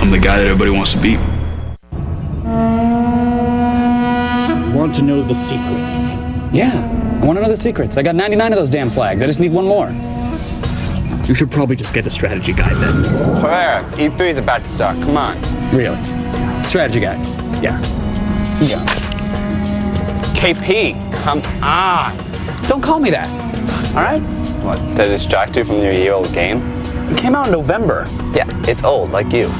I'm the guy that everybody wants to beat. You want to know the secrets? Yeah, I want to know the secrets. I got 99 of those damn flags. I just need one more. You should probably just get a strategy guide then. Pereira, E3 is about to start. Come on. Really? Strategy guy. Yeah. Yeah. KP, come on. Don't call me that. All right? What, to distract you from your year-old game? It came out in November. Yeah, it's old, like you.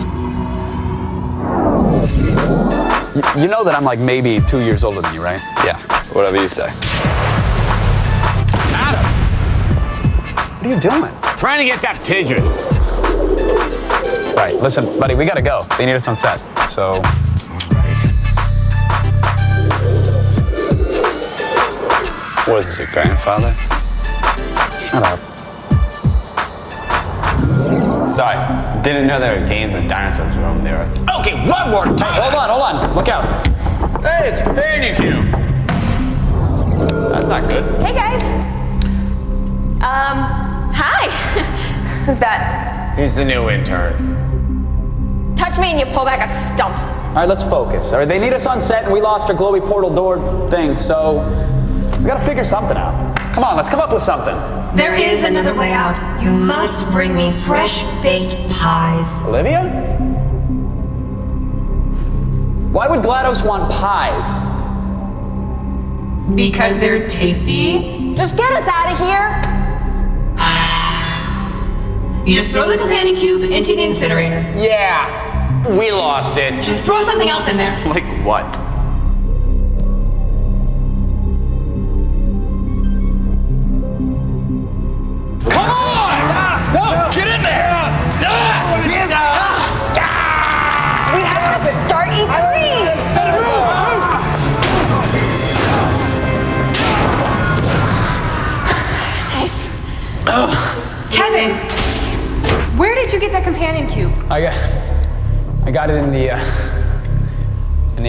You know that I'm like maybe 2 years older than you, right? Yeah, whatever you say. Adam! What are you doing? Trying to get that pigeon. Right, listen, buddy, we gotta go. They need us on set, so... What is this, your grandfather? Shut up. Sorry, didn't know there were games with dinosaurs roaming the earth. Okay, one more time. Hold on, look out. Hey, it's companion cube. That's not good. Hey guys. Hi. Who's that? He's the new intern. Touch me and you pull back a stump. All right, let's focus. All right, they need us on set and we lost our glowy portal door thing, so we gotta figure something out. Come on, let's come up with something. There is another way out. You must bring me fresh baked pies. Olivia? Why would GLaDOS want pies? Because they're tasty. Just get us out of here. You just throw the companion cube into the incinerator. Yeah, we lost it. Just throw something else in there. Like what? Come on! No, get in there! We have to start E3. Kevin, where did you get that companion cube? I got it in the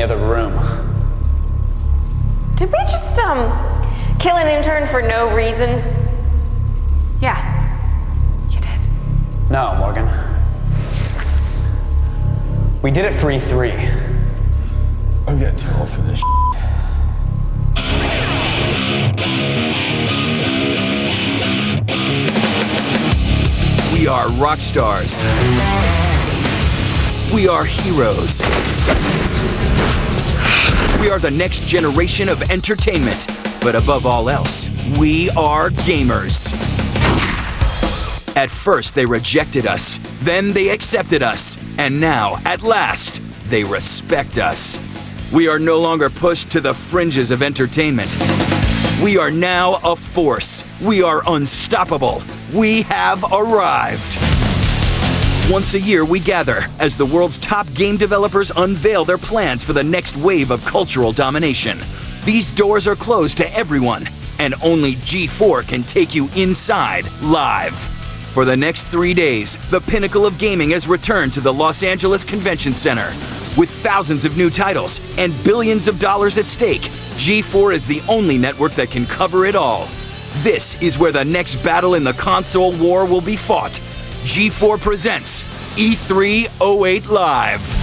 other room. Did we just kill an intern for no reason? Yeah, you did. No, Morgan. We did it for E3. I'm getting too old for this. We are rock stars. We are heroes. We are the next generation of entertainment. But above all else, we are gamers. At first, they rejected us. Then they accepted us. And now, at last, they respect us. We are no longer pushed to the fringes of entertainment. We are now a force. We are unstoppable. We have arrived. Once a year, we gather as the world's top game developers unveil their plans for the next wave of cultural domination. These doors are closed to everyone, and only G4 can take you inside live. For the next 3 days, the pinnacle of gaming has returned to the Los Angeles Convention Center. With thousands of new titles and billions of dollars at stake, G4 is the only network that can cover it all. This is where the next battle in the console war will be fought. G4 presents E3 08 Live.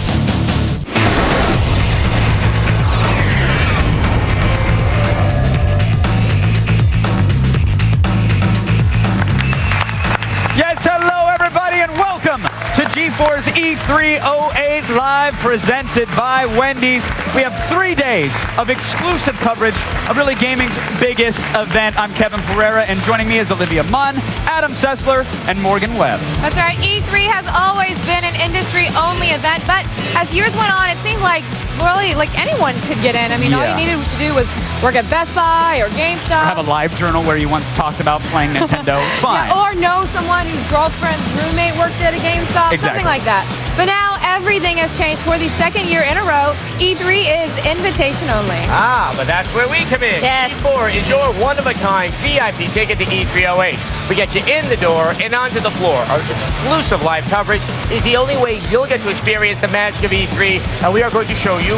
Yes, hello everybody and welcome to G4's E3 08 Live presented by Wendy's. We have 3 days of exclusive coverage of really gaming's biggest event. I'm Kevin Pereira and joining me is Olivia Munn, Adam Sessler, and Morgan Webb. That's right, E3 has always been an industry-only event, but as years went on, it seemed like really like anyone could get in. I mean, all you needed to do was work at Best Buy or GameStop. Have a live journal where you once talked about playing Nintendo. It's fine. Yeah, or know someone whose girlfriend's roommate worked at a GameStop, something like that. But now everything has changed. For the second year in a row, E3 is invitation only. Ah, but that's where we come in. Yes. E4 is your one-of-a-kind VIP ticket to E3 08. We get you in the door and onto the floor. Our exclusive live coverage is the only way you'll get to experience the magic of E3, and we are going to show you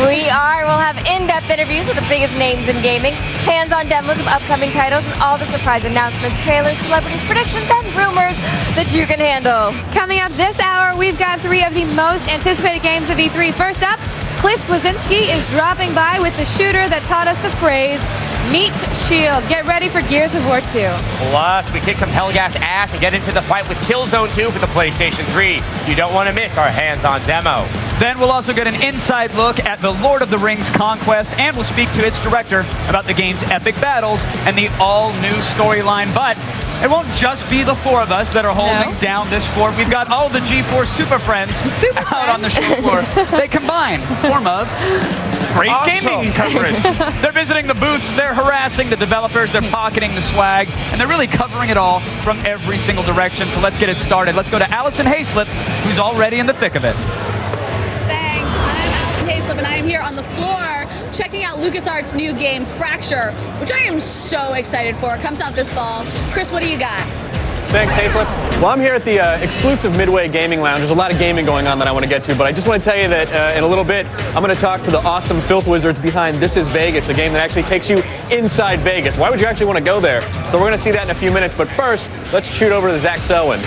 We are. We'll have in-depth interviews with the biggest names in gaming, hands-on demos of upcoming titles, and all the surprise announcements, trailers, celebrities, predictions, and rumors that you can handle. Coming up this hour, we've got 3 of the most anticipated games of E3. First up, Cliff Bleszinski is dropping by with the shooter that taught us the phrase, Meat Shield. Get ready for Gears of War 2. Plus, we kick some Hellgas ass and get into the fight with Killzone 2 for the PlayStation 3. You don't want to miss our hands-on demo. Then we'll also get an inside look at the Lord of the Rings Conquest, and we'll speak to its director about the game's epic battles and the all-new storyline. But it won't just be the 4 of us that are holding down this fort. We've got all the G4 Super Friends out on the show floor. They combine form of great gaming coverage. They're visiting the booths, they're harassing the developers, they're pocketing the swag, and they're really covering it all from every single direction. So let's get it started. Let's go to Allison Hayslip, who's already in the thick of it. Thanks. I'm Allison Hayslip, and I am here on the floor checking out LucasArts' new game, Fracture, which I am so excited for. It comes out this fall. Chris, what do you got? Thanks, Hayslip. Well, I'm here at the exclusive Midway Gaming Lounge. There's a lot of gaming going on that I want to get to, but I just want to tell you that in a little bit, I'm going to talk to the awesome filth wizards behind This Is Vegas, a game that actually takes you inside Vegas. Why would you actually want to go there? So we're going to see that in a few minutes, but first, let's shoot over to Zach Selwyn.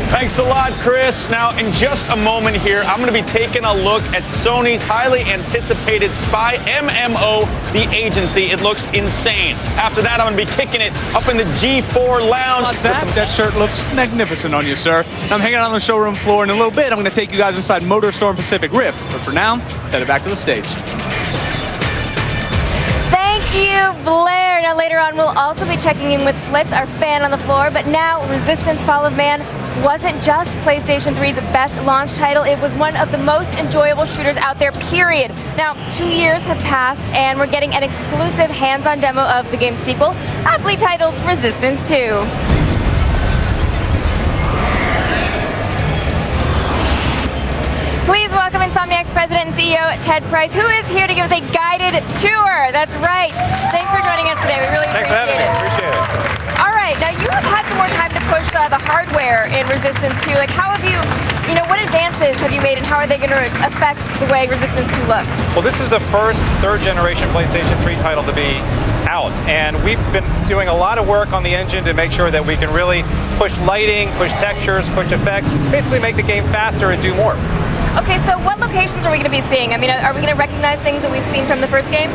Thanks a lot, Chris. Now, in just a moment here, I'm going to be taking a look at Sony's highly anticipated spy MMO, The Agency. It looks insane. After that, I'm going to be kicking it up in the G4 lounge. That shirt looks magnificent on you, sir. I'm hanging out on the showroom floor. In a little bit, I'm going to take you guys inside MotorStorm Pacific Rift. But for now, let's head it back to the stage. Thank you, Blair. Now later on, we'll also be checking in with Flitz, our fan on the floor. But now, Resistance Fall of Man wasn't just PlayStation 3's best launch title, it was one of the most enjoyable shooters out there, period. Now, 2 years have passed, and we're getting an exclusive hands-on demo of the game's sequel, aptly titled Resistance 2. Please welcome Insomniac's president and CEO, Ted Price, who is here to give us a guided tour. That's right. Thanks for joining us today. We really appreciate it. Appreciate it. All right, now you have had some more time to push the hardware in Resistance 2. Like, how have you what advances have you made, and how are they going to affect the way Resistance 2 looks? Well, this is the first third-generation PlayStation 3 title to be out, and we've been doing a lot of work on the engine to make sure that we can really push lighting, push textures, push effects, basically make the game faster and do more. Okay, so what locations are we going to be seeing? I mean, are we going to recognize things that we've seen from the first game?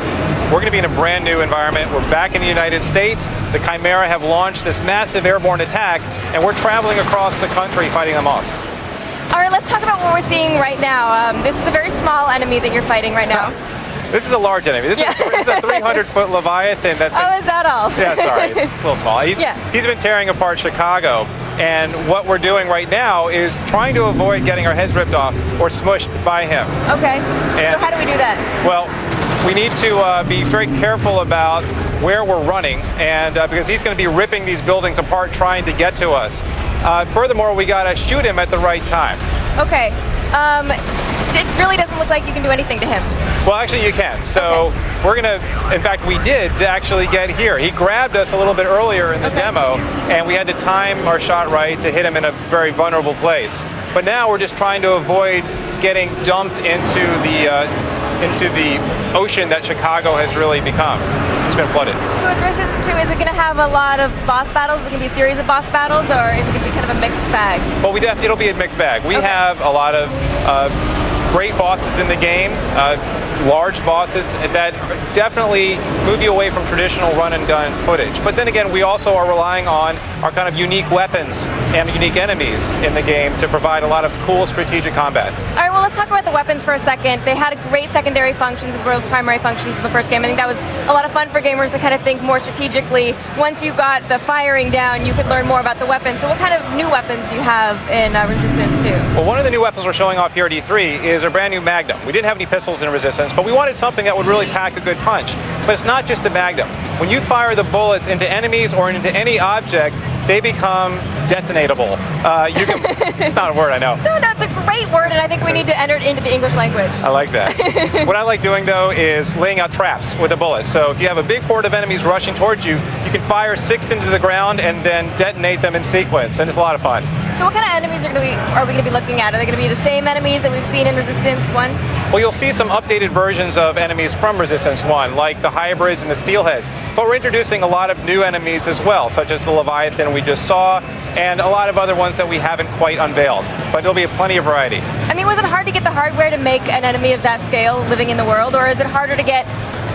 We're going to be in a brand new environment. We're back in the United States. The Chimera have launched this massive airborne attack, and we're traveling across the country fighting them off. All right, let's talk about what we're seeing right now. This is a very small enemy that you're fighting right now. This is a large enemy. This is a 300-foot Leviathan that's been... Oh, is that all? Yeah, sorry, it's a little small. He's been tearing apart Chicago, and what we're doing right now is trying to avoid getting our heads ripped off or smushed by him. Okay, so how do we do that? Well, we need to be very careful about where we're running, and because he's going to be ripping these buildings apart trying to get to us. Furthermore, we got to shoot him at the right time. Okay. It really doesn't look like you can do anything to him. Well, actually, you can. So we're going to, in fact, we did actually get here. He grabbed us a little bit earlier in the demo, and we had to time our shot right to hit him in a very vulnerable place. But now we're just trying to avoid getting dumped into the ocean that Chicago has really become. It's been flooded. So is Resistance 2, is it going to have a lot of boss battles? Is it going to be a series of boss battles, or is it going to be kind of a mixed bag? Well, it'll be a mixed bag. We have a lot of great bosses in the game, large bosses that definitely move you away from traditional run-and-gun footage. But then again, we also are relying on our kind of unique weapons and unique enemies in the game to provide a lot of cool strategic combat. All right, well, let's talk about the weapons for a second. They had a great secondary functions as well as primary functions in the first game. I think that was a lot of fun for gamers to kind of think more strategically. Once you got the firing down, you could learn more about the weapons. So what kind of new weapons do you have in Resistance 2? Well, one of the new weapons we're showing off here at E3 is our brand new Magnum. We didn't have any pistols in Resistance, but we wanted something that would really pack a good punch. But it's not just a Magnum. When you fire the bullets into enemies or into any object, they become detonatable. You can, it's not a word, I know. No, it's a great word, and I think we need to enter it into the English language. I like that. What I like doing, though, is laying out traps with a bullet. So if you have a big horde of enemies rushing towards you, you can fire 6 into the ground and then detonate them in sequence, and it's a lot of fun. So what kind of enemies are we going to be looking at? Are they going to be the same enemies that we've seen in Resistance 1? Well, you'll see some updated versions of enemies from Resistance 1, like the hybrids and the steelheads. But we're introducing a lot of new enemies as well, such as the Leviathan we just saw, and a lot of other ones that we haven't quite unveiled. But there'll be plenty of variety. I mean, was it hard to get the hardware to make an enemy of that scale living in the world, or is it harder to get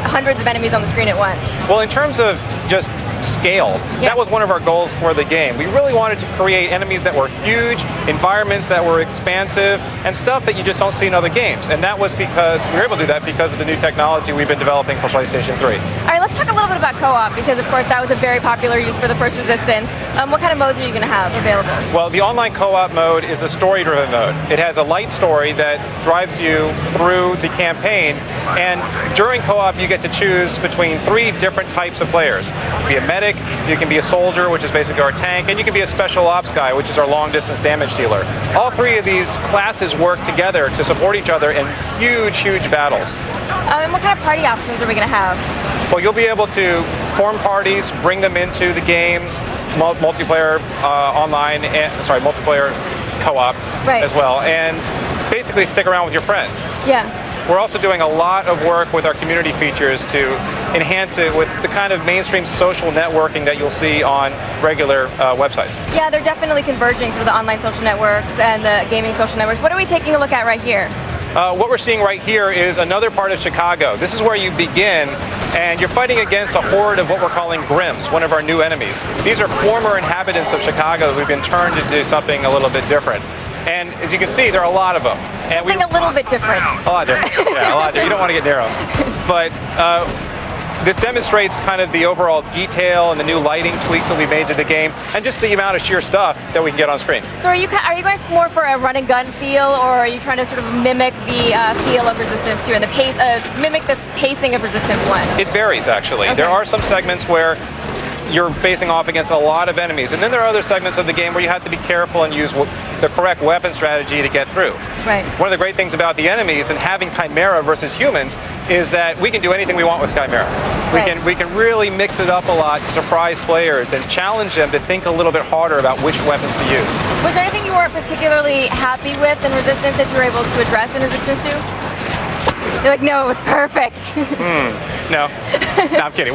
hundreds of enemies on the screen at once? Well, in terms of just scale, that was one of our goals for the game. We really wanted to create enemies that were huge, environments that were expansive, and stuff that you just don't see in other games. And that was because we were able to do that because of the new technology we've been developing for PlayStation 3. All right, let's talk a little bit about co-op, because of course that was a very popular use for the first Resistance. What kind of modes are you going to have available? Well, the online co-op mode is a story-driven mode. It has a light story that drives you through the campaign, and during co-op you get to choose between 3 different types of players. You can be a medic, you can be a soldier, which is basically our tank, and you can be a special ops guy, which is our long-distance damage dealer. All 3 of these classes work together to support each other in huge, huge battles. And what kind of party options are we going to have? Well, you'll be able to form parties, bring them into the games, multiplayer online, multiplayer co-op as well, and basically stick around with your friends. Yeah. We're also doing a lot of work with our community features to enhance it with the kind of mainstream social networking that you'll see on regular websites. Yeah, they're definitely converging through the online social networks and the gaming social networks. What are we taking a look at right here? What we're seeing right here is another part of Chicago. This is where you begin, and you're fighting against a horde of what we're calling Grims, one of our new enemies. These are former inhabitants of Chicago who've been turned to do something a little bit different. And as you can see, there are a lot of them. And something a little bit different. A lot different. Yeah, a lot different. You don't want to get near them. But this demonstrates kind of the overall detail and the new lighting tweaks that we made to the game, and just the amount of sheer stuff that we can get on screen. So are you going more for a run and gun feel, or are you trying to sort of mimic the feel of Resistance 2 and the pace, mimic the pacing of Resistance 1? It varies, actually. Okay. There are some segments where you're facing off against a lot of enemies, and then there are other segments of the game where you have to be careful and use the correct weapon strategy to get through. Right. One of the great things about the enemies and having Chimera versus humans is that we can do anything we want with Chimera. Right. We can really mix it up a lot to surprise players and challenge them to think a little bit harder about which weapons to use. Was there anything you weren't particularly happy with in Resistance that you were able to address in Resistance 2? You're like, no, it was perfect. No, I'm kidding.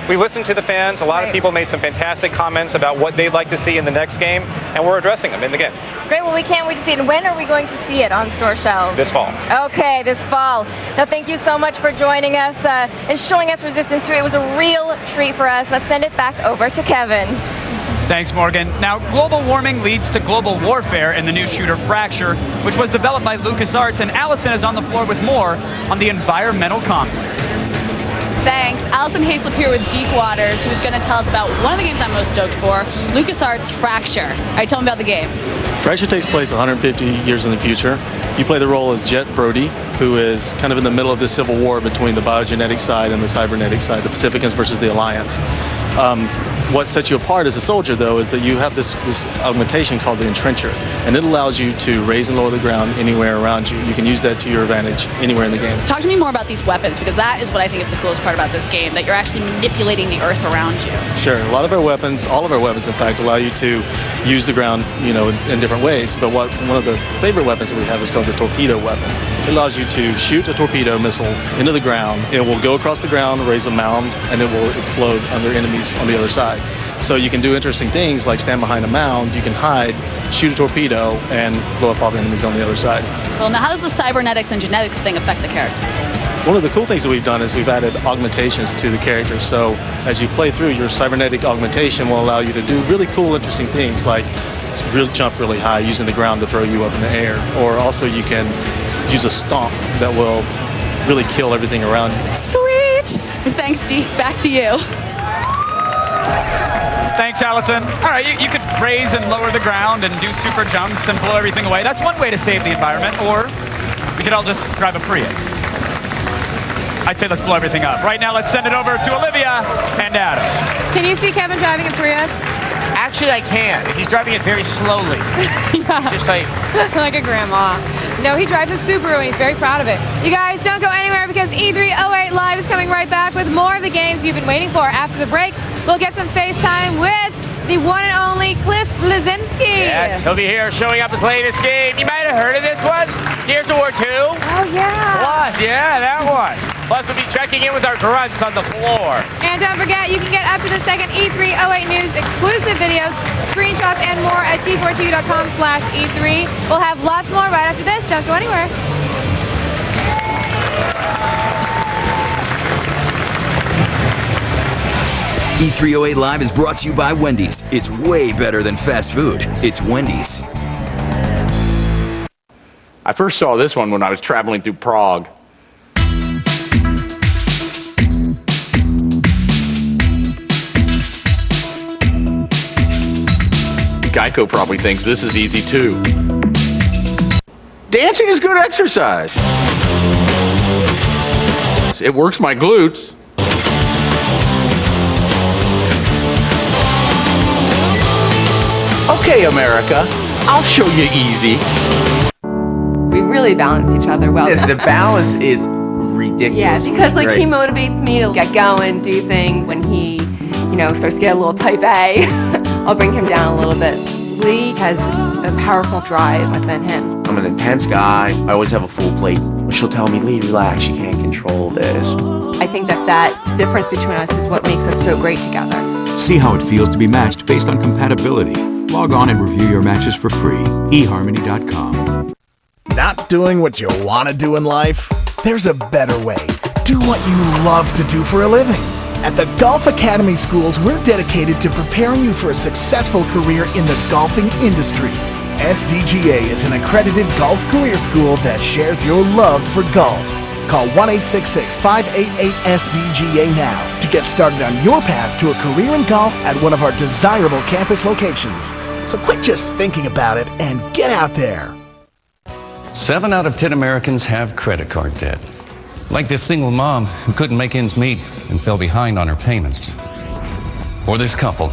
We listened to the fans. A lot of people made some fantastic comments about what they'd like to see in the next game, and we're addressing them in the game. Great, well, we can't wait to see it. And when are we going to see it on store shelves? This fall. Okay, this fall. Now, thank you so much for joining us and showing us Resistance 2. It was a real treat for us. Let's send it back over to Kevin. Thanks, Morgan. Now, global warming leads to global warfare in the new shooter Fracture, which was developed by LucasArts, and Allison is on the floor with more on the environmental conflict. Thanks. Allison Hayslip here with Deep Waters, who's going to tell us about one of the games I'm most stoked for, LucasArts' Fracture. All right, tell me about the game. Fracture takes place 150 years in the future. You play the role as Jet Brody, who is kind of in the middle of this civil war between the biogenetic side and the cybernetic side, the Pacificans versus the Alliance. What sets you apart as a soldier, though, is that you have this augmentation called the Entrencher, and it allows you to raise and lower the ground anywhere around you. You can use that to your advantage anywhere in the game. Talk to me more about these weapons, because that is what I think is the coolest part about this game, that you're actually manipulating the earth around you. Sure. A lot of our weapons, all of our weapons, in fact, allow you to use the ground, in different ways. But one of the favorite weapons that we have is called the torpedo weapon. It allows you to shoot a torpedo missile into the ground. It will go across the ground, raise a mound, and it will explode under enemies on the other side. So you can do interesting things like stand behind a mound, you can hide, shoot a torpedo, and blow up all the enemies on the other side. Well, now how does the cybernetics and genetics thing affect the character? One of the cool things that we've done is we've added augmentations to the characters. So as you play through, your cybernetic augmentation will allow you to do really cool, interesting things like jump really high using the ground to throw you up in the air. Or also you can use a stomp that will really kill everything around you. Sweet! Thanks, Steve. Back to you. Thanks, Allison. All right, you could raise and lower the ground and do super jumps and blow everything away. That's one way to save the environment, or we could all just drive a Prius. I'd say let's blow everything up. Right now, let's send it over to Olivia and Adam. Can you see Kevin driving a Prius? Actually, I can. He's driving it very slowly. Yeah. Just like... like a grandma. No, he drives a Subaru and he's very proud of it. You guys, don't go anywhere because E308 Live is coming right back with more of the games you've been waiting for. After the break, we'll get some FaceTime with the one and only Cliff Bleszinski. Yes, he'll be here showing up his latest game. You might have heard of this one. Gears of War 2. Oh, yeah. Plus, yeah, that one. Plus, we'll be checking in with our grunts on the floor. And don't forget, you can get up to the second E308 News exclusive videos, screenshots, and more at g4tv.com/E3. We'll have lots more right after this. Don't go anywhere. E308 Live is brought to you by Wendy's. It's way better than fast food. It's Wendy's. I first saw this one when I was traveling through Prague. Geico probably thinks this is easy too. Dancing is good exercise. It works my glutes. Okay, America, I'll show you easy. We really balance each other well. The balance is ridiculous. Yeah, because like Great. he motivates me to get going, do things. When he, starts to get a little type A, I'll bring him down a little bit. Lee has a powerful drive within him. I'm an intense guy. I always have a full plate. She'll tell me, Lee, relax, you can't control this. I think that difference between us is what makes us so great together. See how it feels to be matched based on compatibility. Log on and review your matches for free. eHarmony.com. Not doing what you want to do in life? There's a better way. Do what you love to do for a living. At the Golf Academy Schools, we're dedicated to preparing you for a successful career in the golfing industry. SDGA is an accredited golf career school that shares your love for golf. Call 1-866-588-SDGA now to get started on your path to a career in golf at one of our desirable campus locations. So quit just thinking about it and get out there. 7 out of 10 Americans have credit card debt. Like this single mom who couldn't make ends meet and fell behind on her payments. Or this couple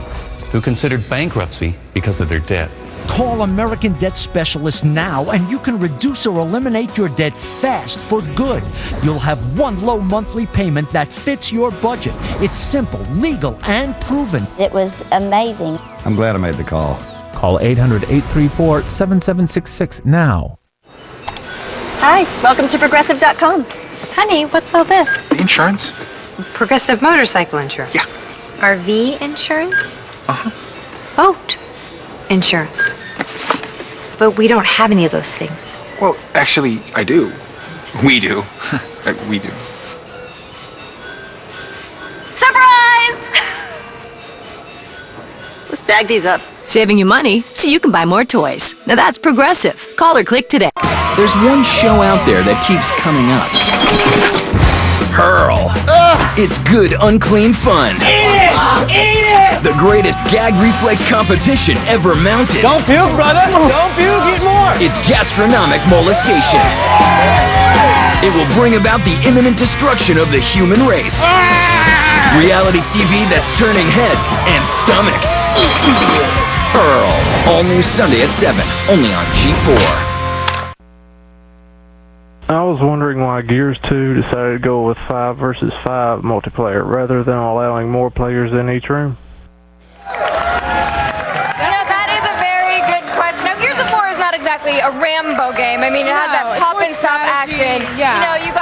who considered bankruptcy because of their debt. Call American Debt Specialists now and you can reduce or eliminate your debt fast for good. You'll have one low monthly payment that fits your budget. It's simple, legal, and proven. It was amazing. I'm glad I made the call. Call 800-834-7766 now. Hi, welcome to Progressive.com. Honey, what's all this? The insurance? Progressive motorcycle insurance. Yeah. RV insurance? Uh-huh. Boat insurance. But we don't have any of those things. Well, actually, I do. We do. We do. Surprise! Let's bag these up. Saving you money so you can buy more toys. Now that's Progressive. Call or click today. There's one show out there that keeps coming up. Hurl. It's good, unclean fun. Eat it! Eat it! The greatest gag reflex competition ever mounted. Don't puke, brother! Don't puke, eat more! It's gastronomic molestation. It will bring about the imminent destruction of the human race. Reality TV that's turning heads and stomachs. Hurl. All new Sunday at 7, only on G4. I was wondering why Gears 2 decided to go with 5 versus 5 multiplayer rather than allowing more players in each room. That is a very good question. Now, Gears of War is not exactly a Rambo game. I mean, it has that pop and stop action. Yeah. You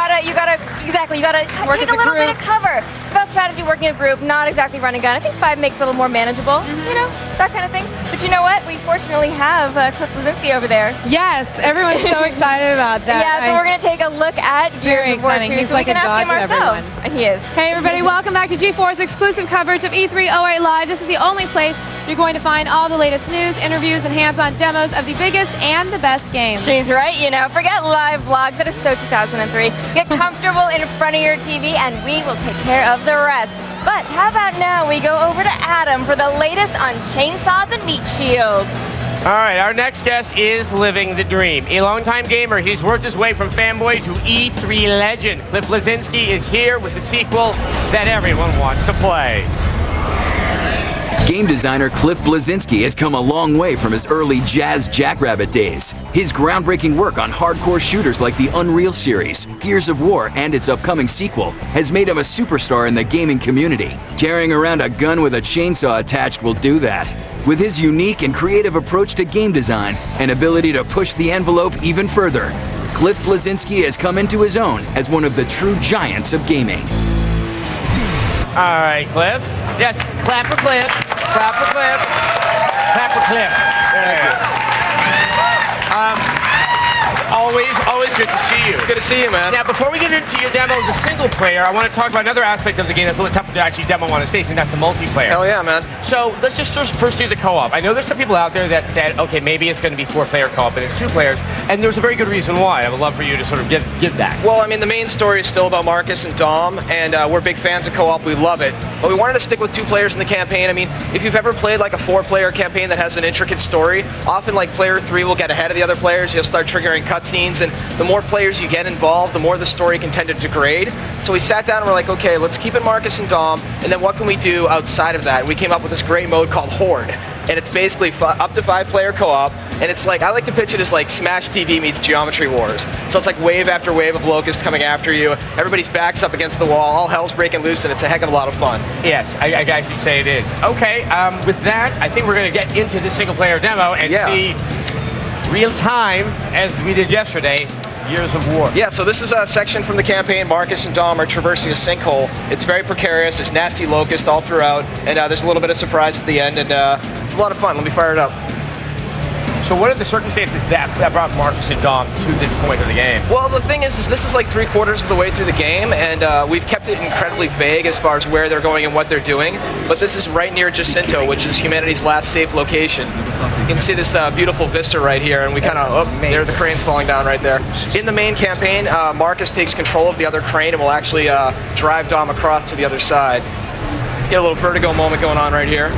gotta Work take as a little a bit of cover. It's about strategy, working a group, not exactly run and gun. I think 5 makes it a little more manageable, that kind of thing. But you know what? We fortunately have Cliff Bleszinski over there. Yes, everyone's so excited about that. Yeah, so we're going to take a look at Gears of War 2, He's so like we can a ask him god to ourselves. everyone. And he is. Hey everybody, welcome back to G4's exclusive coverage of E308 Live. This is the only place you're going to find all the latest news, interviews, and hands-on demos of the biggest and the best games. She's right, forget live vlogs. That is so 2003. Get comfortable in front of your TV and we will take care of the rest. But how about now we go over to Adam for the latest on chainsaws and meat shields. All right, our next guest is living the dream. A longtime gamer, he's worked his way from fanboy to E3 legend. Cliff Bleszinski is here with the sequel that everyone wants to play. Game designer Cliff Bleszinski has come a long way from his early Jazz Jackrabbit days. His groundbreaking work on hardcore shooters like the Unreal series, Gears of War, and its upcoming sequel has made him a superstar in the gaming community. Carrying around a gun with a chainsaw attached will do that. With his unique and creative approach to game design and ability to push the envelope even further, Cliff Bleszinski has come into his own as one of the true giants of gaming. All right, Cliff. Yes, clap for Cliff. Clap for Cliff. Clap for Cliff. There you go. Always good to see you. It's good to see you, man. Now, before we get into your demo as a single player, I want to talk about another aspect of the game that's a little tougher to actually demo on a stage, and that's the multiplayer. Hell yeah, man. So let's just first do the co-op. I know there's some people out there that said, okay, maybe it's going to be 4-player co-op, but it's 2 players, and there's a very good reason why. I would love for you to sort of give that. Well, I mean, the main story is still about Marcus and Dom, and we're big fans of co-op. We love it. But we wanted to stick with 2 players in the campaign. I mean, if you've ever played like a 4-player campaign that has an intricate story, often like player 3 will get ahead of the other players. You'll start triggering cutscenes, and the more players you get involved, the more the story can tend to degrade. So we sat down and we're like, okay, let's keep it Marcus and Dom, and then what can we do outside of that? We came up with this great mode called Horde, and it's basically up to 5-player co-op, and it's like, I like to pitch it as like Smash TV meets Geometry Wars. So it's like wave after wave of locusts coming after you, everybody's backs up against the wall, all hell's breaking loose, and it's a heck of a lot of fun. Yes, I actually say it is. Okay, with that, I think we're going to get into the single-player demo and see real time, as we did yesterday, Gears of War. Yeah, so this is a section from the campaign. Marcus and Dom are traversing a sinkhole. It's very precarious. There's nasty locusts all throughout, and there's a little bit of surprise at the end, and it's a lot of fun. Let me fire it up. So what are the circumstances that brought Marcus and Dom to this point of the game? Well, the thing is this is like 3/4 of the way through the game, and we've kept it incredibly vague as far as where they're going and what they're doing. But this is right near Jacinto, which is humanity's last safe location. You can see this beautiful vista right here, and we kind of, there are the cranes falling down right there. In the main campaign, Marcus takes control of the other crane and will actually drive Dom across to the other side. Get a little vertigo moment going on right here.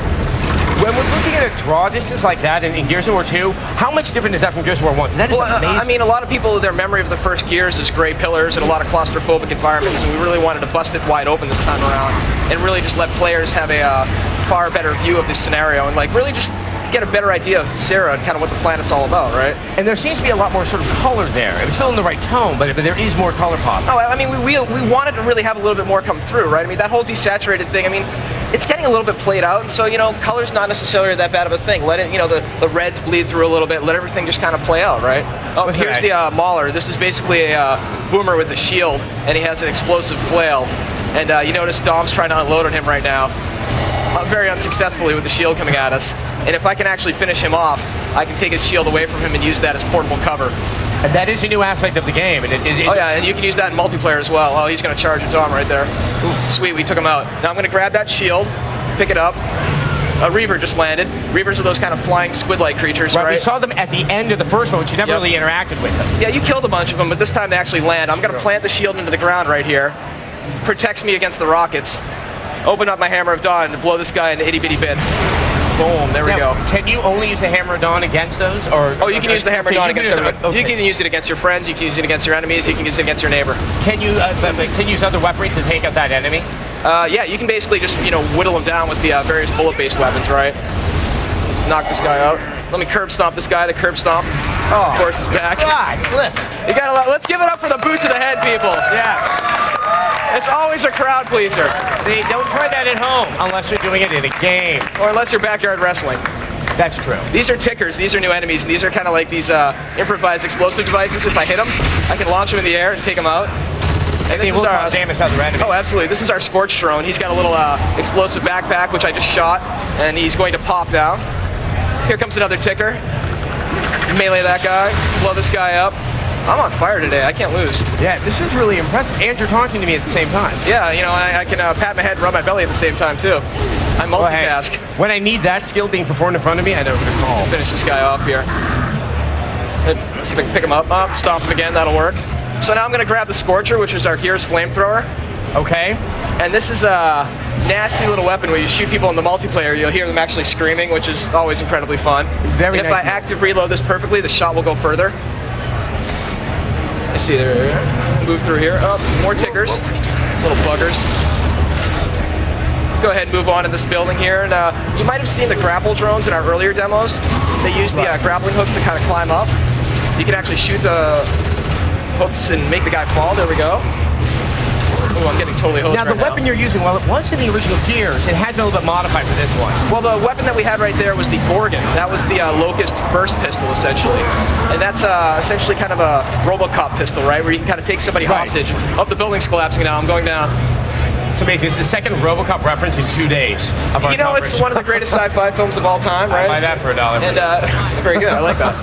When we're looking at a draw distance like that in Gears of War 2, how much different is that from Gears of War 1? That is amazing. I mean, a lot of people, their memory of the first Gears is gray pillars and a lot of claustrophobic environments, and we really wanted to bust it wide open this time around and really just let players have a far better view of this scenario and like really just get a better idea of Sarah and kind of what the planet's all about, right? And there seems to be a lot more sort of color there. It's still in the right tone, but there is more color pop. Oh, I mean, we wanted to really have a little bit more come through, right? I mean, that whole desaturated thing, I mean, it's getting a little bit played out, and so, you know, color's not necessarily that bad of a thing. Let it, you know, the reds bleed through a little bit, let everything just kind of play out, right? Oh, here's the Mauler. This is basically a boomer with a shield, and he has an explosive flail. And you notice Dom's trying to unload on him right now. Very unsuccessfully with the shield coming at us. And if I can actually finish him off, I can take his shield away from him and use that as portable cover. And that is a new aspect of the game. And oh yeah, and you can use that in multiplayer as well. Oh, he's going to charge at Dom right there. Ooh, sweet, we took him out. Now I'm going to grab that shield, pick it up. A Reaver just landed. Reavers are those kind of flying squid-like creatures, right? We saw them at the end of the first one, but you never really interacted with them. Yeah, you killed a bunch of them, but this time they actually land. I'm going to plant the shield into the ground right here. Protects me against the rockets. Open up my Hammer of Dawn to blow this guy into itty-bitty bits. Boom, there we go. Can you only use the Hammer of Dawn against those? Or oh, you can use the Hammer of Dawn against everybody. You can use it against your friends, you can use it against your enemies, you can use it against your neighbor. Can you use other weaponry to take out that enemy? Yeah, you can basically just, you know, whittle them down with the various bullet-based weapons, right? Knock this guy out. Let me curb stomp this guy, the curb stomp. Oh, of course, it's back. God, Cliff. You gotta let's give it up for the boot to the head, people. Yeah. It's always a crowd pleaser. See, don't try that at home unless you're doing it in a game. Or unless you're backyard wrestling. That's true. These are tickers. These are new enemies. These are kind of like these improvised explosive devices. If I hit them, I can launch them in the air and take them out. And this is our damage other enemies. Oh, absolutely. This is our Scorched drone. He's got a little explosive backpack, which I just shot, and he's going to pop now. Here comes another ticker. Melee that guy. Blow this guy up. I'm on fire today. I can't lose. Yeah, this is really impressive. And you're talking to me at the same time. Yeah, you know, I can pat my head and rub my belly at the same time, too. I multitask. Well, hey, when I need that skill being performed in front of me, I know who to call. Finish this guy off here. Let's see if I can pick him up. Stomp him again. That'll work. So now I'm going to grab the Scorcher, which is our Gears flamethrower. Okay. And this is a nasty little weapon where you shoot people in the multiplayer, you'll hear them actually screaming, which is always incredibly fun. Very and nice. If I active reload this perfectly, the shot will go further. You see there. Move through here. Oh, more tickers. Little buggers. go ahead and move on in this building here. And you might have seen the grapple drones in our earlier demos. They use the grappling hooks to kind of climb up. You can actually shoot the hooks and make the guy fall. There we go. Oh, I'm getting totally hosed now, the weapon you're using, while it was in the original Gears, it has been a little bit modified for this one. Well, the weapon that we had right there was the Gorgon. That was the Locust burst pistol, essentially. And that's essentially kind of a Robocop pistol, right? Where you can kind of take somebody hostage. Oh, the building's collapsing now. I'm going down. It's amazing. It's the second Robocop reference in 2 days of our coverage. It's one of the greatest sci-fi films of all time, right? I'd buy that for $1. And very good. I like that.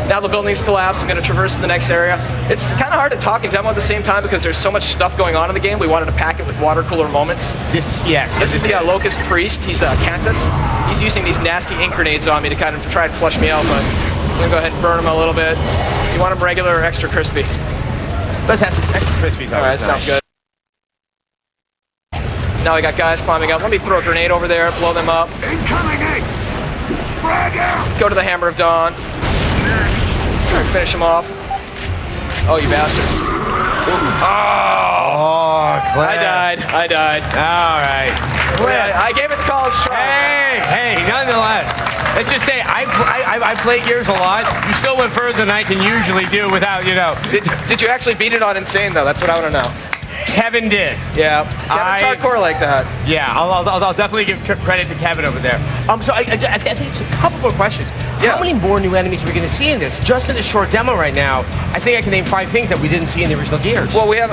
Now the building's collapsed. I'm going to traverse to the next area. It's kind of hard to talk and demo at the same time because there's so much stuff going on in the game. We wanted to pack it with water cooler moments. This is the Locust Priest. He's Cantus. He's using these nasty ink grenades on me to kind of try and flush me out, but I'm going to go ahead and burn him a little bit. You want them regular or extra crispy? Let's have some extra crispy. All right, sounds good. Now we got guys climbing up. Let me throw a grenade over there, blow them up. Incoming! Go to the Hammer of Dawn. Finish him off. Oh, you bastard. Oh, Claire. I died. All right. I gave it the college try. Hey, nonetheless, let's just say I play Gears a lot. You still went further than I can usually do without, Did you actually beat it on Insane, though? That's what I want to know. Kevin did. Yeah, Kevin's hardcore like that. Yeah, I'll definitely give credit to Kevin over there. So I think it's a couple more questions. How many more new enemies are we going to see in this? Just in the short demo right now, I think I can name 5 things that we didn't see in the original Gears. Well, we have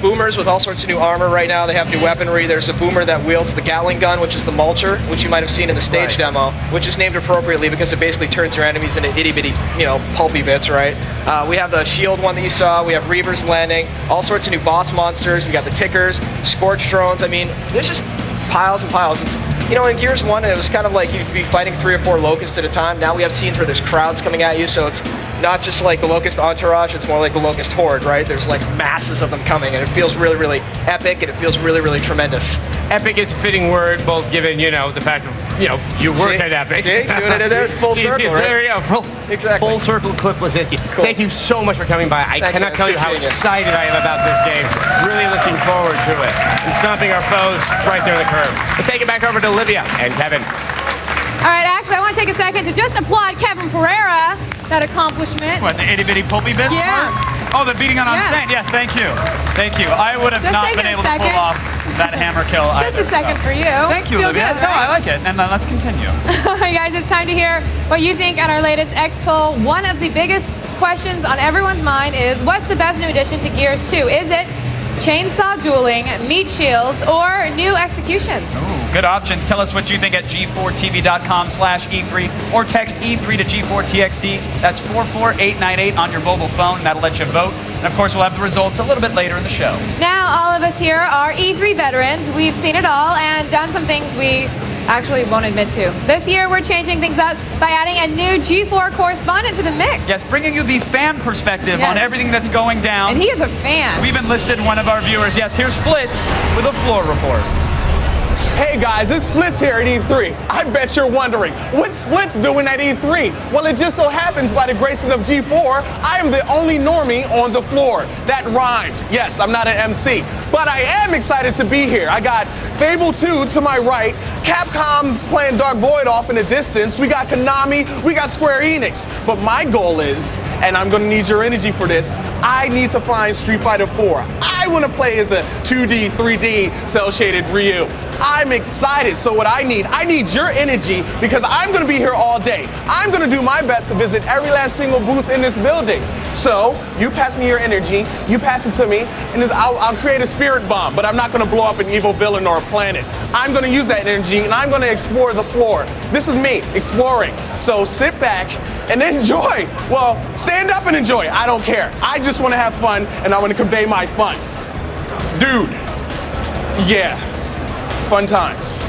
boomers with all sorts of new armor right now. They have new weaponry. There's a boomer that wields the Gatling gun, which is the Mulcher, which you might have seen in the stage demo, which is named appropriately because it basically turns your enemies into itty-bitty, pulpy bits, right? We have the shield one that you saw. We have Reavers landing. All sorts of new boss monsters. We got the Tickers, Scorch drones. I mean, there's just piles and piles. It's, in Gears 1, it was kind of like you'd be fighting 3 or 4 locusts at a time. Now we have scenes where there's crowds coming at you, so it's not just like the Locust entourage, it's more like the Locust horde, right? There's like masses of them coming, and it feels really, really epic, and it feels really, really tremendous. Epic is a fitting word, both given, the fact of, you work at Epic. See what it is? Full circle, right? There you go. Exactly. Full circle, Cliff Blazinski. Cool. Thank you so much for coming by. I cannot tell you how excited I am about this game. Really looking forward to it. And stomping our foes right there in the curve. Let's take it back over to Olivia and Kevin. All right, actually, I want to take a second to just applaud Kevin Pereira. That accomplishment. What, the itty-bitty pulpy bit? Yeah. Oh, the beating on Unsane. Yes, thank you. Thank you. I would have Just not been able to pull off that hammer kill Just either, a second for you. Thank you, Feel Olivia. good, No, right? I like it. And then let's continue. All right, guys, it's time to hear what you think on our latest X poll. One of the biggest questions on everyone's mind is, what's the best new addition to Gears 2? Is it chainsaw dueling, meat shields, or new executions? Ooh, good options. Tell us what you think at g4tv.com/E3 or text E3 to G4TXT. That's 44898 on your mobile phone. That'll let you vote. And of course, we'll have the results a little bit later in the show. Now, all of us here are E3 veterans. We've seen it all and done some things we actually won't admit to. This year, we're changing things up by adding a new G4 correspondent to the mix. Yes, bringing you the fan perspective on everything that's going down. And he is a fan. We've enlisted one of our viewers. Yes, here's Flitz with a floor report. Hey guys, it's Flitz here at E3. I bet you're wondering, what's Flitz doing at E3? Well, it just so happens by the graces of G4, I am the only normie on the floor. That rhymed. Yes, I'm not an MC, but I am excited to be here. I got Fable 2 to my right, Capcom's playing Dark Void off in the distance, we got Konami, we got Square Enix. But my goal is, and I'm gonna need your energy for this, I need to find Street Fighter 4. I wanna play as a 2D, 3D, cel-shaded Ryu. I'm excited, so what I need your energy because I'm gonna be here all day. I'm gonna do my best to visit every last single booth in this building. So, you pass me your energy, you pass it to me, and then I'll create a spirit bomb, but I'm not gonna blow up an evil villain or a planet. I'm gonna use that energy and I'm gonna explore the floor. This is me, exploring. So sit back and enjoy. Well, stand up and enjoy, I don't care. I just wanna have fun and I wanna convey my fun. Dude, yeah. Fun times.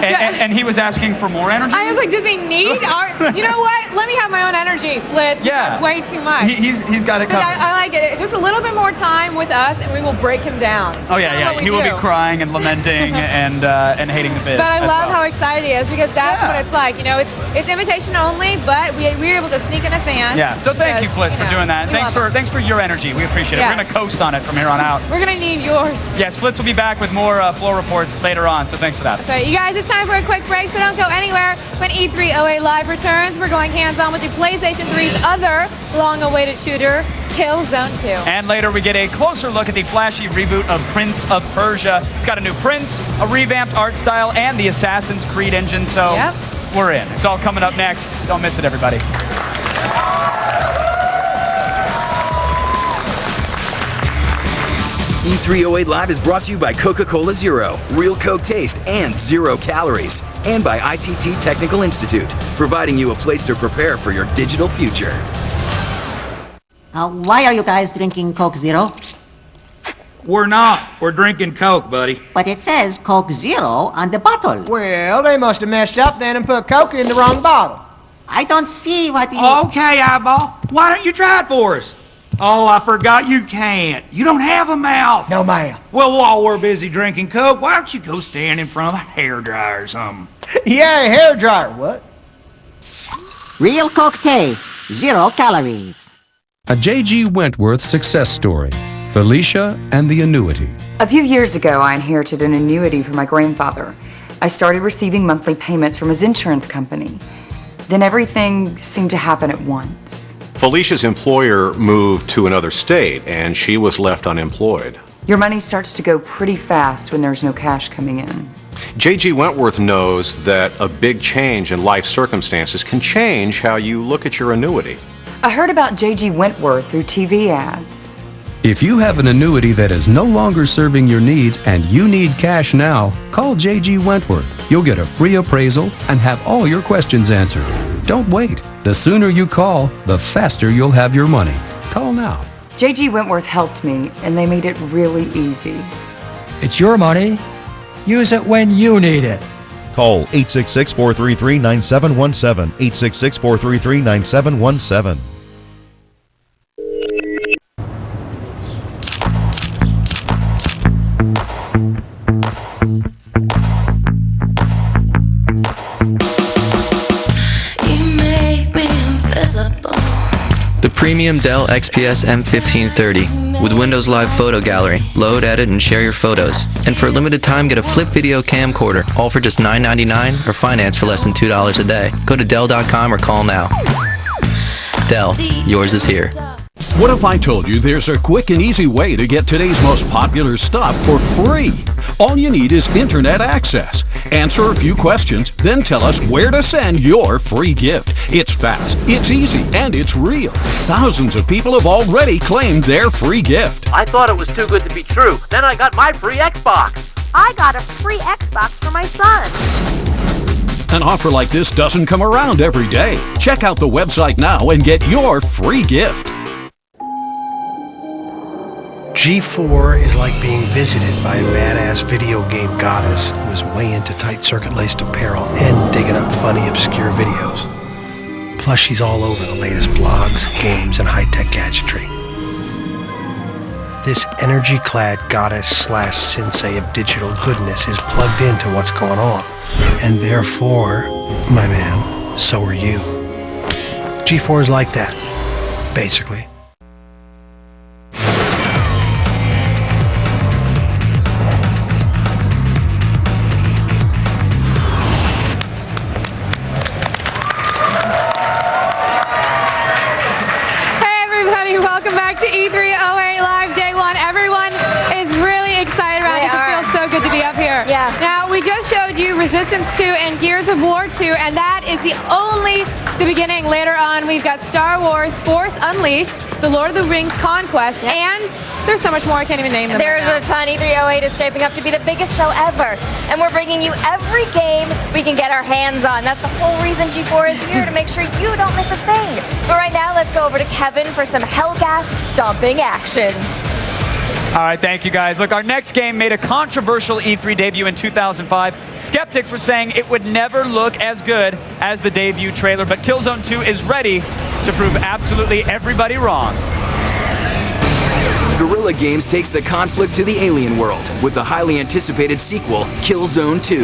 And he was asking for more energy? I was like, does he need our... You know what? Let me have my own energy, Flitz. Yeah. Way too much. He's got it covered. I like it. Just a little bit more time with us, and we will break him down. Oh, yeah. He will be crying and lamenting and hating the biz. But I love how excited he is, because that's what it's like. You know, it's invitation only, but we were able to sneak in a fan. Yeah, so thank you, Flitz, for doing that. Thanks for your energy. We appreciate it. Yes. We're going to coast on it from here on out. We're going to need yours. Yes, Flitz will be back with more floor reports later on, so thanks for that. So, you guys, it's time for a quick break, so don't go anywhere. When E3 08 Live returns, we're going hands-on with the PlayStation 3's other long-awaited shooter, Killzone 2. And later we get a closer look at the flashy reboot of Prince of Persia. It's got a new prince, a revamped art style, and the Assassin's Creed engine, so we're in. It's all coming up next. Don't miss it, everybody. E308 Live is brought to you by Coca-Cola Zero, real Coke taste and 0 calories. And by ITT Technical Institute, providing you a place to prepare for your digital future. Why are you guys drinking Coke Zero? We're not. We're drinking Coke, buddy. But it says Coke Zero on the bottle. Well, they must have messed up then and put Coke in the wrong bottle. I don't see what you... Okay, Eyeball. Why don't you try it for us? Oh, I forgot you can't. You don't have a mouth. No mouth. Well, while we're busy drinking Coke, why don't you go stand in front of a hairdryer or something? Yeah, hairdryer. What? Real Coke taste, 0 calories. A J.G. Wentworth success story. Felicia and the Annuity. A few years ago, I inherited an annuity from my grandfather. I started receiving monthly payments from his insurance company. Then everything seemed to happen at once. Felicia's employer moved to another state, and she was left unemployed. Your money starts to go pretty fast when there's no cash coming in. J.G. Wentworth knows that a big change in life circumstances can change how you look at your annuity. I heard about J.G. Wentworth through TV ads. If you have an annuity that is no longer serving your needs and you need cash now, call J.G. Wentworth. You'll get a free appraisal and have all your questions answered. Don't wait. The sooner you call, the faster you'll have your money. Call now. J.G. Wentworth helped me, and they made it really easy. It's your money. Use it when you need it. Call 866-433-9717. 866-433-9717. The premium Dell XPS M1530 with Windows Live Photo Gallery. Load, edit, and share your photos. And for a limited time, get a flip video camcorder, all for just $9.99 or finance for less than $2 a day. Go to Dell.com or call now. Dell, yours is here. What if I told you there's a quick and easy way to get today's most popular stuff for free? All you need is internet access. Answer a few questions, then tell us where to send your free gift. It's fast, it's easy, and it's real. Thousands of people have already claimed their free gift. I thought it was too good to be true. Then I got my free Xbox. I got a free Xbox for my son. An offer like this doesn't come around every day. Check out the website now and get your free gift. G4 is like being visited by a badass video game goddess who is way into tight circuit-laced apparel and digging up funny, obscure videos. Plus, she's all over the latest blogs, games, and high-tech gadgetry. This energy-clad goddess/sensei of digital goodness is plugged into what's going on. And therefore, my man, so are you. G4 is like that, basically. Welcome back to E3 08 Live Day 1. Everyone is really excited about this. It feels so good to be up here. Yeah. Now, we just showed you Resistance 2 and Gears of War 2, and that is only the beginning. Later on, we've got Star Wars Force Unleashed, The Lord of the Rings Conquest, and there's so much more I can't even name them. There's a ton. E3 08 is shaping up to be the biggest show ever, and we're bringing you every game we can get our hands on. That's the whole reason G4 is here, to make sure you don't miss a thing. But right now, let's go over to Kevin for some Hellgas stomping action. All right, thank you guys. Look, our next game made a controversial E3 debut in 2005. Skeptics were saying it would never look as good as the debut trailer, but Killzone 2 is ready to prove absolutely everybody wrong. Guerrilla Games takes the conflict to the alien world with the highly anticipated sequel, Killzone 2.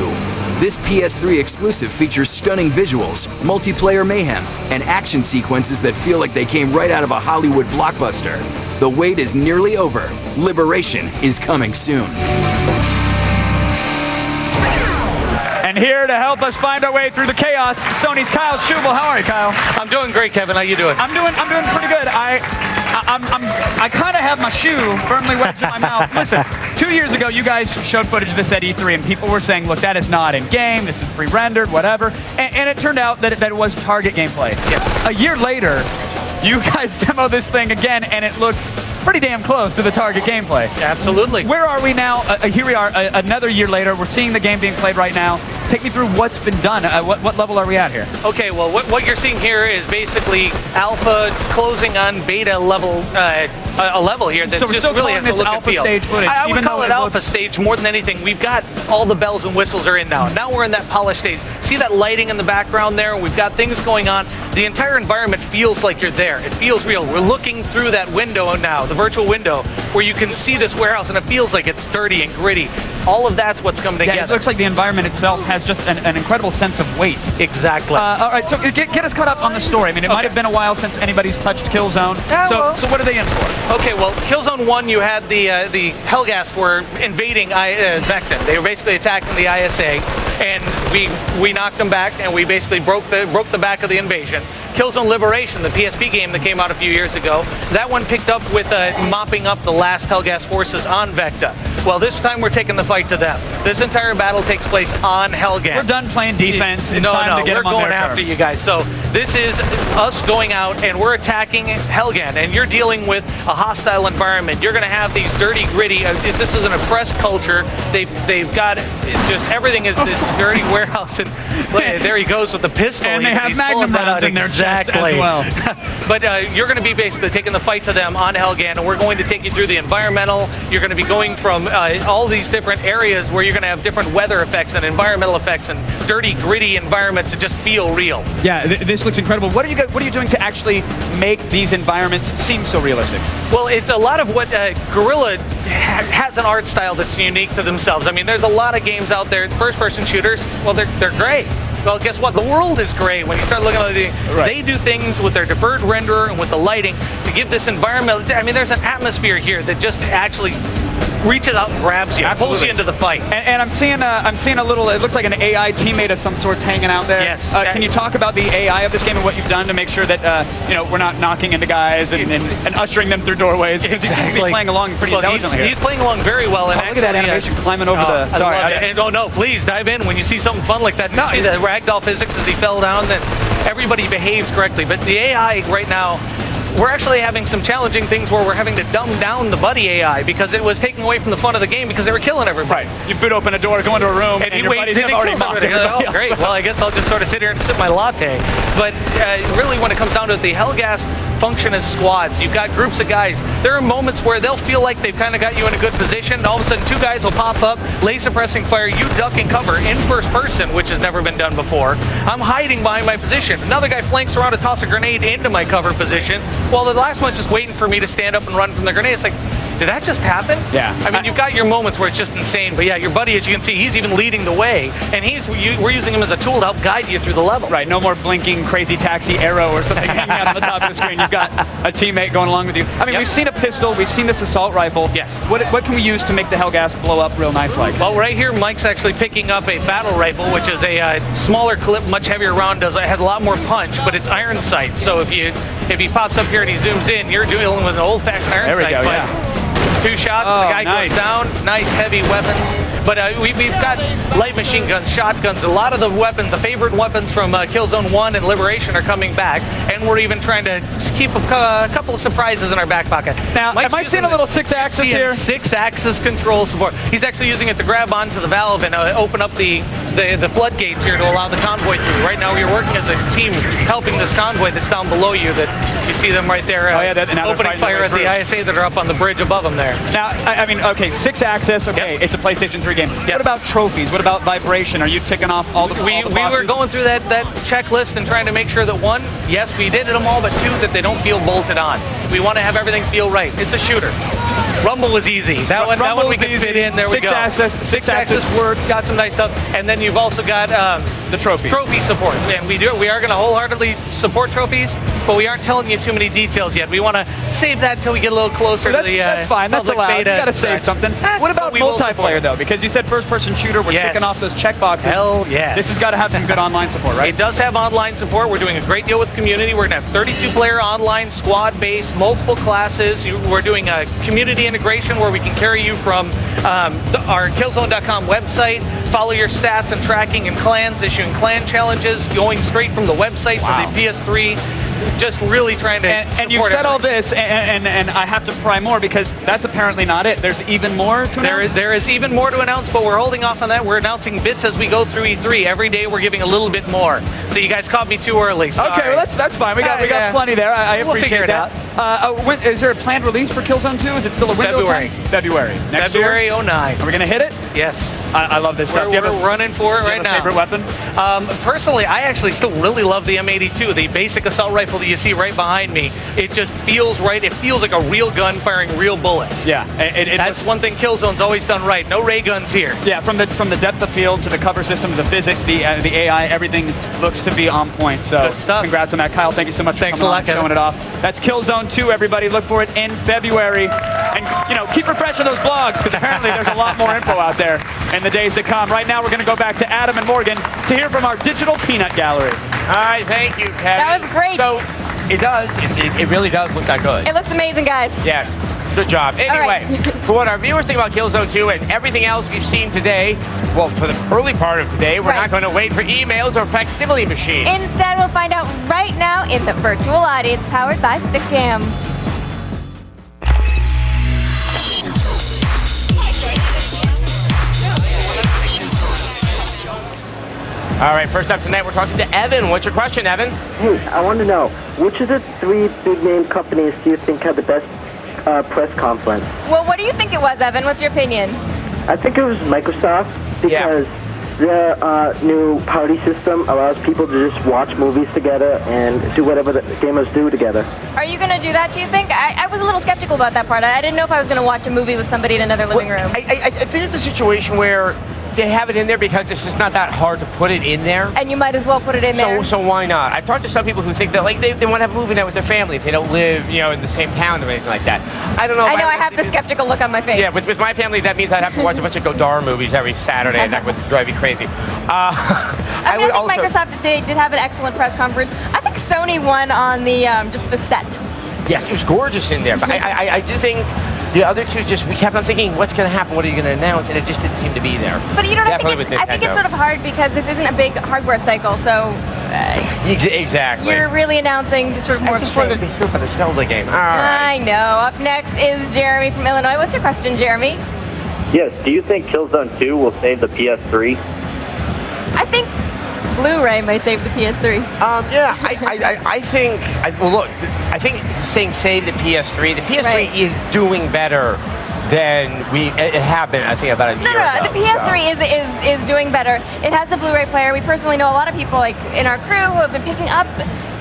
This PS3 exclusive features stunning visuals, multiplayer mayhem, and action sequences that feel like they came right out of a Hollywood blockbuster. The wait is nearly over. Liberation is coming soon. And here to help us find our way through the chaos, Sony's Kyle Schubel. How are you, Kyle? I'm doing great, Kevin. How you doing? I'm doing pretty good. I kind of have my shoe firmly wedged in my mouth. Listen, 2 years ago, you guys showed footage of this at E3, and people were saying, look, that is not in-game, this is pre-rendered, whatever. And it turned out that it was target gameplay. Yeah. A year later, you guys demo this thing again, and it looks pretty damn close to the target gameplay. Absolutely. Where are we now? Here we are, another year later. We're seeing the game being played right now. Take me through what's been done. What level are we at here? Okay, well, what you're seeing here is basically alpha closing on beta level, a level here that So we're just still really calling has to this look alpha and feel. stage footage, I would even call though it it alpha looks- stage more than anything. We've got all the bells and whistles are in now. Now we're in that polished stage. See that lighting in the background there? We've got things going on. The entire environment feels like you're there. It feels real. We're looking through that window now, the virtual window, where you can see this warehouse, and it feels like it's dirty and gritty. All of that's what's come together. Yeah, it looks like the environment itself has just an incredible sense of weight. Exactly. All right, so get us caught up on the story. I mean, it might have been a while since anybody's touched Killzone. So what are they in for? Okay, well, Killzone 1, you had the Helghast were invading Vector. They were basically attacking the ISA, and we knocked them back, and we basically broke the back of the invasion. Killzone Liberation, the PSP game that came out a few years ago, that one picked up with mopping up the last Helghast forces on Vector. Well, this time we're taking the fight to them. This entire battle takes place on Helghast. We're done playing defense. It's no, time to get we're them on going their after terms. you guys. So this is us going out and we're attacking Helghast, and you're dealing with a hostile environment. You're going to have these dirty, gritty. This is an oppressed culture. They've got just everything is this dirty warehouse, and there he goes with the pistol. And they have He's Magnum pulling that rounds out. in their chest exactly. as well. But you're going to be basically taking the fight to them on Helghast, and we're going to take you through the environmental. You're going to be going from all these different areas where you're going to have different weather effects and environmental effects and dirty, gritty environments that just feel real. Yeah, this looks incredible. What are you doing to actually make these environments seem so realistic? Well, it's a lot of what Guerrilla has an art style that's unique to themselves. I mean, there's a lot of games out there, first-person shooters. Well, they're great. Well, guess what? The world is great when you start looking at it. They do things with their deferred renderer and with the lighting to give this environment. I mean, there's an atmosphere here that just actually reaches out and grabs you, pulls you into the fight. And I'm seeing a little. It looks like an AI teammate of some sorts hanging out there. Yes. Can you talk about the AI of this game and what you've done to make sure that we're not knocking into guys and ushering them through doorways? Because he seems to be playing along pretty intelligently here. He's playing along very well. And look at that animation climbing over the. Sorry. And no, please dive in when you see something fun like that. No, see the ragdoll physics as he fell down. Then everybody behaves correctly. But the AI right now, we're actually having some challenging things where we're having to dumb down the buddy AI because it was taking away from the fun of the game because they were killing everybody. Right. You boot open a door, go into a room, and your buddies have already mocked everybody else. Great. Well, I guess I'll just sort of sit here and sip my latte. But really, when it comes down to it, the Helghast function as squads. You've got groups of guys. There are moments where they'll feel like they've kind of got you in a good position, and all of a sudden, two guys will pop up, lay suppressing fire, you duck and cover in first person, which has never been done before. I'm hiding behind my position. Another guy flanks around to toss a grenade into my cover position, while the last one's just waiting for me to stand up and run from the grenade. It's like, did that just happen? Yeah. I mean, you've got your moments where it's just insane, but yeah, your buddy, as you can see, he's even leading the way, and we're using him as a tool to help guide you through the level. Right, no more blinking crazy taxi arrow or something hanging out on the top of the screen. You've got a teammate going along with you. I mean, we've seen a pistol, we've seen this assault rifle. Yes. What can we use to make the Helghast blow up real nice like? Well, right here, Mike's actually picking up a battle rifle, which is a smaller clip, much heavier round, has a lot more punch, but it's iron sight. So if he pops up here and he zooms in, you're dealing with an old-fashioned iron sight. There we go, yeah. 2 shots, the guy goes down. Nice heavy weapons. But we've got light machine guns, shotguns. A lot of the weapons, the favorite weapons from Killzone 1 and Liberation are coming back. And we're even trying to keep a couple of surprises in our back pocket. Now, am I seeing a little 6-axis here? 6-axis control support. He's actually using it to grab onto the valve and open up the floodgates here to allow the convoy through. Right now, you're working as a team helping this convoy that's down below you. That you see them right there opening fire at the ISA that are up on the bridge above them. awesome there. Now, I mean, okay, 6-axis, okay, it's a PlayStation 3 game. Yes. What about trophies? What about vibration? Are you ticking off all the We boxes? were going through that checklist and trying to make sure that one, yes, we did them all, but two, that they don't feel bolted on. We want to have everything feel right. It's a shooter. Rumble was easy. That one we could fit in. There we go. Six axis works. Got some nice stuff, and then you've also got the trophy support. And we are going to wholeheartedly support trophies, but we aren't telling you too many details yet. We want to save that until we get a little closer to the. That's fine. That's public allowed. beta. You got to save something. What about multiplayer though? Because you said first-person shooter. We're ticking off those checkboxes. Hell yes. This has got to have some good online support, right? It does have online support. We're doing a great deal with the community. We're going to have 32-player online, squad-based, multiple classes. We're doing a community integration where we can carry you from our Killzone.com website, follow your stats and tracking in clans, issuing clan challenges, going straight from the website to the PS3. Just really trying to and you said all this, and I have to pry more because that's apparently not it. There's even more to announce? There is even more to announce, but we're holding off on that. We're announcing bits as we go through E3. Every day we're giving a little bit more. So you guys caught me too early. Sorry. Okay, well that's fine. We got plenty there. I We'll appreciate figure it that. Is there a planned release for Killzone 2? Is it still a window February. time? February. Next February year? 09. Are we gonna hit it? Yes. I love this stuff. We're running for it right now. Favorite weapon? Personally, I actually still really love the M82, the basic assault rifle that you see right behind me. It just feels right. It feels like a real gun firing real bullets. Yeah, that's one thing Killzone's always done right. No ray guns here. Yeah, from the depth of field to the cover system, the physics, the AI, everything looks to be on point. So good stuff. Congrats on that, Kyle. Thank you so much for coming a on lot, and showing it off. That's Killzone 2, everybody. Look for it in February. And, keep refreshing those blogs because apparently there's a lot more info out there in the days to come. Right now, we're going to go back to Adam and Morgan to hear from our digital peanut gallery. All right, thank you, Kevin. That was great. So, it does. It really does look that good. It looks amazing, guys. Yes. Good job. Anyway, for what our viewers think about Killzone 2 and everything else we've seen today, well, for the early part of today, we're not going to wait for emails or facsimile machines. Instead, we'll find out right now in the virtual audience powered by Stickcam. All right, first up tonight, we're talking to Evan. What's your question, Evan? Hey, I want to know, which of the three big-name companies do you think had the best press conference? Well, what do you think it was, Evan? What's your opinion? I think it was Microsoft because their new party system allows people to just watch movies together and do whatever the gamers do together. Are you going to do that, do you think? I was a little skeptical about that part. I didn't know if I was going to watch a movie with somebody in another living room. I think it's a situation where they have it in there because it's just not that hard to put it in there. And you might as well put it in there. So why not? I've talked to some people who think that they want to have a movie night with their family if they don't live, in the same town or anything like that. I don't know. I know I have the skeptical look on my face. Yeah, with my family, that means I'd have to watch a bunch of Godard movies every Saturday, and that would drive me crazy. I think Microsoft did have an excellent press conference. I think Sony won on the just the set. Yes, it was gorgeous in there, but I do think the other two we kept on thinking, what's going to happen? What are you going to announce? And it just didn't seem to be there. But I think it's sort of hard because this isn't a big hardware cycle, so exactly. You're really announcing just sort of more. I just wanted to hear about a Zelda game. All right. I know. Up next is Jeremy from Illinois. What's your question, Jeremy? Yes. Do you think Killzone 2 will save the PS3? I think Blu-ray may save the PS3. Yeah, I think. I think saying save the PS3. The PS3 is doing better than it had been. I think about a year ago. The PS3 is doing better. It has the Blu-ray player. We personally know a lot of people like in our crew who have been picking up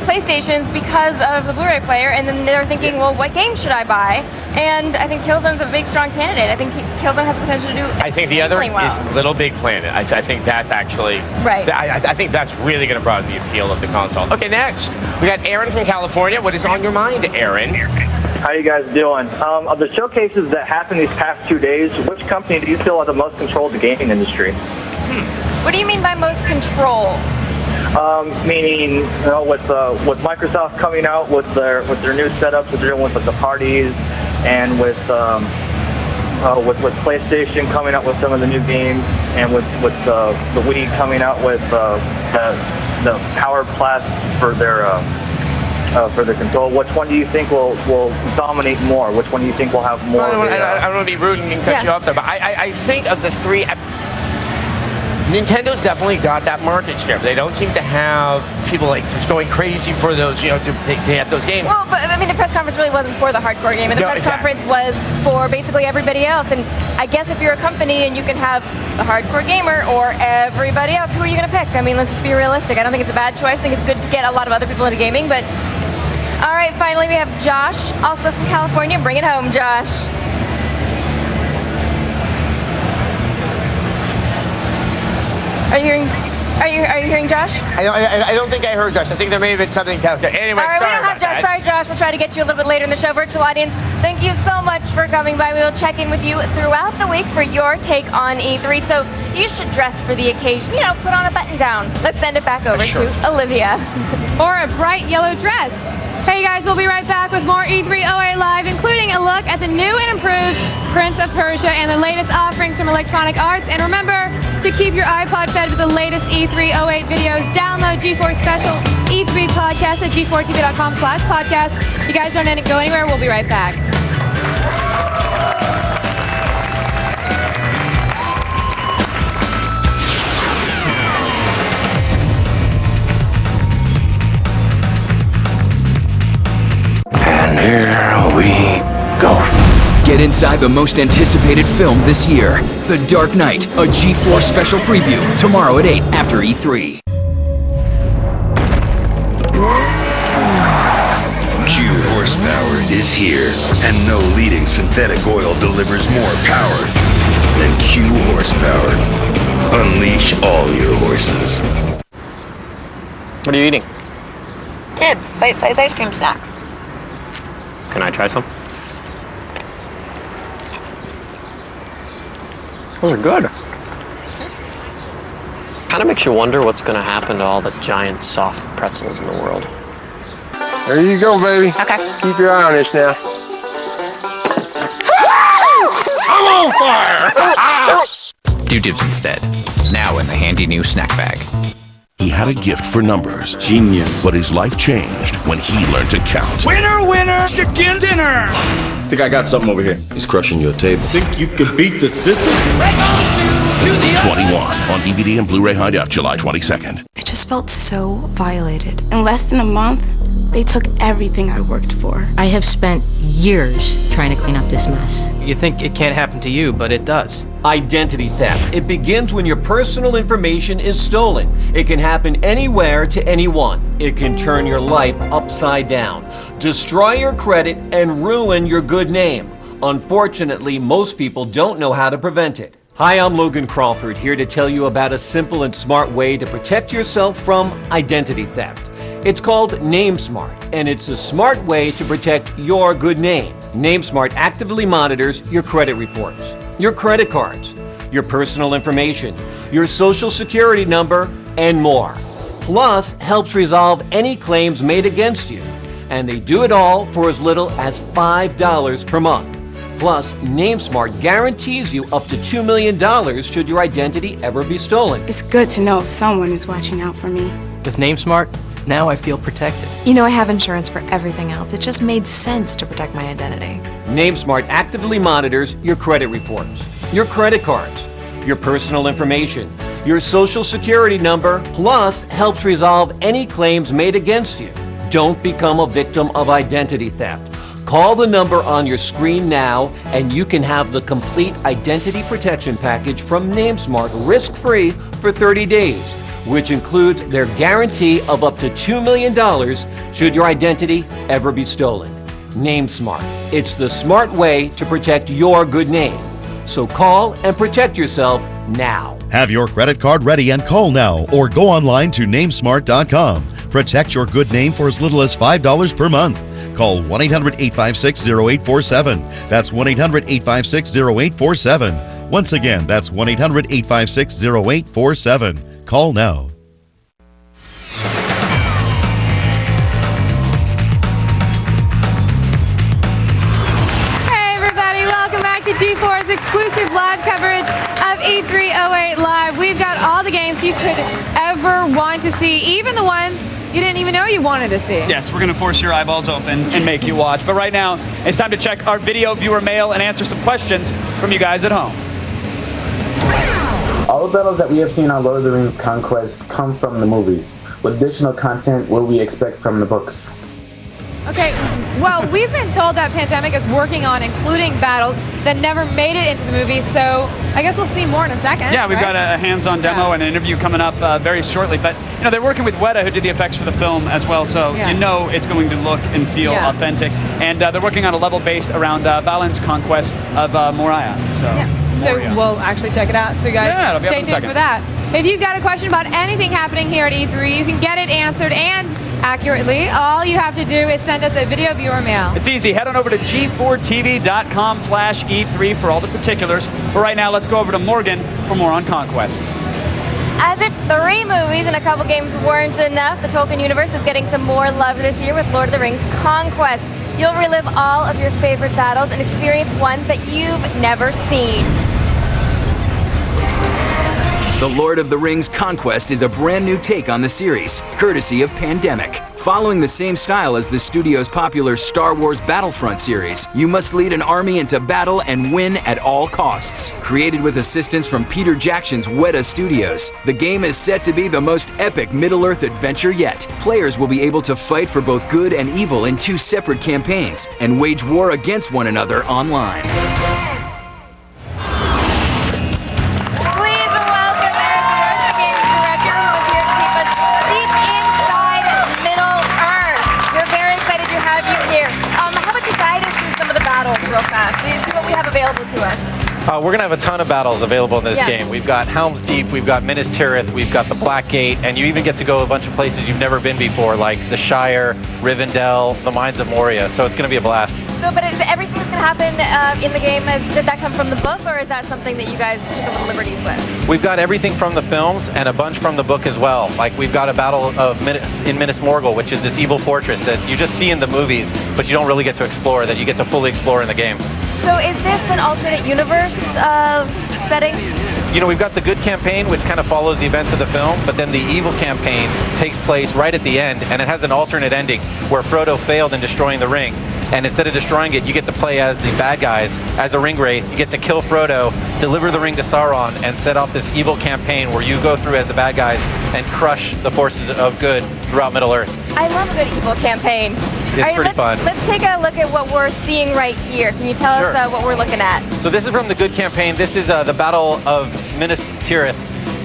PlayStations because of the Blu-ray player, and then they're thinking, well, what game should I buy? And I think Killzone's a big, strong candidate. I think Killzone has the potential to do I think the other well. is Little Big Planet. I think that's actually right. I think that's really going to broaden the appeal of the console. Okay, next we got Aaron from California. What is on your mind, Aaron? How you guys doing? Of the showcases that happened these past 2 days, which company do you feel had the most control of the gaming industry? What do you mean by most control? Meaning, with Microsoft coming out with their new setups, what they're doing with the parties, and with PlayStation coming out with some of the new games, and with the Wii coming out with the Power Blast for their control. Which one do you think will dominate more? Which one do you think will have more? I don't want to be rude and cut you off there, but I think of the three. Nintendo's definitely got that market share. They don't seem to have people like just going crazy for those, to get those games. Well, but I mean, the press conference really wasn't for the hardcore game, and the press conference was for basically everybody else. And I guess if you're a company and you can have the hardcore gamer or everybody else, who are you going to pick? I mean, let's just be realistic. I don't think it's a bad choice. I think it's good to get a lot of other people into gaming, but all right, finally we have Josh, also from California. Bring it home, Josh. Are you hearing Josh? I don't think I heard Josh. I think there may have been something. Anyway, all right, sorry we don't have Josh. Sorry, Josh. We'll try to get you a little bit later in the show. Virtual audience, thank you so much for coming by. We will check in with you throughout the week for your take on E3. So you should dress for the occasion. Put on a button down. Let's send it back over to Olivia. Or a bright yellow dress. Hey guys, we'll be right back with more E308 Live, including a look at the new and improved Prince of Persia and the latest offerings from Electronic Arts. And remember to keep your iPod fed with the latest E308 videos. Download G4 Special E3 Podcast at g4tv.com/podcast. You guys don't go anywhere. We'll be right back. And here we go. Get inside the most anticipated film this year, The Dark Knight, a G4 special preview, tomorrow at 8 after E3. Q horsepower is here, and no leading synthetic oil delivers more power than Q horsepower. Unleash all your horses. What are you eating? Tibbs, bite-sized ice cream snacks. Can I try some? Those are good. Kind of makes you wonder what's going to happen to all the giant soft pretzels in the world. There you go, baby. Okay. Keep your eye on this now. I'm on fire! Do dibs instead. Now in the handy new snack bag. He had a gift for numbers. Genius. But his life changed when he learned to count. Winner, winner, chicken dinner! Think I got something over here. He's crushing your table. Think you can beat the system? 21 on DVD and Blu-ray High Def, July 22nd. I just felt so violated. In less than a month, they took everything I worked for. I have spent years trying to clean up this mess. You think it can't happen to you, but it does. Identity theft. It begins when your personal information is stolen. It can happen anywhere to anyone. It can turn your life upside down, destroy your credit, and ruin your good name. Unfortunately, most people don't know how to prevent it. Hi, I'm Logan Crawford, here to tell you about a simple and smart way to protect yourself from identity theft. It's called NameSmart, and it's a smart way to protect your good name. NameSmart actively monitors your credit reports, your credit cards, your personal information, your social security number, and more. Plus, helps resolve any claims made against you. And they do it all for as little as $5 per month. Plus, NameSmart guarantees you up to $2 million should your identity ever be stolen. It's good to know someone is watching out for me. With NameSmart, now I feel protected. I have insurance for everything else. It just made sense to protect my identity. NameSmart actively monitors your credit reports, your credit cards, your personal information, your social security number, plus helps resolve any claims made against you. Don't become a victim of identity theft. Call the number on your screen now, and you can have the complete identity protection package from NameSmart risk-free for 30 days, which includes their guarantee of up to $2 million should your identity ever be stolen. NameSmart. It's the smart way to protect your good name. So call and protect yourself now. Have your credit card ready and call now, or go online to namesmart.com. Protect your good name for as little as $5 per month. Call 1-800-856-0847. That's 1-800-856-0847. Once again, that's 1-800-856-0847. Call now. Hey everybody, welcome back to G4's exclusive live coverage of E308 Live. We've got all the games you could ever want to see, even the ones you didn't even know you wanted to see. Yes, we're going to force your eyeballs open and make you watch. But right now, it's time to check our video viewer mail and answer some questions from you guys at home. All the battles that we have seen on Lord of the Rings Conquest come from the movies. What additional content will we expect from the books? Okay, well, we've been told that Pandemic is working on including battles that never made it into the movie, so I guess we'll see more in a second. Yeah, we've right? got a hands-on demo and an interview coming up very shortly. But you know, they're working with Weta, who did the effects for the film as well, so you know it's going to look and feel authentic. And they're working on a level based around Balin's conquest of Moria. So we'll actually check it out. So guys, it'll be up stay in a tuned second. for that. If you've got a question about anything happening here at E3, you can get it answered and accurately. All you have to do is send us a video viewer mail. It's easy. Head on over to g4tv.com/E3 for all the particulars. But right now, let's go over to Morgan for more on Conquest. As if 3 movies and a couple games weren't enough, the Tolkien universe is getting some more love this year with Lord of the Rings Conquest. You'll relive all of your favorite battles and experience ones that you've never seen. The Lord of the Rings Conquest is a brand new take on the series, courtesy of Pandemic. Following the same style as the studio's popular Star Wars Battlefront series, you must lead an army into battle and win at all costs. Created with assistance from Peter Jackson's Weta Studios, the game is set to be the most epic Middle-earth adventure yet. Players will be able to fight for both good and evil in 2 separate campaigns and wage war against one another online. Real fast. See what we have available to us. We're going to have a ton of battles available in this game. We've got Helm's Deep, we've got Minas Tirith, we've got the Black Gate, and you even get to go a bunch of places you've never been before, like the Shire, Rivendell, the Mines of Moria. So it's going to be a blast. So, but is everything that's going to happen in the game, did that come from the book, or is that something that you guys took a little liberties with? We've got everything from the films and a bunch from the book as well. Like we've got a battle of in Minas Morgul, which is this evil fortress that you just see in the movies, but you don't really get to explore, that you get to fully explore in the game. So is this an alternate universe setting? You know, we've got the good campaign, which kind of follows the events of the film, but then the evil campaign takes place right at the end, and it has an alternate ending where Frodo failed in destroying the ring. And instead of destroying it, you get to play as the bad guys, as a ring wraith. You get to kill Frodo, deliver the ring to Sauron, and set off this evil campaign where you go through as the bad guys and crush the forces of good throughout Middle-earth. I love a good evil campaign. It's pretty fun. Let's take a look at what we're seeing right here. Can you tell us what we're looking at? So this is from the good campaign. This is the Battle of Minas Tirith.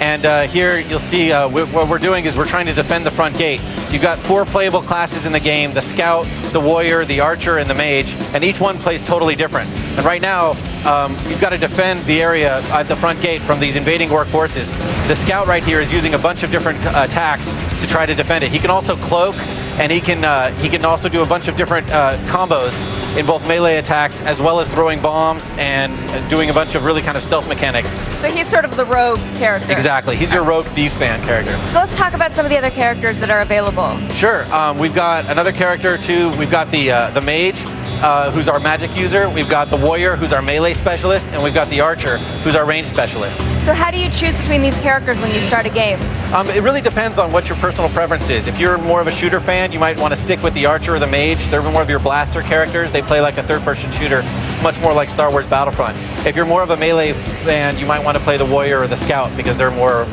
And here you'll see what we're doing is we're trying to defend the front gate. You've got 4 playable classes in the game, the Scout, the Warrior, the Archer, and the Mage, and each one plays totally different. And right now, you've got to defend the area at the front gate from these invading orc forces. The Scout right here is using a bunch of different attacks to try to defend it. He can also cloak, and he can also do a bunch of different combos in both melee attacks as well as throwing bombs and doing a bunch of really kind of stealth mechanics. So he's sort of the rogue character. Exactly. He's your rogue thief fan character. So let's talk about some of the other characters that are available. Sure. We've got another character too. We've got the mage, who's our magic user. We've got the warrior, who's our melee specialist, and we've got the archer, who's our range specialist. So how do you choose between these characters when you start a game? It really depends on what your personal preference is. If you're more of a shooter fan, you might want to stick with the archer or the mage. They're more of your blaster characters. They play like a third-person shooter, much more like Star Wars Battlefront. If you're more of a melee fan, you might want to play the warrior or the scout because they're more,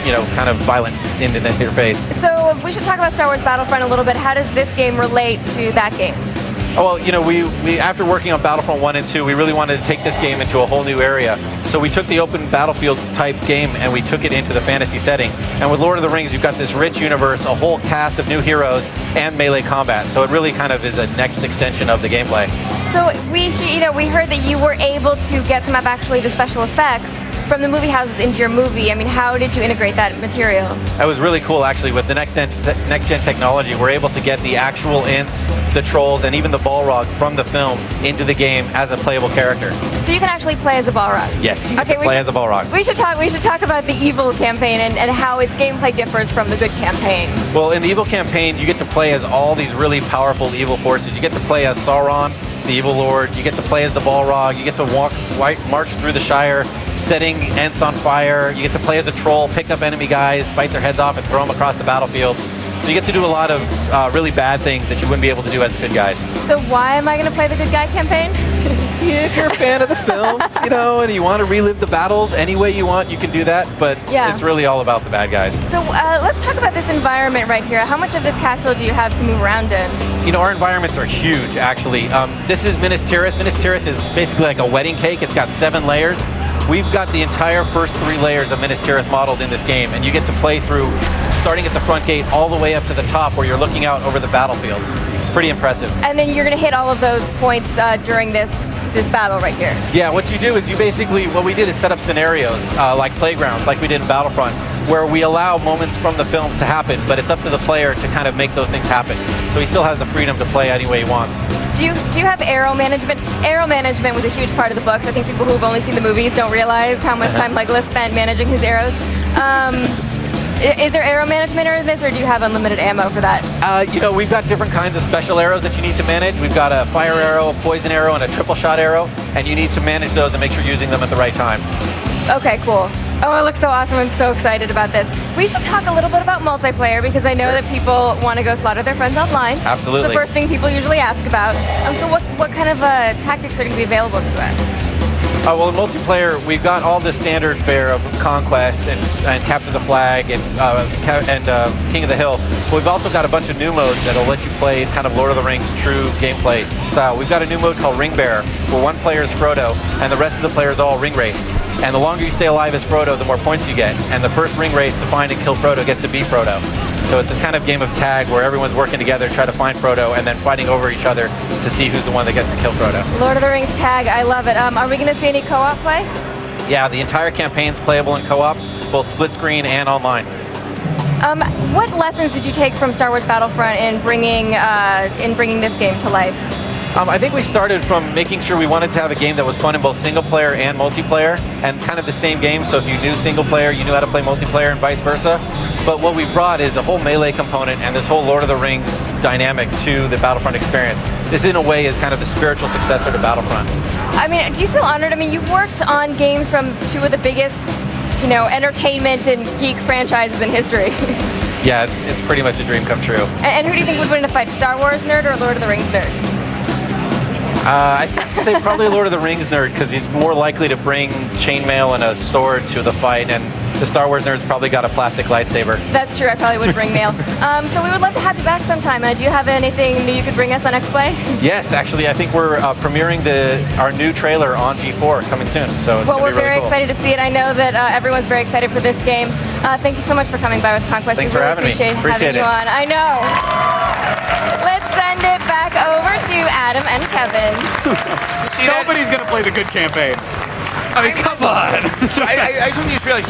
you know, kind of violent in your face. So we should talk about Star Wars Battlefront a little bit. How does this game relate to that game? Oh, well, you know, we after working on Battlefront 1 and 2, we really wanted to take this game into a whole new area. So we took the open battlefield type game and we took it into the fantasy setting. And with Lord of the Rings, you've got this rich universe, a whole cast of new heroes, and melee combat. So it really kind of is a next extension of the gameplay. So we heard that you were able to get some of actually the special effects from the movie houses into your movie. I mean, how did you integrate that material? That was really cool, actually. With the next-gen technology, we're able to get the actual Ints, the Trolls, and even the Balrog from the film into the game as a playable character. So you can actually play as a Balrog? Yes, you can play as a Balrog. We should talk about the evil campaign and how its gameplay differs from the good campaign. Well, in the evil campaign, you get to play as all these really powerful evil forces. You get to play as Sauron, the evil lord. You get to play as the Balrog. You get to march through the Shire, setting Ents on fire. You get to play as a troll, pick up enemy guys, bite their heads off, and throw them across the battlefield. So you get to do a lot of really bad things that you wouldn't be able to do as the good guys. So why am I going to play the good guy campaign? If you're a fan of the films, you know, and you want to relive the battles any way you want, you can do that, but it's really all about the bad guys. So let's talk about this environment right here. How much of this castle do you have to move around in? You know, our environments are huge, actually. This is Minas Tirith. Minas Tirith is basically like a wedding cake. It's got 7 layers. We've got the entire first 3 layers of Minas Tirith modeled in this game, and you get to play through starting at the front gate all the way up to the top where you're looking out over the battlefield. It's pretty impressive. And then you're going to hit all of those points during this battle right here. Yeah, what you do is you basically, what we did is set up scenarios like playgrounds, like we did in Battlefront, where we allow moments from the films to happen, but it's up to the player to kind of make those things happen. So he still has the freedom to play any way he wants. Do you have arrow management? Arrow management was a huge part of the book. I think people who've only seen the movies don't realize how much time Legolas spent managing his arrows. Is there arrow management in this, or do you have unlimited ammo for that? You know, we've got different kinds of special arrows that you need to manage. We've got a fire arrow, a poison arrow, and a triple shot arrow, and you need to manage those and make sure you're using them at the right time. Okay, cool. Oh, it looks so awesome. I'm so excited about this. We should talk a little bit about multiplayer, because I know that people want to go slaughter their friends online. Absolutely. It's the first thing people usually ask about. So what kind of tactics are going to be available to us? Well, in multiplayer, we've got all the standard fare of Conquest and Capture the Flag and King of the Hill. But we've also got a bunch of new modes that'll let you play kind of Lord of the Rings true gameplay style. We've got a new mode called Ring Bearer, where one player is Frodo and the rest of the players all ring race. And the longer you stay alive as Frodo, the more points you get. And the first ring race to find and kill Frodo gets to be Frodo. So it's this kind of game of tag where everyone's working together to try to find Frodo and then fighting over each other to see who's the one that gets to kill Frodo. Lord of the Rings tag, I love it. Are we going to see any co-op play? Yeah, the entire campaign's playable in co-op, both split screen and online. What lessons did you take from Star Wars Battlefront in bringing this game to life? I think we started from making sure we wanted to have a game that was fun in both single player and multiplayer, and kind of the same game, so if you knew single player, you knew how to play multiplayer and vice versa. But what we've brought is a whole melee component and this whole Lord of the Rings dynamic to the Battlefront experience. This, in a way, is kind of the spiritual successor to Battlefront. I mean, do you feel honored? I mean, you've worked on games from 2 of the biggest, you know, entertainment and geek franchises in history. Yeah, it's pretty much a dream come true. And who do you think would win in a fight, Star Wars nerd or Lord of the Rings nerd? I'd say probably Lord of the Rings nerd, because he's more likely to bring chainmail and a sword to the fight, and the Star Wars nerd's probably got a plastic lightsaber. That's true, I probably would bring mail. So we would love to have you back sometime. Do you have anything new you could bring us on X-Play? Yes, actually, I think we're premiering our new trailer on G4 coming soon. So it's we're really very cool. excited to see it. I know that everyone's very excited for this game. Thank you so much for coming by with Conquest. Thanks we really for having me. Appreciate having Appreciate you it. on. I know. Let's send it back over to Adam and Kevin. Nobody's going to play the good campaign. I mean, come on. I just realized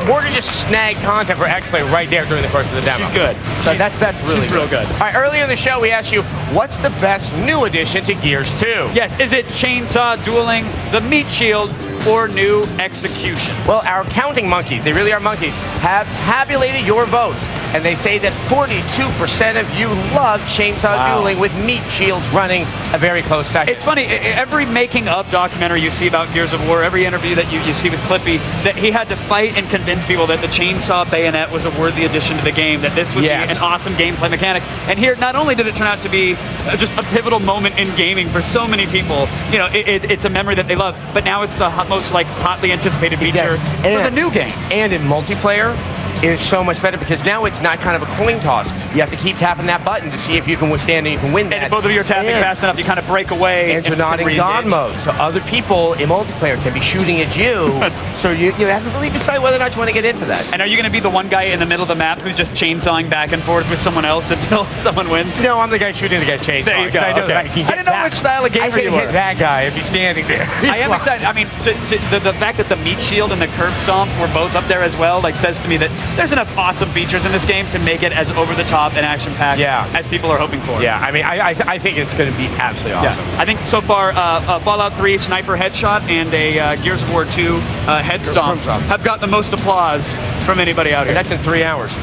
Morgan just snagged content for X-Play right there during the course of the demo. She's good. So that's really She's real good. All right, earlier in the show, we asked you, what's the best new addition to Gears 2? Yes, is it chainsaw dueling, the meat shield, or new execution? Well, our counting monkeys, they really are monkeys, have tabulated your votes. And they say that 42% of you love chainsaw dueling, with meat shields running a very close second. It's funny, every making up documentary you see about Gears of War, every interview that you see with Clippy, that he had to fight and convince people that the chainsaw bayonet was a worthy addition to the game, that this would be an awesome gameplay mechanic. And here, not only did it turn out to be just a pivotal moment in gaming for so many people, you know, it's a memory that they love, but now it's the most hotly anticipated feature for the new game. And in multiplayer, is so much better, because now it's not kind of a coin toss. You have to keep tapping that button to see if you can withstand and you can win that. And if both of you are tapping fast enough, you kind of break away. And you're not in God mode. So other people in multiplayer can be shooting at you. So you have to really decide whether or not you want to get into that. And are you going to be the one guy in the middle of the map who's just chainsawing back and forth with someone else until someone wins? No, I'm the guy shooting the guy's chainsaw. There you go. I know that I can hit I didn't know which style of gamer you were. I can hit that guy if he's standing there. I am excited. I mean, the fact that the meat shield and the curve stomp were both up there as well, says to me that there's enough awesome features in this game to make it as over the top and action packed as people are hoping for. Yeah, I mean, I think it's going to be absolutely awesome. Yeah. I think so far, Fallout 3 sniper headshot and a Gears of War 2 head stomp have got the most applause from anybody out here. And that's in 3 hours.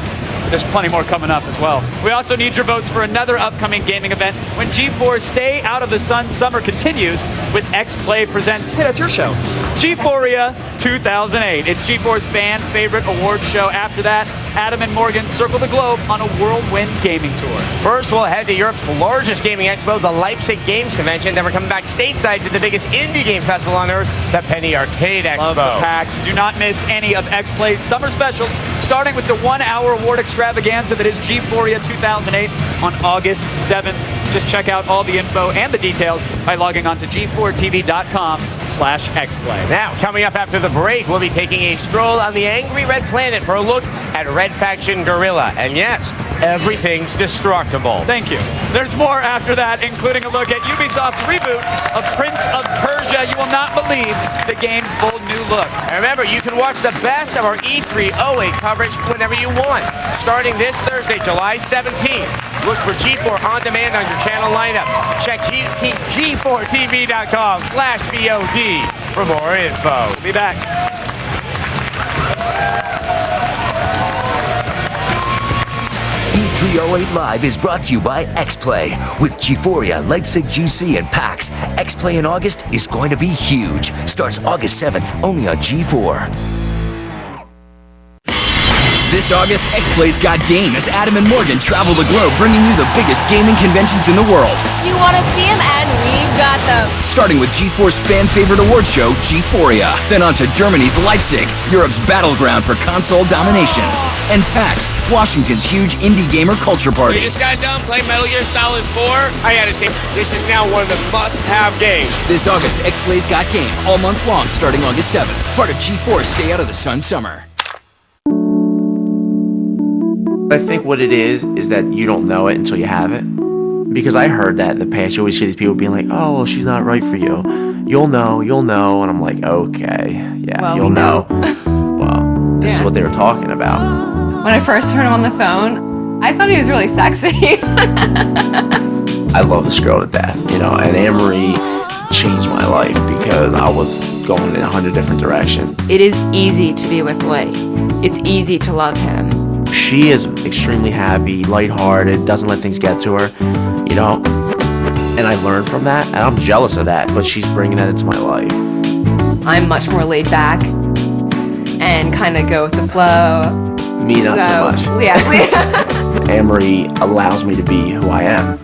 there's plenty more coming up as well. We also need your votes for another upcoming gaming event when G4's Stay Out of the Sun Summer continues with X-Play presents, hey, that's your show, G4ia 2008. It's G4's fan favorite award show. After that, Adam and Morgan circle the globe on a whirlwind gaming tour. First, we'll head to Europe's largest gaming expo, the Leipzig Games Convention. Then we're coming back stateside to the biggest indie game festival on earth, the Penny Arcade Expo. Love the packs. Do not miss any of X-Play's summer specials, starting with the 1-hour award extravaganza that is G4ia 2008 on August 7th. Just check out all the info and the details by logging on to g4tv.com/xplay. Now, coming up after the break, we'll be taking a stroll on the Angry Red Planet for a look at Red Faction Guerrilla. And yes, everything's destructible. Thank you. There's more after that, including a look at Ubisoft's reboot of Prince of Persia. You will not believe the game's bold new look. And remember, you can watch the best of our E3 08 coverage whenever you want, starting this Thursday, July 17th. Look for G4 On Demand on your channel lineup. Check g4tv.com/VOD for more info. Be back. E308 Live is brought to you by X-Play. With G4ia, Leipzig GC, and PAX, X-Play in August is going to be huge. Starts August 7th, only on G4. This August, X-Play's got game as Adam and Morgan travel the globe, bringing you the biggest gaming conventions in the world. You want to see them, and we've got them. Starting with G4's fan favorite award show, G4ia. Then on to Germany's Leipzig, Europe's battleground for console domination. And PAX, Washington's huge indie gamer culture party. We just got done playing Metal Gear Solid 4. I gotta say, this is now one of the must-have games. This August, X-Play's got game all month long, starting August 7th. Part of G4's Stay Out of the Sun Summer. I think what it is that you don't know it until you have it. Because I heard that in the past. You always hear these people being like, oh, well, she's not right for you. You'll know. And I'm like, okay, yeah, well, you'll know. Well, this is what they were talking about. When I first heard him on the phone, I thought he was really sexy. I love this girl to death, and Anne-Marie changed my life because I was going in 100 different directions. It is easy to be with Lee. It's easy to love him. She is extremely happy, lighthearted, doesn't let things get to her, and I learned from that, and I'm jealous of that, but she's bringing that into my life. I'm much more laid back and kind of go with the flow. Me, not so much. Yeah. Anne-Marie allows me to be who I am.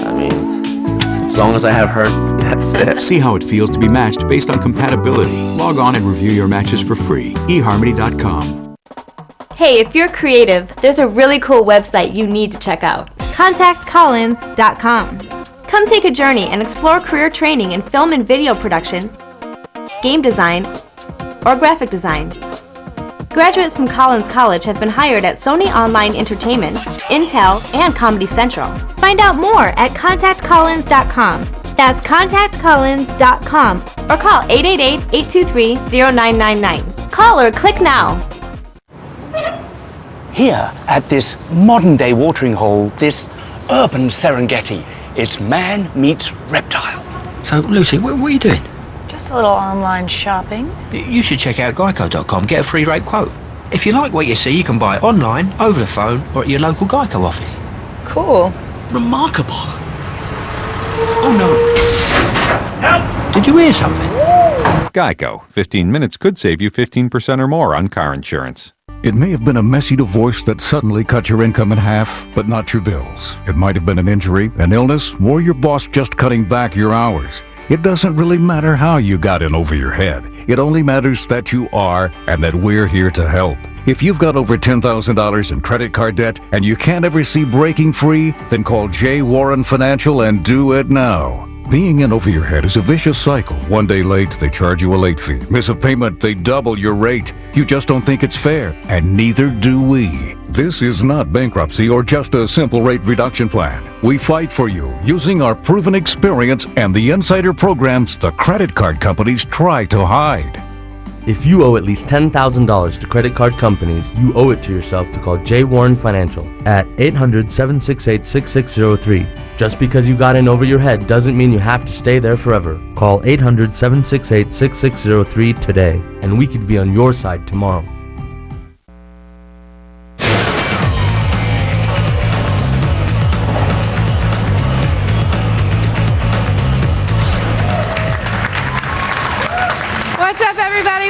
I mean, as long as I have her, that's it. See how it feels to be matched based on compatibility. Log on and review your matches for free. eHarmony.com. Hey, if you're creative, there's a really cool website you need to check out. ContactCollins.com. Come take a journey and explore career training in film and video production, game design, or graphic design. Graduates from Collins College have been hired at Sony Online Entertainment, Intel, and Comedy Central. Find out more at ContactCollins.com. That's ContactCollins.com or call 888-823-0999. Call or click now. Here at this modern-day watering hole, this urban Serengeti, it's man meets reptile. So, Lucy, what are you doing? Just a little online shopping. You should check out Geico.com, get a free rate quote. If you like what you see, you can buy it online, over the phone, or at your local Geico office. Cool. Remarkable. Oh, no. Help! Did you hear something? Geico. 15 minutes could save you 15% or more on car insurance. It may have been a messy divorce that suddenly cut your income in half, but not your bills. It might have been an injury, an illness, or your boss just cutting back your hours. It doesn't really matter how you got in over your head. It only matters that you are and that we're here to help. If you've got over $10,000 in credit card debt and you can't ever see breaking free, then call J. Warren Financial and do it now. Being in over your head is a vicious cycle. One day late, they charge you a late fee. Miss a payment, they double your rate. You just don't think it's fair, and neither do we. This is not bankruptcy or just a simple rate reduction plan. We fight for you using our proven experience and the insider programs the credit card companies try to hide. If you owe at least $10,000 to credit card companies, you owe it to yourself to call J. Warren Financial at 800-768-6603. Just because you got in over your head doesn't mean you have to stay there forever. Call 800-768-6603 today, and we could be on your side tomorrow.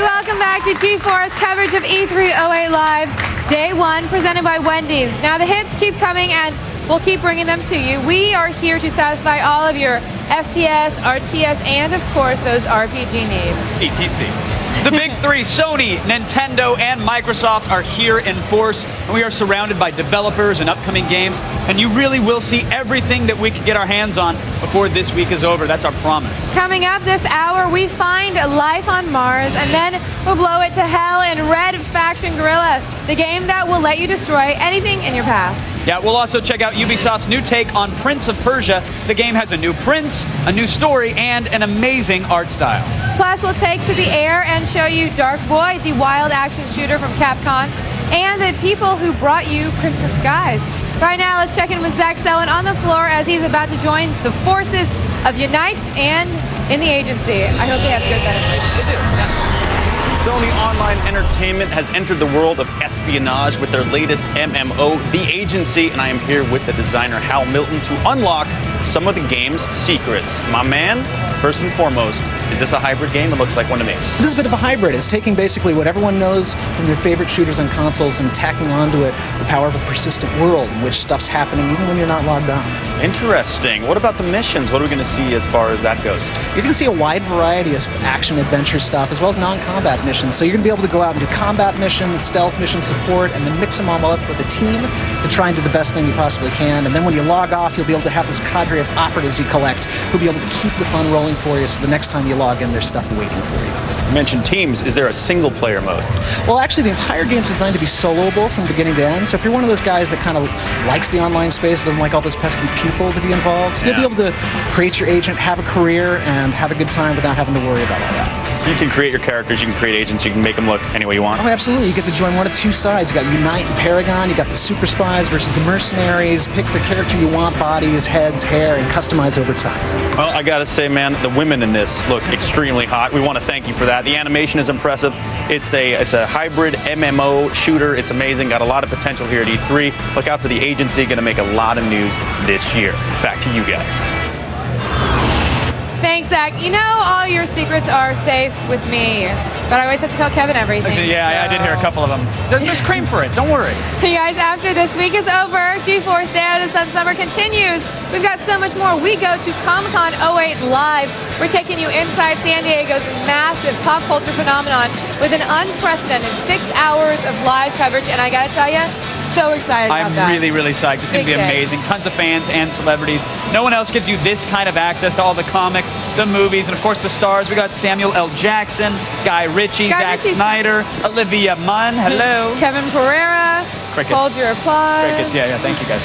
welcome back to G4's coverage of E308 Live, Day 1, presented by Wendy's. Now, the hits keep coming, and we'll keep bringing them to you. We are here to satisfy all of your FPS, RTS, and, of course, those RPG needs. ETC. The big three, Sony, Nintendo, and Microsoft, are here in force, and we are surrounded by developers and upcoming games, and you really will see everything that we can get our hands on before this week is over. That's our promise. Coming up this hour, we find life on Mars, and then we'll blow it to hell in Red Faction Guerrilla, the game that will let you destroy anything in your path. Yeah, we'll also check out Ubisoft's new take on Prince of Persia. The game has a new prince, a new story, and an amazing art style. Plus, we'll take to the air and show you Dark Void, the wild action shooter from Capcom, and the people who brought you Crimson Skies. Right now, let's check in with Zach Sellen on the floor as he's about to join the forces of Unite and in the agency. I hope they have good benefits. They do, yeah. Sony Online Entertainment has entered the world of espionage with their latest MMO, The Agency, and I am here with the designer Hal Milton to unlock some of the game's secrets. My man, first and foremost, is this a hybrid game? It looks like one to me. This is a bit of a hybrid. It's taking basically what everyone knows from your favorite shooters on consoles and tacking onto it the power of a persistent world in which stuff's happening even when you're not logged on. Interesting. What about the missions? What are we going to see as far as that goes? You're going to see a wide variety of action adventure stuff as well as non-combat missions. So you're going to be able to go out and do combat missions, stealth mission support, and then mix them all up with a team to try and do the best thing you possibly can. And then when you log off, you'll be able to have this cadre of operatives you collect who'll be able to keep the fun rolling for you so the next time you log in, there's stuff waiting for you. You mentioned teams. Is there a single player mode? Well, actually, the entire game's designed to be soloable from beginning to end. So if you're one of those guys that kind of likes the online space, doesn't like all those pesky people to be involved, so you'll be able to create your agent, have a career, and have a good time without having to worry about all that. So you can create your characters, you can create agents, you can make them look any way you want? Oh, absolutely. You get to join one of two sides. You got Unite and Paragon, you got the Super Spies versus the Mercenaries. Pick the character you want, bodies, heads, hair, and customize over time. Well, I gotta say, man, the women in this look extremely hot. We want to thank you for that. The animation is impressive. It's a hybrid MMO shooter. It's amazing. Got a lot of potential here at E3. Look out for The Agency. Going to make a lot of news this year. Back to you guys. Thanks, Zach. You know all your secrets are safe with me, but I always have to tell Kevin everything. Yeah, so. I did hear a couple of them. There's cream for it. Don't worry. Hey guys, after this week is over, G4's Day Out of the Sun Summer continues. We've got so much more. We go to Comic-Con 08 Live. We're taking you inside San Diego's massive pop culture phenomenon with an unprecedented 6 hours of live coverage, and I gotta tell you, so excited about that. I'm really, really psyched. It's going to be amazing. Tons of fans and celebrities. No one else gives you this kind of access to all the comics, the movies, and of course the stars. We got Samuel L. Jackson, Guy Ritchie, Zack Snyder, Olivia Munn. Hello. Kevin Pereira. Crickets. Hold your applause. Crickets. Yeah. Thank you guys.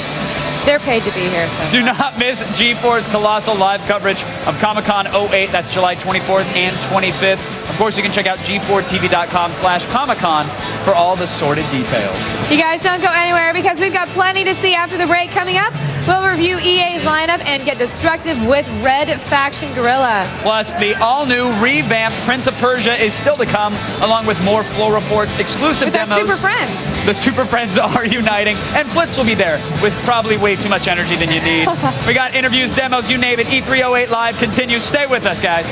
They're paid to be here. So do not miss G4's colossal live coverage of Comic-Con 08. That's July 24th and 25th. Of course, you can check out g4tv.com/Comic-Con for all the sordid details. You guys don't go anywhere because we've got plenty to see after the break. Coming up, we'll review EA's lineup and get destructive with Red Faction Guerrilla. Plus, the all-new revamped Prince of Persia is still to come, along with more floor reports, exclusive with demos. Super Friends. The Super Friends are uniting, and Blitz will be there with probably way too much energy than you need. We got interviews, demos, you name it. E308 Live continues. Stay with us, guys.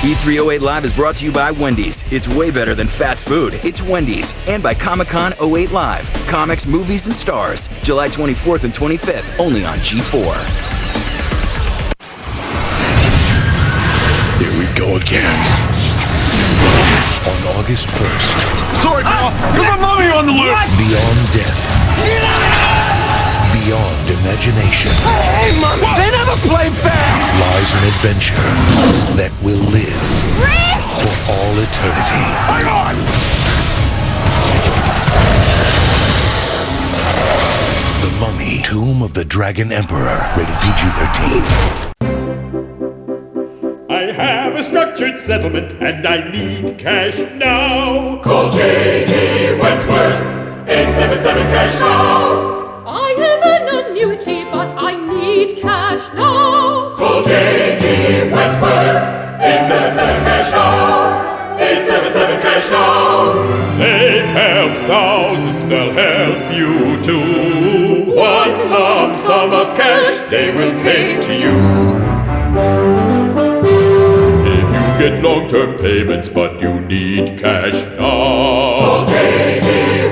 E308 Live is brought to you by Wendy's. It's way better than fast food. It's Wendy's. And by Comic-Con 08 Live. Comics, movies, and stars. July 24th and 25th, only on G4. Here we go again. On August 1st. Sorry, pal. There's a mummy on the loose. Beyond death. Beyond imagination. Hey, Mummy! They never play fair! Lies an adventure that will live for all eternity. Hang on! The Mummy, Tomb of the Dragon Emperor. Rated PG-13. I have a structured settlement and I need cash now. Call J.G. Wentworth, 877 cash now. I am an annuity, but I need cash now. Call J.G. Wentworth, 877 cash now. 877 cash now. They have helped thousands, they'll help you too. One lump sum of cash they will pay to you. If you get long-term payments but you need cash now, Call J.G.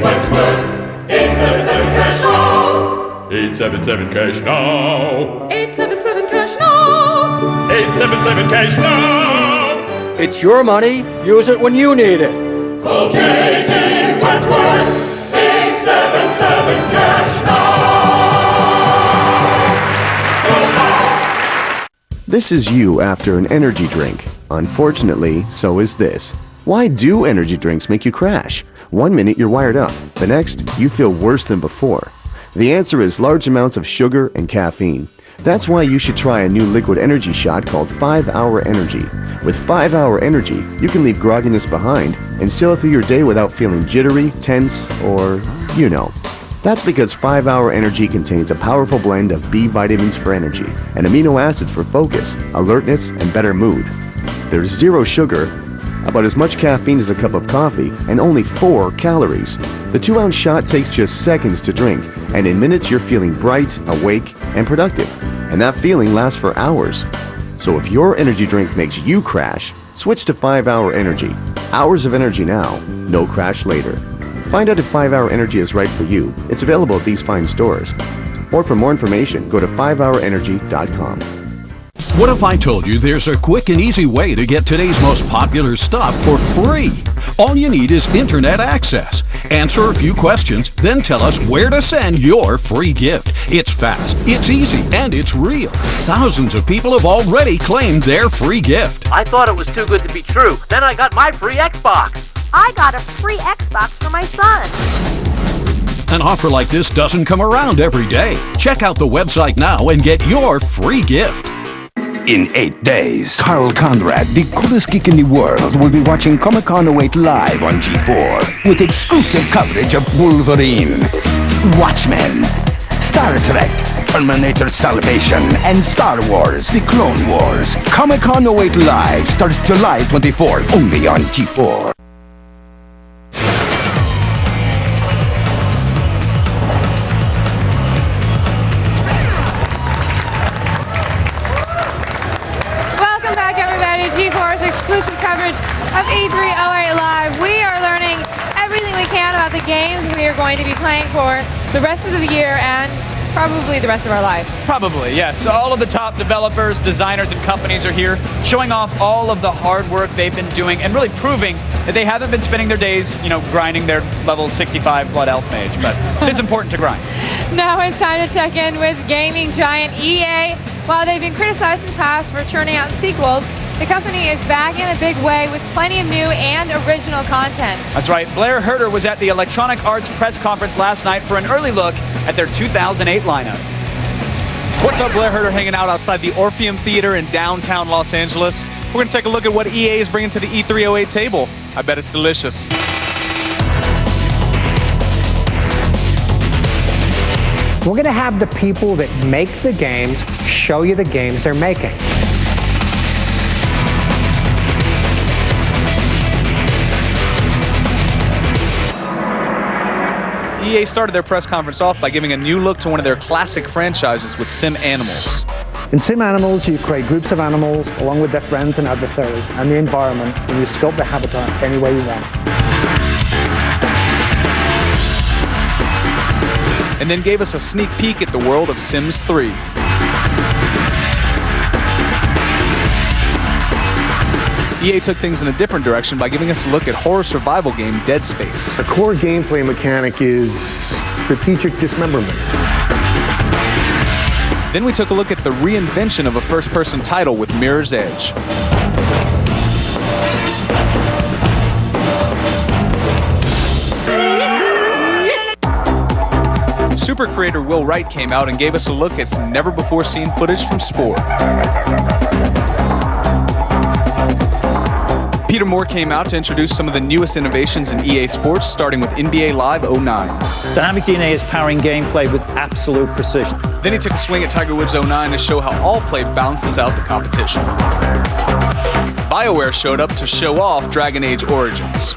Wentworth, 877-CASH now. 877-CASH now. 877-CASH now. 877-CASH now. It's your money. Use it when you need it. Call J.G. Wentworth, 877-CASH now. This is you after an energy drink. Unfortunately, so is this. Why do energy drinks make you crash? 1 minute you're wired up, the next you feel worse than before. The answer is large amounts of sugar and caffeine. That's why you should try a new liquid energy shot called 5-Hour Energy. With 5-Hour Energy, you can leave grogginess behind and sail through your day without feeling jittery, tense, or you know. That's because 5-Hour Energy contains a powerful blend of B vitamins for energy and amino acids for focus, alertness, and better mood. There's zero sugar, about as much caffeine as a cup of coffee, and only 4 calories. The 2-ounce shot takes just seconds to drink, and in minutes you're feeling bright, awake, and productive. And that feeling lasts for hours. So if your energy drink makes you crash, switch to 5-Hour Energy. Hours of energy now, no crash later. Find out if 5-Hour Energy is right for you. It's available at these fine stores. Or for more information, go to 5hourenergy.com. What if I told you there's a quick and easy way to get today's most popular stuff for free? All you need is internet access. Answer a few questions, then tell us where to send your free gift. It's fast, it's easy, and it's real. Thousands of people have already claimed their free gift. I thought it was too good to be true. Then I got my free Xbox. I got a free Xbox for my son. An offer like this doesn't come around every day. Check out the website now and get your free gift. In 8 days, Carl Conrad, the coolest geek in the world, will be watching Comic-Con 08 live on G4 with exclusive coverage of Wolverine, Watchmen, Star Trek, Terminator Salvation, and Star Wars, The Clone Wars. Comic-Con 08 Live starts July 24th, only on G4. Exclusive coverage of E3 08 Live. We are learning everything we can about the games we are going to be playing for the rest of the year and probably the rest of our lives. Probably, yes. All of the top developers, designers, and companies are here showing off all of the hard work they've been doing and really proving that they haven't been spending their days, grinding their level 65 Blood Elf Mage, but it is important to grind. Now it's time to check in with gaming giant EA. While they've been criticized in the past for churning out sequels, the company is back in a big way with plenty of new and original content. That's right. Blair Herter was at the Electronic Arts press conference last night for an early look at their 2008 lineup. What's up, Blair Herter, hanging out outside the Orpheum Theater in downtown Los Angeles. We're going to take a look at what EA is bringing to the E3 08 table. I bet it's delicious. We're going to have the people that make the games show you the games they're making. EA started their press conference off by giving a new look to one of their classic franchises with Sim Animals. In Sim Animals, you create groups of animals along with their friends and adversaries and the environment, and you sculpt the habitat any way you want. And then gave us a sneak peek at the world of Sims 3. EA took things in a different direction by giving us a look at horror survival game Dead Space. The core gameplay mechanic is strategic dismemberment. Then we took a look at the reinvention of a first-person title with Mirror's Edge. Super creator Will Wright came out and gave us a look at some never-before-seen footage from Spore. Peter Moore came out to introduce some of the newest innovations in EA Sports, starting with NBA Live 09. Dynamic DNA is powering gameplay with absolute precision. Then he took a swing at Tiger Woods 09 to show how all play balances out the competition. BioWare showed up to show off Dragon Age Origins.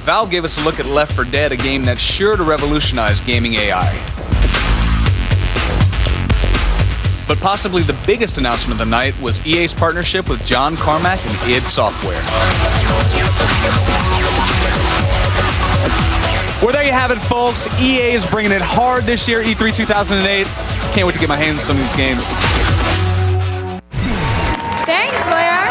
Valve gave us a look at Left 4 Dead, a game that's sure to revolutionize gaming AI. But possibly the biggest announcement of the night was EA's partnership with John Carmack and id Software. Well, there you have it, folks. EA is bringing it hard this year, E3 2008. Can't wait to get my hands on some of these games. Thanks, Blair.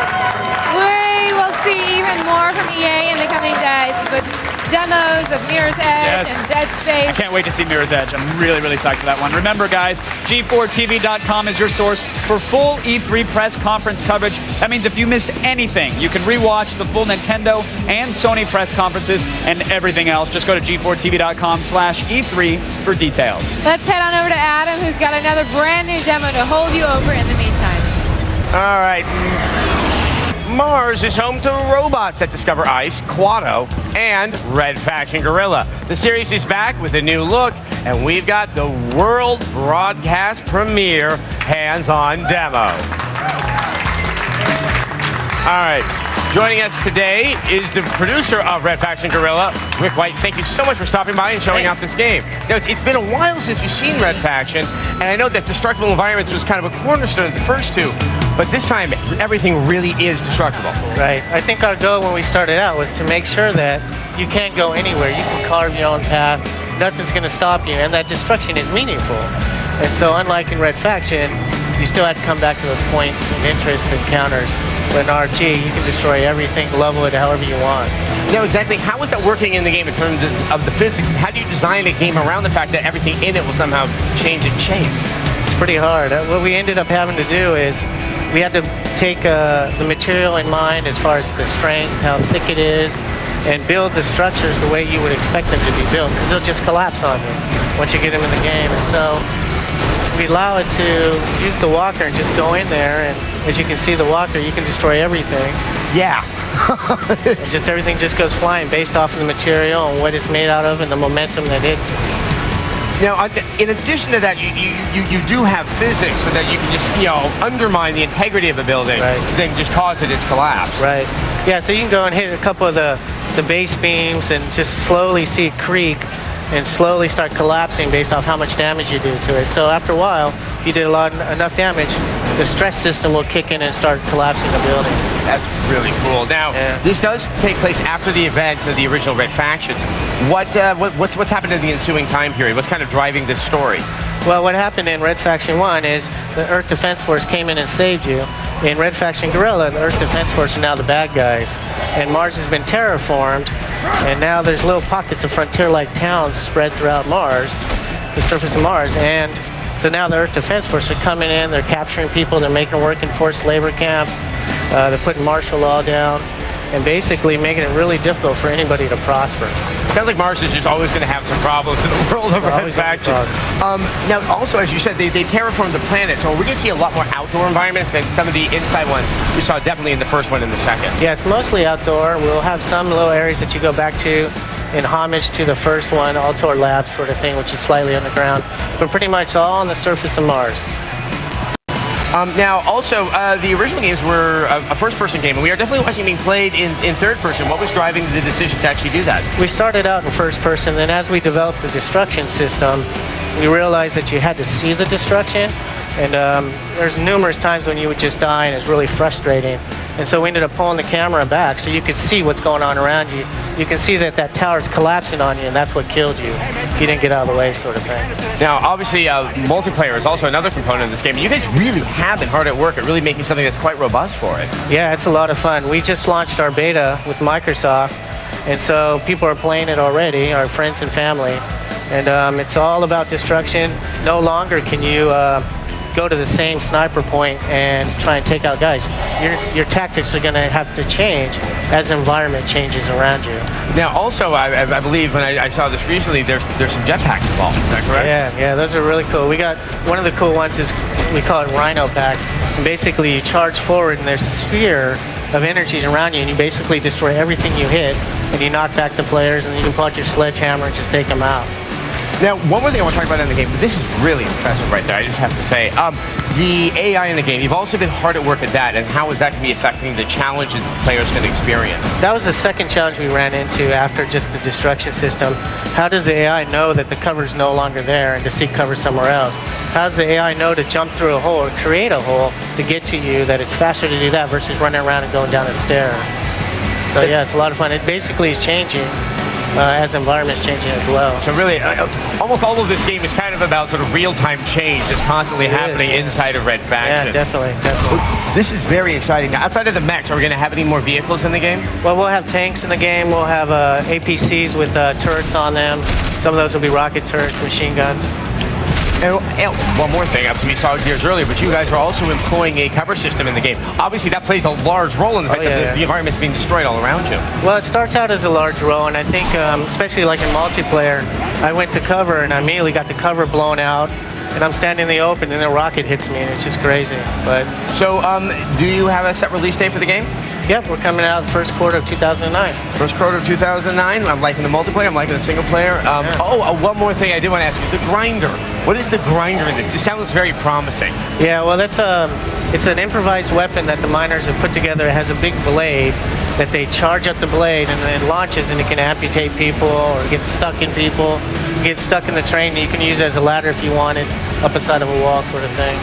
We will see even more from EA in the coming days with demos of Mirror's Edge and Dead Space. I can't wait to see Mirror's Edge. I'm really, really psyched for that one. Remember, guys, G4TV.com is your source for full E3 press conference coverage. That means if you missed anything, you can rewatch the full Nintendo and Sony press conferences and everything else. Just go to G4TV.com/E3 for details. Let's head on over to Adam, who's got another brand new demo to hold you over in the meantime. All right. Mars is home to robots that discover ice, Quado, and Red Faction Guerrilla. The series is back with a new look, and we've got the world broadcast premiere hands-on demo. All right. Joining us today is the producer of Red Faction Guerrilla, Rick White. Thank you so much for stopping by and showing off this game. Now, it's been a while since we've seen Red Faction, and I know that Destructible Environments was kind of a cornerstone of the first two, but this time, everything really is destructible. Right. I think our goal when we started out was to make sure that you can't go anywhere. You can carve your own path. Nothing's going to stop you, and that destruction is meaningful. And so unlike in Red Faction, you still have to come back to those points of interest and counters. But in RG, you can destroy everything, level it however you want. Now, exactly how is that working in the game in terms of the physics, and how do you design a game around the fact that everything in it will somehow change its shape? It's pretty hard. What we ended up having to do is we had to take the material in mind as far as the strength, how thick it is, and build the structures the way you would expect them to be built, because they'll just collapse on you once you get them in the game. And so we allow it to use the walker and just go in there, and as you can see the walker, you can destroy everything. Yeah. And just everything just goes flying based off of the material and what it's made out of and the momentum that it's. Now, in addition to that, you do have physics so that you can just, undermine the integrity of a building, then just cause its collapse. Right. Yeah, so you can go and hit a couple of the base beams and just slowly see it creak and slowly start collapsing based off how much damage you do to it. So after a while, if you did enough damage, the stress system will kick in and start collapsing the building. That's really cool. Now, this does take place after the events of the original Red Faction. What's happened in the ensuing time period? What's kind of driving this story? Well, what happened in Red Faction 1 is the Earth Defense Force came in and saved you. In Red Faction Guerrilla, the Earth Defense Force are now the bad guys. And Mars has been terraformed, and now there's little pockets of frontier-like towns spread throughout Mars, the surface of Mars. And so now the Earth Defense Force are coming in, they're capturing people, they're making work in forced labor camps, they're putting martial law down, and basically making it really difficult for anybody to prosper. Sounds like Mars is just always going to have some problems in the world of Red Faction. Now, also, as you said, they terraformed the planet, so we're going to see a lot more outdoor environments than some of the inside ones we saw definitely in the first one and the second. Yeah, it's mostly outdoor. We'll have some little areas that you go back to in homage to the first one, Altor Labs sort of thing, which is slightly underground, but pretty much all on the surface of Mars. Now, also, the original games were a first-person game, and we are definitely watching it being played in third person. What was driving the decision to actually do that? We started out in first person, then as we developed the destruction system, we realized that you had to see the destruction, and there's numerous times when you would just die, and it's really frustrating. And so we ended up pulling the camera back so you could see what's going on around you. You can see that tower's collapsing on you, and that's what killed you if you didn't get out of the way, sort of thing. Now, obviously, multiplayer is also another component of this game. You guys really have been hard at work at really making something that's quite robust for it. Yeah, it's a lot of fun. We just launched our beta with Microsoft, and so people are playing it already, our friends and family. And it's all about destruction. No longer can you go to the same sniper point and try and take out guys. Your tactics are going to have to change as the environment changes around you. Now, also, I believe when I saw this recently, there's some jetpacks involved. Is that correct? Yeah, those are really cool. We got one of the cool ones is we call it Rhino Pack. And basically, you charge forward, and there's a sphere of energies around you, and you basically destroy everything you hit, and you knock back the players, and you can pull out your sledgehammer and just take them out. Now, one more thing I want to talk about in the game, but this is really impressive right there, I just have to say. The AI in the game, you've also been hard at work at that, and how is that going to be affecting the challenges that the players can experience? That was the second challenge we ran into after just the destruction system. How does the AI know that the cover is no longer there and to seek cover somewhere else? How does the AI know to jump through a hole or create a hole to get to you, that it's faster to do that versus running around and going down a stair? So yeah, it's a lot of fun. It basically is changing as the environment's changing as well. So really, almost all of this game is kind of about sort of real-time change that's constantly happening inside of Red Faction. Yeah, definitely. This is very exciting. Now, outside of the mechs, are we going to have any more vehicles in the game? Well, we'll have tanks in the game. We'll have APCs with turrets on them. Some of those will be rocket turrets, machine guns. And one more thing, obviously we saw Gears earlier, but you guys are also employing a cover system in the game. Obviously that plays a large role in the fact that the environment's being destroyed all around you. Well, it starts out as a large role, and I think, especially like in multiplayer, I went to cover and I immediately got the cover blown out, and I'm standing in the open and a rocket hits me, and it's just crazy. But so, do you have a set release date for the game? Yep, we're coming out the first quarter of 2009. First quarter of 2009. I'm liking the multiplayer. I'm liking the single player. One more thing I did want to ask you: the grinder. What is the grinder in this? It sounds very promising. Yeah, well, that's it's an improvised weapon that the miners have put together. It has a big blade that they charge up the blade, and then it launches, and it can amputate people or get stuck in people. Get stuck in the train, and you can use it as a ladder if you want it, up a side of a wall, sort of thing.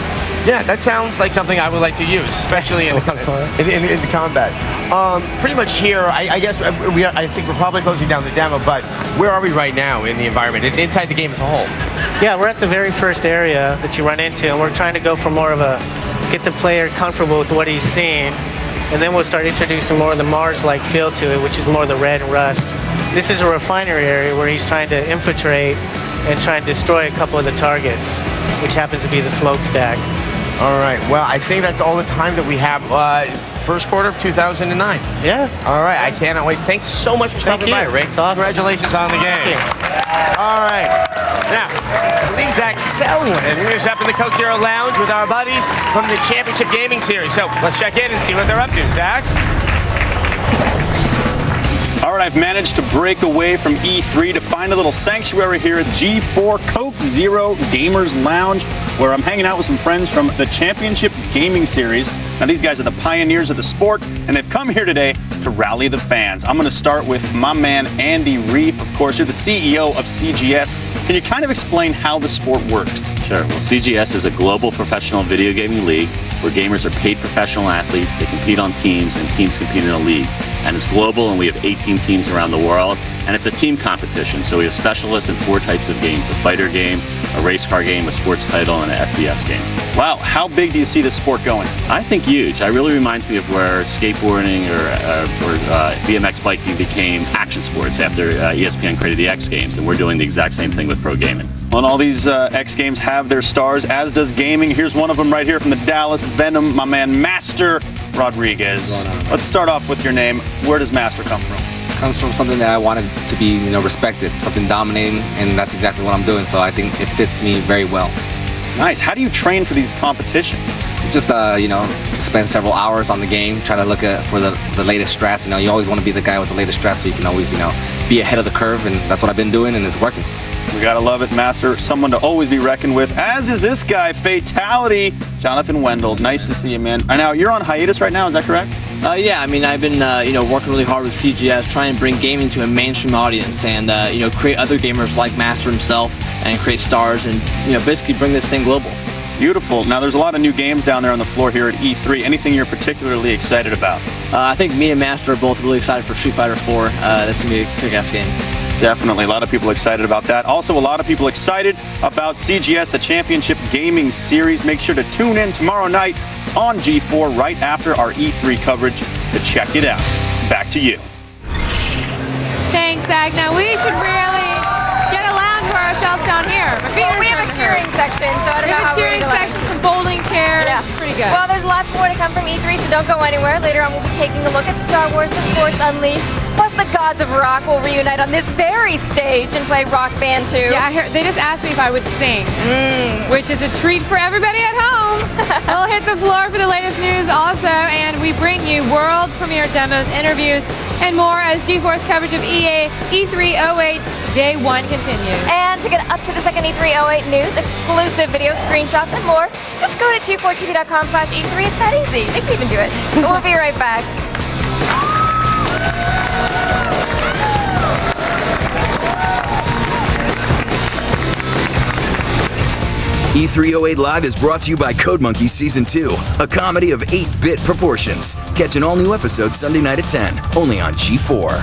Yeah, that sounds like something I would like to use, especially in the combat. Pretty much here, I guess I think we're probably closing down the demo, but where are we right now in the environment, inside the game as a whole? Yeah, we're at the very first area that you run into, and we're trying to go for more of a get the player comfortable with what he's seeing, and then we'll start introducing more of the Mars-like feel to it, which is more the red and rust. This is a refinery area where he's trying to infiltrate and try and destroy a couple of the targets, which happens to be the smokestack. All right. Well, I think that's all the time that we have. First quarter of 2009. Yeah. All right. I cannot wait. Thanks so much for stopping by, Rick. It's awesome. Congratulations on the game. All right. Now, I believe Zach Selwyn is up in the Coke Zero Lounge with our buddies from the Championship Gaming Series. So let's check in and see what they're up to. Zach? All right, I've managed to break away from E3 to find a little sanctuary here at G4 Coke Zero Gamers Lounge, where I'm hanging out with some friends from the Championship Gaming Series. Now, these guys are the pioneers of the sport, and they've come here today to rally the fans. I'm going to start with my man, Andy Reef. Of course, you're the CEO of CGS. Can you kind of explain how the sport works? Sure. Well, CGS is a global professional video gaming league where gamers are paid professional athletes. They compete on teams, and teams compete in a league. And it's global, and we have 18 teams around the world. And it's a team competition, so we have specialists in 4 types of games: a fighter game, a race car game, a sports title, and an FPS game. Wow, how big do you see this sport going? I think huge. It really reminds me of where skateboarding or BMX biking became action sports after ESPN created the X Games, and we're doing the exact same thing with pro gaming. Well, and all these X Games have their stars, as does gaming. Here's one of them right here from the Dallas Venom, my man Master Rodriguez. Let's start off with your name. Where does Master come from? Comes from something that I wanted to be, respected, something dominating, and that's exactly what I'm doing. So I think it fits me very well. Nice. How do you train for these competitions? Just spend several hours on the game, try to look for the latest strats. You always want to be the guy with the latest strats, so you can always be ahead of the curve, and that's what I've been doing, and it's working. We gotta love it, Master. Someone to always be reckoned with, as is this guy, Fatality, Jonathan Wendell. Nice to see you, man. Now, you're on hiatus right now, is that correct? Yeah, I mean, I've been, working really hard with CGS, trying to bring gaming to a mainstream audience and, create other gamers like Master himself and create stars and, basically bring this thing global. Beautiful. Now, there's a lot of new games down there on the floor here at E3. Anything you're particularly excited about? I think me and Master are both really excited for Street Fighter 4. That's going to be a kick-ass game. Definitely. A lot of people excited about that. Also, a lot of people excited about CGS, the Championship Gaming Series. Make sure to tune in tomorrow night on G4 right after our E3 coverage to check it out. Back to you. Thanks, Zach. Now, we should really get a lounge for ourselves down here. Well, we have a cheering section, so I don't know how we're going to cheering section, some bowling chairs. Yeah. It's pretty good. Well, there's lots more to come from E3, so don't go anywhere. Later on, we'll be taking a look at Star Wars: The Force Unleashed. Plus, the Gods of Rock will reunite on this very stage and play Rock Band 2. Yeah, they just asked me if I would sing, which is a treat for everybody at home. We'll hit the floor for the latest news also, and we bring you world premiere demos, interviews, and more as GeForce coverage of EA E308 Day 1 continues. And to get up to the second E308 news, exclusive video screenshots, and more, just go to g4tv.com/E3. It's that easy. They can even do it. We'll be right back. E308 Live is brought to you by Code Monkeys Season 2, a comedy of 8-bit proportions. Catch an all-new episode Sunday night at 10, only on G4.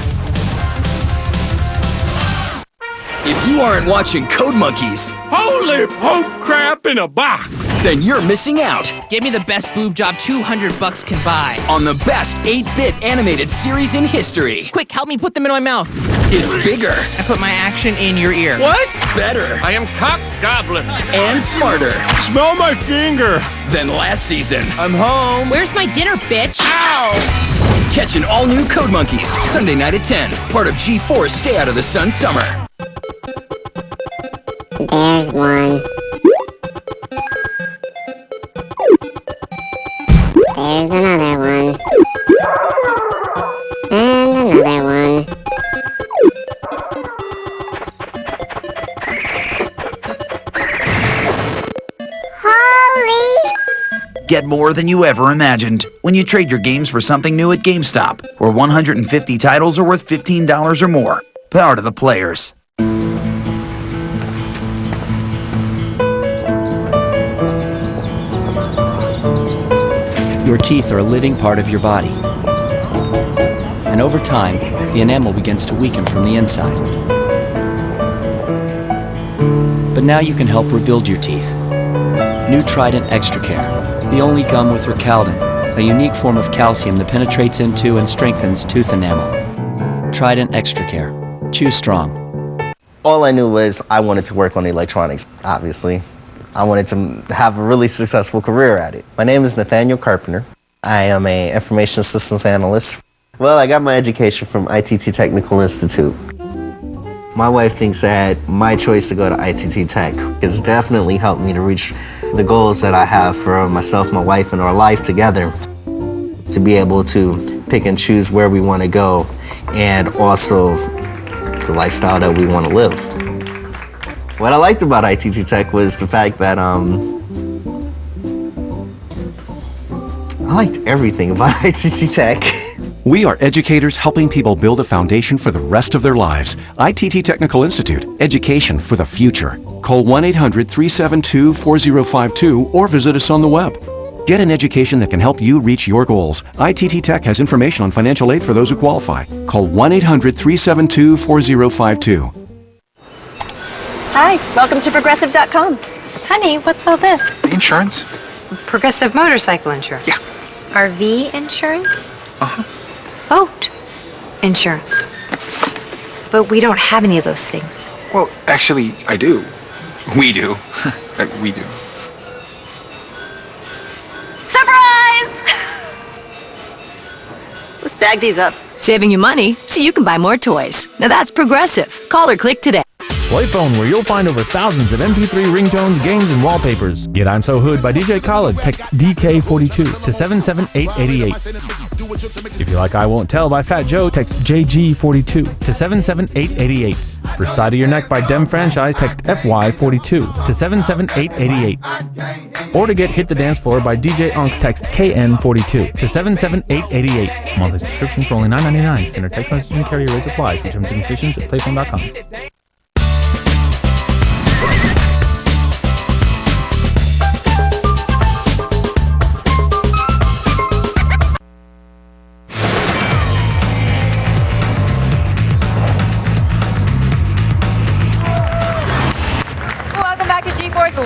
If you aren't watching Code Monkeys, Holy poke crap in a box! then you're missing out Give me the best boob job $200 can buy. on the best 8-bit animated series in history. Quick, help me put them in my mouth. It's bigger. I put my action in your ear. What? Better. I am Cock Goblin. And smarter Smell my finger. than last season. I'm home. Where's my dinner, bitch? Ow! Catch an all-new Code Monkeys Sunday night at 10, part of G4's Stay Out of the Sun Summer. There's one. There's another one. And another one. Holy Get more than you ever imagined when you trade your games for something new at GameStop, where 150 titles are worth $15 or more. Power to the players. Your teeth are a living part of your body. And over time, the enamel begins to weaken from the inside. But now you can help rebuild your teeth. New Trident Extra Care, the only gum with Recaldin, a unique form of calcium that penetrates into and strengthens tooth enamel. Trident Extra Care. Choose strong. All I knew was I wanted to work on electronics, obviously. I wanted to have a really successful career at it. My name is Nathaniel Carpenter. I am an information systems analyst. Well, I got my education from ITT Technical Institute. My wife thinks that my choice to go to ITT Tech has definitely helped me to reach the goals that I have for myself, my wife, and our life together, to be able to pick and choose where we want to go and also the lifestyle that we want to live. What I liked about ITT Tech was the fact that I liked everything about ITT Tech. We are educators helping people build a foundation for the rest of their lives. ITT Technical Institute, education for the future. Call 1-800-372-4052 or visit us on the web. Get an education that can help you reach your goals. ITT Tech has information on financial aid for those who qualify. Call 1-800-372-4052. Hi, welcome to Progressive.com. Honey, what's all this? Insurance? Progressive motorcycle insurance. Yeah. RV insurance? Uh-huh. Boat insurance. But we don't have any of those things. Well, actually, I do. We do. We do. Surprise! Let's bag these up. Saving you money so you can buy more toys. Now that's Progressive. Call or click today. Playphone, where you'll find over thousands of MP3 ringtones, games, and wallpapers. Get I'm So Hood by DJ Khaled. Text DK42 to 77888. If you like I Won't Tell by Fat Joe, text JG42 to 77888. For Side of Your Neck by Dem Franchise, text FY42 to 77888. Or to get Hit the Dance Floor by DJ Unk, text KN42 to 77888. Monthly subscription for only $9.99. Standard text messaging and carrier rates apply. See terms and conditions at playphone.com.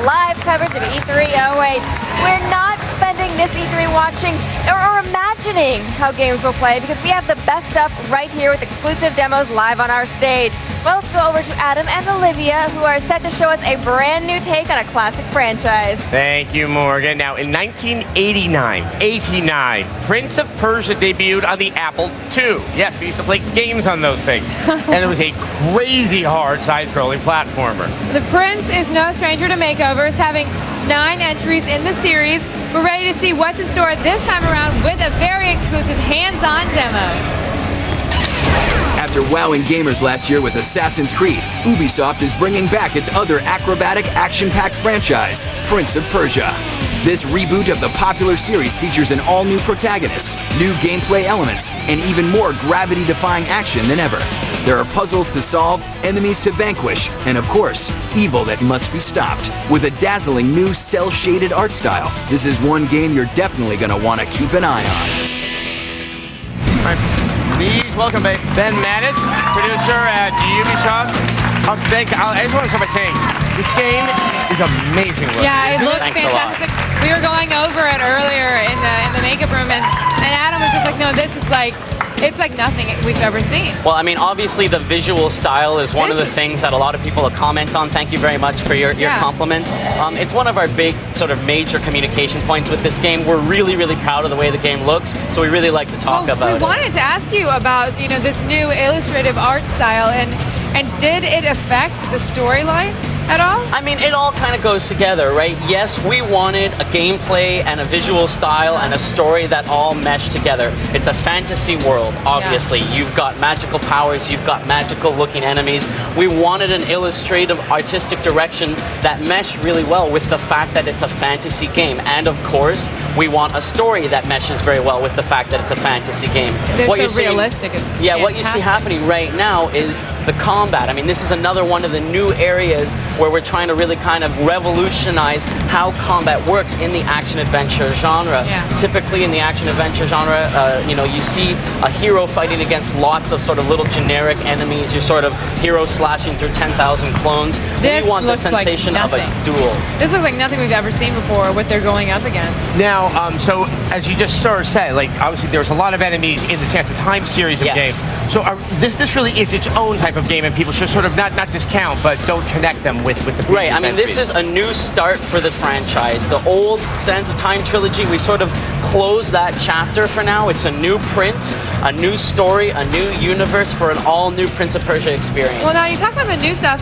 Live coverage of E308. We're not spending this E3 watching or imagining how games will play because we have the best stuff right here with exclusive demos live on our stage. Well, let's go over to Adam and Olivia, who are set to show us a brand new take on a classic franchise. Thank you, Morgan. Now, in 1989, Prince of Persia debuted on the Apple II. Yes, we used to play games on those things. And it was a crazy hard side-scrolling platformer. The Prince is no stranger to makeovers, having 9 entries in the series. We're ready to see what's in store this time around with a very exclusive hands-on demo. After wowing gamers last year with Assassin's Creed, Ubisoft is bringing back its other acrobatic, action-packed franchise, Prince of Persia. This reboot of the popular series features an all-new protagonist, new gameplay elements, and even more gravity-defying action than ever. There are puzzles to solve, enemies to vanquish, and of course, evil that must be stopped. With a dazzling new cel-shaded art style, this is one game you're definitely going to want to keep an eye on. Please welcome Ben Mattis, producer at Ubisoft. Ben, I just want to start by saying, this game is amazing looking. Yeah, it looks fantastic. We were going over it earlier in the makeup room, and Adam was just like, no, this is like, it's like nothing we've ever seen. Well, I mean, obviously the visual style is one of the things that a lot of people comment on. Thank you very much for your compliments. It's one of our big sort of major communication points with this game. We're really, really proud of the way the game looks, so we really like to talk about it. We wanted to ask you about, you know, this new illustrative art style, and did it affect the storyline at all? I mean, it all kind of goes together, right? Yes, we wanted a gameplay and a visual style and a story that all mesh together. It's a fantasy world, obviously. Yeah. You've got magical powers, you've got magical looking enemies. We wanted an illustrative, artistic direction that meshed really well with the fact that it's a fantasy game. And of course, we want a story that meshes very well with the fact that it's a fantasy game. They're so realistic. It's fantastic. What you see happening right now is the combat. I mean, this is another one of the new areas where we're trying to really kind of revolutionize how combat works in the action-adventure genre. Yeah. Typically in the action-adventure genre, you know, you see a hero fighting against lots of sort of little generic enemies. You're sort of hero slashing through 10,000 clones. We want the sensation of a duel. This looks like nothing we've ever seen before, what they're going up against. Now, so as you just sort of said, like obviously there's a lot of enemies in the Sands of Time series of games. So this really is its own type of game, and people should sort of not discount, but don't connect them with the previous Right, I mean, this is a new start for the franchise. The old Sands of Time trilogy, we sort of close that chapter for now. It's a new Prince, a new story, a new universe for an all-new Prince of Persia experience. Well, now you talk about the new stuff.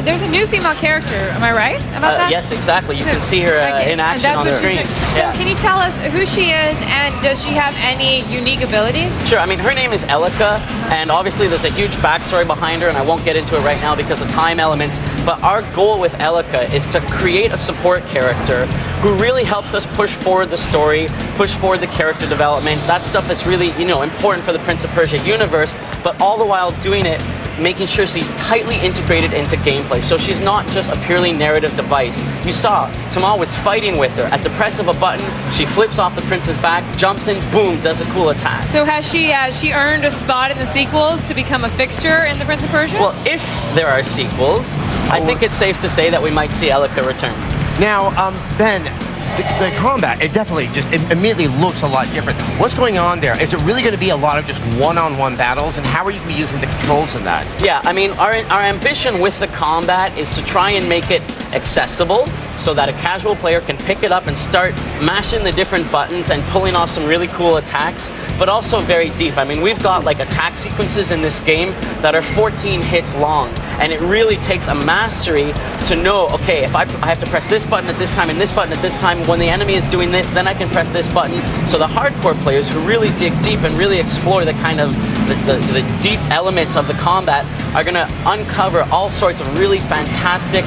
There's a new female character. Am I right about that? Yes, exactly. You can see her in action on the screen. So can you tell us who she is, and does she have any unique abilities? Sure. I mean, her name is Elika, and obviously there's a huge backstory behind her, and I won't get into it right now because of time elements, but our goal with Elika is to create a support character who really helps us push forward the story, push forward the character development, that stuff that's really, you know, important for the Prince of Persia universe, but all the while doing it, making sure she's tightly integrated into gameplay. So she's not just a purely narrative device. You saw, Tamal was fighting with her. At the press of a button, she flips off the prince's back, jumps in, boom, does a cool attack. So has she earned a spot in the sequels to become a fixture in the Prince of Persia? Well, if there are sequels, I think it's safe to say that we might see Elika return. Now, Ben, the combat, it definitely just immediately looks a lot different. What's going on there? Is it really going to be a lot of just one-on-one battles, and how are you going to be using the controls in that? Yeah, I mean, our ambition with the combat is to try and make it accessible so that a casual player can pick it up and start mashing the different buttons and pulling off some really cool attacks, but also very deep. I mean, we've got like attack sequences in this game that are 14 hits long, and it really takes a mastery to know, okay, if I have to press this button at this time and this button at this time, when the enemy is doing this, then I can press this button. So the hardcore players who really dig deep and really explore the kind of the deep elements of the combat are going to uncover all sorts of really fantastic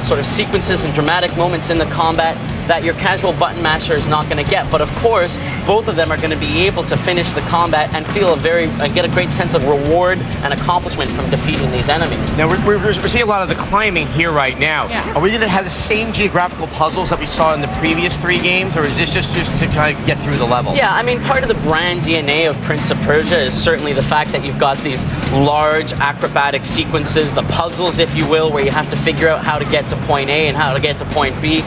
sort of sequences and dramatic moments in the combat that your casual button masher is not going to get. But of course, both of them are going to be able to finish the combat and feel get a great sense of reward and accomplishment from defeating these enemies. Now, we're seeing a lot of the climbing here right now. Yeah. Are we going to have the same geographical puzzles that we saw in the previous 3 games, or is this just to kind of get through the level? Yeah, I mean, part of the brand DNA of Prince of Persia is certainly the fact that you've got these large acrobatic sequences, the puzzles, if you will, where you have to figure out how to get to point A and how to get to point B,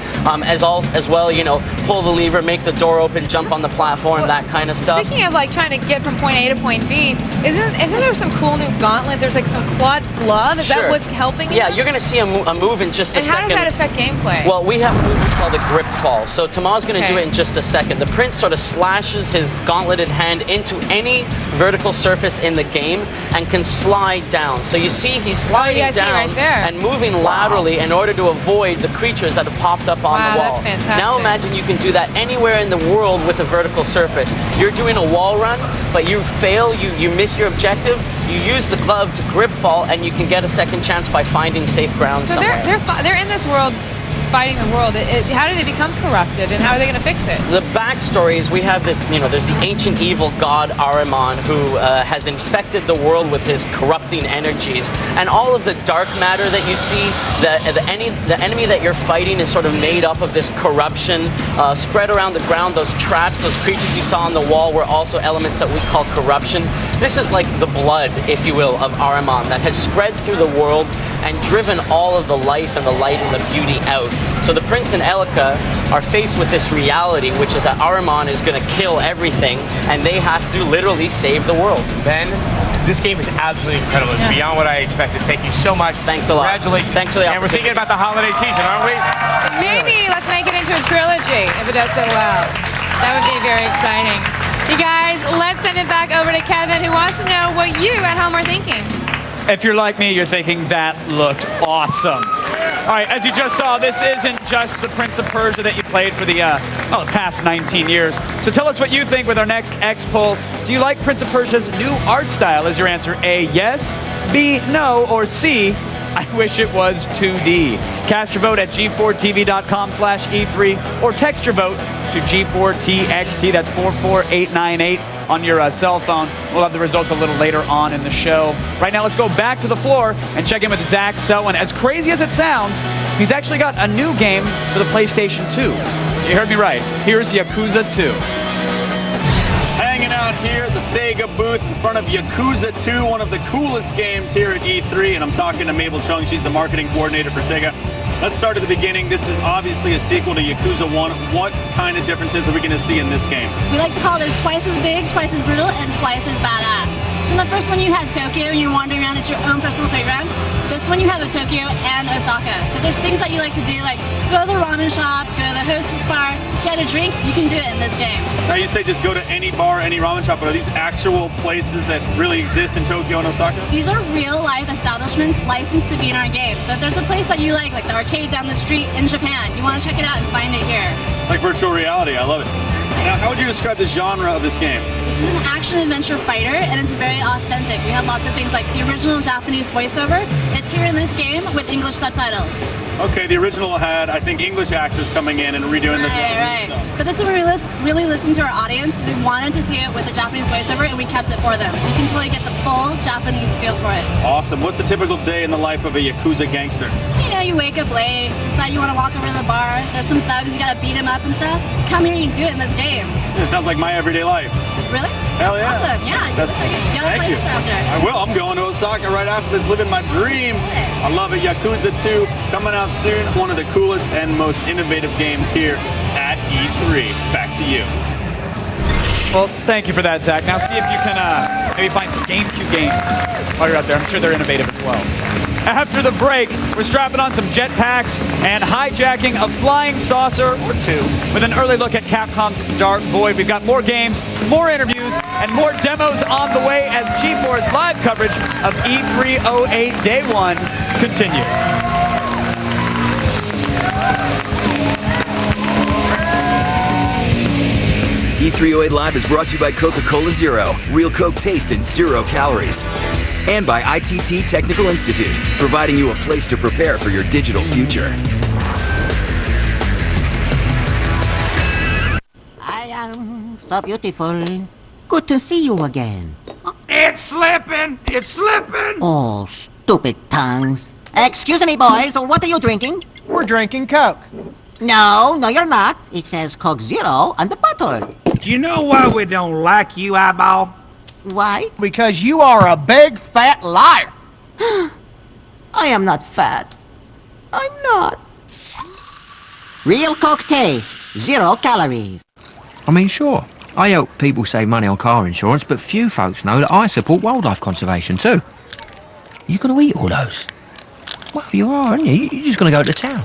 as well, you know, pull the lever, make the door open, jump on the platform, that kind of stuff. Speaking of like trying to get from point A to point B, isn't there some cool new gauntlet? There's like some quad glove. Is that what's helping you? Yeah, you're going to see a move in just a second. And how does that affect gameplay? Well, we have a move called a grip fall. So Tamal's going to do it in just a second. The prince sort of slashes his gauntleted hand into any vertical surface in the game and can slide down. So you see he's sliding down and moving laterally in order to avoid the creatures that have popped up on the wall. That's fantastic. Now imagine you can do that anywhere in the world with a vertical surface. You're doing a wall run, but you fail, you miss your objective. you use the glove to grip fall, and you can get a second chance by finding safe ground So somewhere. they're in this world, fighting the world. How do they become corrupted, and how are they going to fix it? The backstory is we have this, there's the ancient evil god Ahriman who has infected the world with his corrupting energies, and all of the dark matter that you see, the enemy that you're fighting is sort of made up of this corruption spread around the ground. Those traps, those creatures you saw on the wall were also elements that we call corruption. This is like the blood, if you will, of Ahriman that has spread through the world and driven all of the life and the light and the beauty out. So the prince and Elika are faced with this reality, which is that Ahriman is going to kill everything, and they have to literally save the world. Ben, this game is absolutely incredible. It's beyond what I expected. Thank you so much. Thanks a lot. Congratulations. Thanks for the And we're thinking about the holiday season, aren't we? Maybe let's make it into a trilogy if it does so well. That would be very exciting. You guys, let's send it back over to Kevin, who wants to know what you at home are thinking. If you're like me, you're thinking that looked awesome. All right, as you just saw, this isn't just the Prince of Persia that you played for the past 19 years. So tell us what you think with our next X poll. Do you like Prince of Persia's new art style? Is your answer A, yes, B, no, or C, I wish it was 2D? Cast your vote at g4tv.com/E3 or text your vote to G4TXT, that's 44898 on your cell phone. We'll have the results a little later on in the show. Right now, let's go back to the floor and check in with Zach Selwyn. As crazy as it sounds, he's actually got a new game for the PlayStation 2. You heard me right. Here's Yakuza 2. Hanging out here at the Sega booth in front of Yakuza 2, one of the coolest games here at E3, and I'm talking to Mabel Chung. She's the marketing coordinator for Sega. Let's start at the beginning. This is obviously a sequel to Yakuza 1. What kind of differences are we going to see in this game? We like to call this twice as big, twice as brutal, and twice as badass. So in the first one you had Tokyo and you're wandering around at your own personal playground. This one you have a Tokyo and Osaka. So there's things that you like to do, like go to the ramen shop, go to the hostess bar, get a drink. You can do it in this game. Now you say just go to any bar, any ramen shop, but are these actual places that really exist in Tokyo and Osaka? These are real life establishments licensed to be in our game. So if there's a place that you like the arcade down the street in Japan, you want to check it out and find it here. It's like virtual reality. I love it. Now, how would you describe the genre of this game? This is an action-adventure fighter, and it's very authentic. We have lots of things like the original Japanese voiceover. It's here in this game with English subtitles. Okay, the original had, I think, English actors coming in and redoing the Japanese stuff. But this one we really listened to our audience. They wanted to see it with the Japanese voiceover, and we kept it for them. So you can totally get the full Japanese feel for it. Awesome. What's the typical day in the life of a Yakuza gangster? You wake up late, decide you want to walk over to the bar, there's some thugs, you gotta beat them up and stuff. Come here, you can do it in this game. It sounds like my everyday life. Really? Hell yeah. Awesome, yeah. You gotta play this after. I will. I'm going to Osaka right after this, living my dream. I love it. Yakuza 2 coming out soon. One of the coolest and most innovative games here at E3. Back to you. Well, thank you for that, Zach. Now see if you can maybe find some GameCube games while you're out there. I'm sure they're innovative as well. After the break, we're strapping on some jetpacks and hijacking a flying saucer or two with an early look at Capcom's Dark Void. We've got more games, more interviews, and more demos on the way as G4's live coverage of E308 Day 1 continues. E308 Live is brought to you by Coca-Cola Zero, real Coke taste and 0 calories. And by ITT Technical Institute, providing you a place to prepare for your digital future. I am so beautiful. Good to see you again. It's slipping! It's slipping! Oh, stupid tongues. Excuse me, boys, what are you drinking? We're drinking Coke. No, you're not. It says Coke Zero on the bottle. Do you know why we don't like you, Eyeball? Why? Because you are a big fat liar. I am not fat. I'm not. Real Coke taste, 0 calories. I mean, sure, I help people save money on car insurance, but few folks know that I support wildlife conservation too. You gonna eat all those? Well, you are, aren't you? You're just gonna go to town.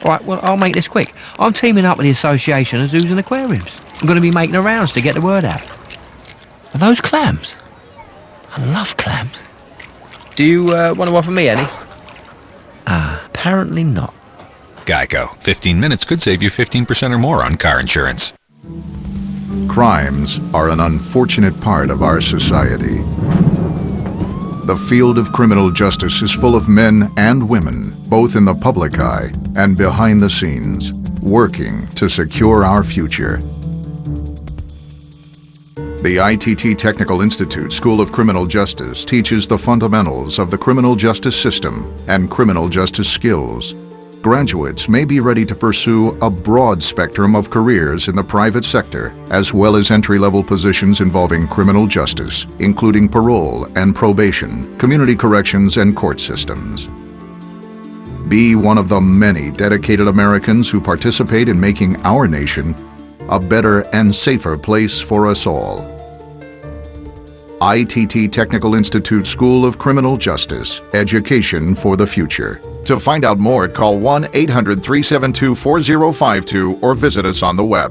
All right, well, I'll make this quick. I'm teaming up with the Association of Zoos and Aquariums. I'm gonna be making the rounds to get the word out. Are those clams? I love clams. Do you want to offer me any? Apparently not. Geico. 15 minutes could save you 15% or more on car insurance. Crimes are an unfortunate part of our society. The field of criminal justice is full of men and women, both in the public eye and behind the scenes, working to secure our future. The ITT Technical Institute School of Criminal Justice teaches the fundamentals of the criminal justice system and criminal justice skills. Graduates may be ready to pursue a broad spectrum of careers in the private sector, as well as entry-level positions involving criminal justice, including parole and probation, community corrections, and court systems. Be one of the many dedicated Americans who participate in making our nation a better and safer place for us all. ITT Technical Institute School of Criminal Justice, education for the future. To find out more, call 1-800-372-4052 or visit us on the web.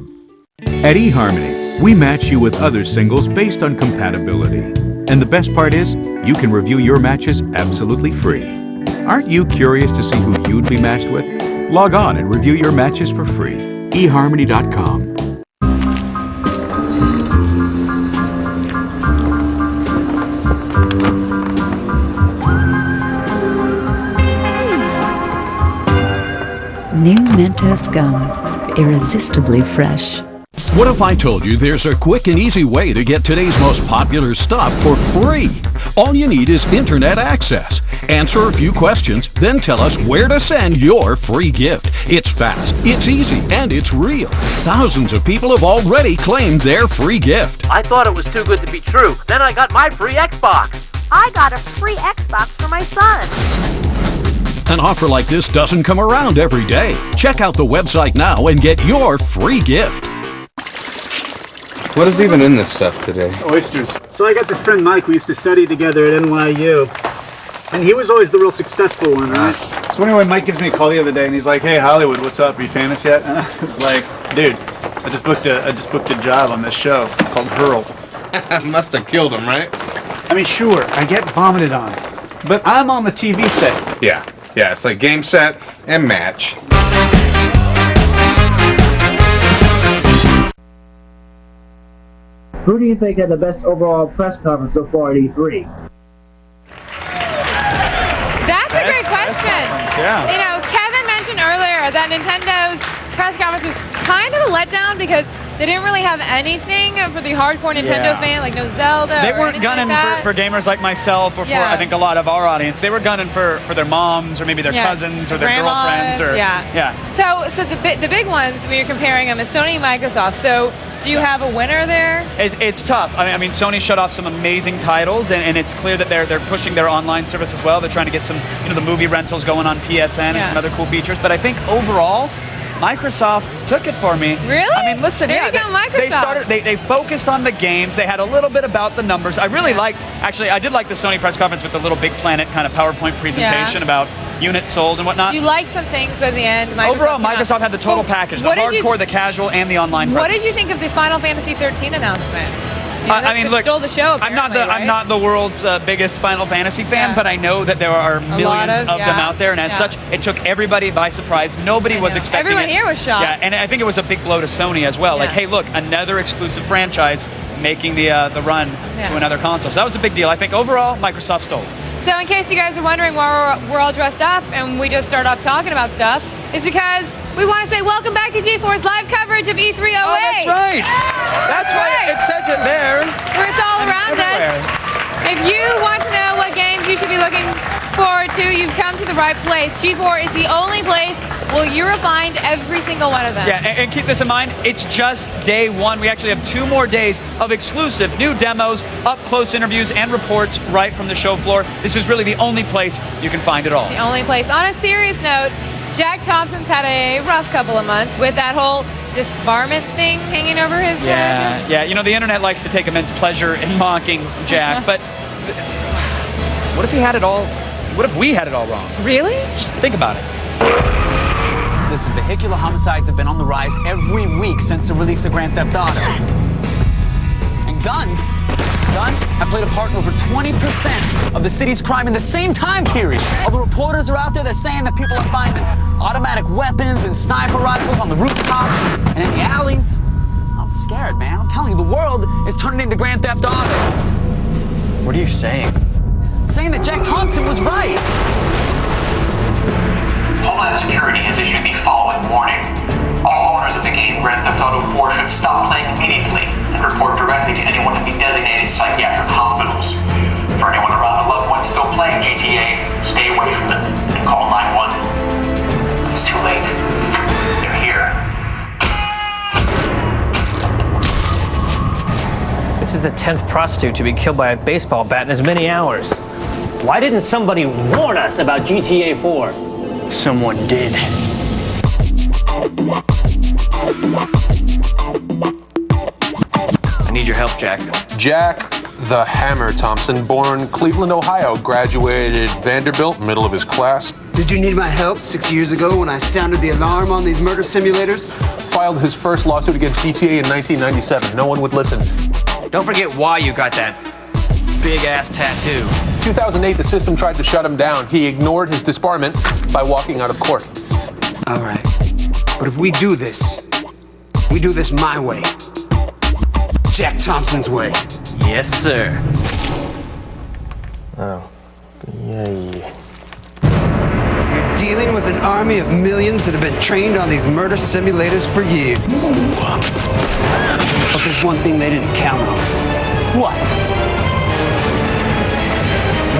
At eHarmony, we match you with other singles based on compatibility. And the best part is, you can review your matches absolutely free. Aren't you curious to see who you'd be matched with? Log on and review your matches for free. eHarmony.com. New Mentos Gum. Irresistibly fresh. What if I told you there's a quick and easy way to get today's most popular stuff for free? All you need is internet access. Answer a few questions, then tell us where to send your free gift. It's fast, it's easy, and it's real. Thousands of people have already claimed their free gift. I thought it was too good to be true. Then I got my free Xbox. I got a free Xbox for my son. An offer like this doesn't come around every day. Check out the website now and get your free gift. What is even in this stuff today? It's oysters. So I got this friend Mike, we used to study together at NYU. And he was always the real successful one, right? So anyway, Mike gives me a call the other day and he's like, "Hey Hollywood, what's up? Are you famous yet?" And I was like, "Dude, I just booked a job on this show called Hurl." Must have killed him, right? I mean, sure, I get vomited on. But I'm on the TV set. Yeah, it's like game, set, and match. Who do you think had the best overall press conference so far at E3? That's a great question. Yeah. You know, Kevin mentioned earlier that Nintendo's press conference was kind of a letdown because they didn't really have anything for the hardcore Nintendo fan, like no Zelda. They or weren't anything gunning like that. for gamers like myself or for I think a lot of our audience. They were gunning for their moms or maybe their cousins or their Grandmas, girlfriends or So the big ones when you're comparing them is Sony and Microsoft. So do you have a winner there? It's tough. I mean, Sony shut off some amazing titles, and it's clear that they're pushing their online service as well. They're trying to get some, the movie rentals going on PSN and some other cool features. But I think overall, Microsoft took it for me. Really? I mean, listen, there you go, Microsoft. They focused on the games. They had a little bit about the numbers. I really liked, actually, I did like the Sony press conference with the little Big Planet kind of PowerPoint presentation about units sold and whatnot. You liked some things at the end. Overall, Microsoft had the total package, the hardcore, the casual, and the online presence. What did you think of the Final Fantasy 13 announcement? I mean, look, stole the show, I'm not the world's biggest Final Fantasy fan, but I know that there are millions of them out there, and as such, it took everybody by surprise. Nobody was expecting Everyone here was shocked. Yeah, and I think it was a big blow to Sony as well. Like, hey, look, another exclusive franchise making the run to another console. So that was a big deal. I think overall, Microsoft stole. So in case you guys are wondering why we're all dressed up and we just start off talking about stuff, it's because we want to say welcome back to G4's live coverage of E308. Oh, that's right. That's right. It says it there. Where it's all around us. If you want to know what games you should be looking forward to, you've come to the right place. G4 is the only place where you'll find every single one of them. Yeah, and keep this in mind, it's just day one. We actually have 2 more days of exclusive new demos, up-close interviews, and reports right from the show floor. This is really the only place you can find it all. The only place. On a serious note, Jack Thompson's had a rough couple of months with that whole disbarment thing hanging over his head. Yeah, the internet likes to take immense pleasure in mocking Jack, but what if he had it all? What if we had it all wrong? Really? Just think about it. Listen, vehicular homicides have been on the rise every week since the release of Grand Theft Auto. And guns have played a part in over 20% of the city's crime in the same time period. All the reporters are out there, they're saying that people are finding automatic weapons and sniper rifles on the rooftops and in the alleys. I'm scared, man. I'm telling you, the world is turning into Grand Theft Auto. What are you saying? saying that Jack Thompson was right. Homeland Security has issued the following warning. All owners of the game Grand Theft Auto 4 should stop playing immediately and report directly to anyone in the designated psychiatric hospitals. For anyone around the loved ones still playing GTA, stay away from them and call 911. It's too late. They're here. This is the 10th prostitute to be killed by a baseball bat in as many hours. Why didn't somebody warn us about GTA 4? Someone did. I need your help, Jack. Jack the Hammer Thompson, born Cleveland, Ohio, graduated Vanderbilt, middle of his class. Did you need my help 6 years ago when I sounded the alarm on these murder simulators? Filed his first lawsuit against GTA in 1997. No one would listen. Don't forget why you got that big-ass tattoo. 2008, the system tried to shut him down. He ignored his disbarment by walking out of court. All right. But if we do this my way. Jack Thompson's way. Yes, sir. Oh. Yay. You're dealing with an army of millions that have been trained on these murder simulators for years. But there's one thing they didn't count on. What?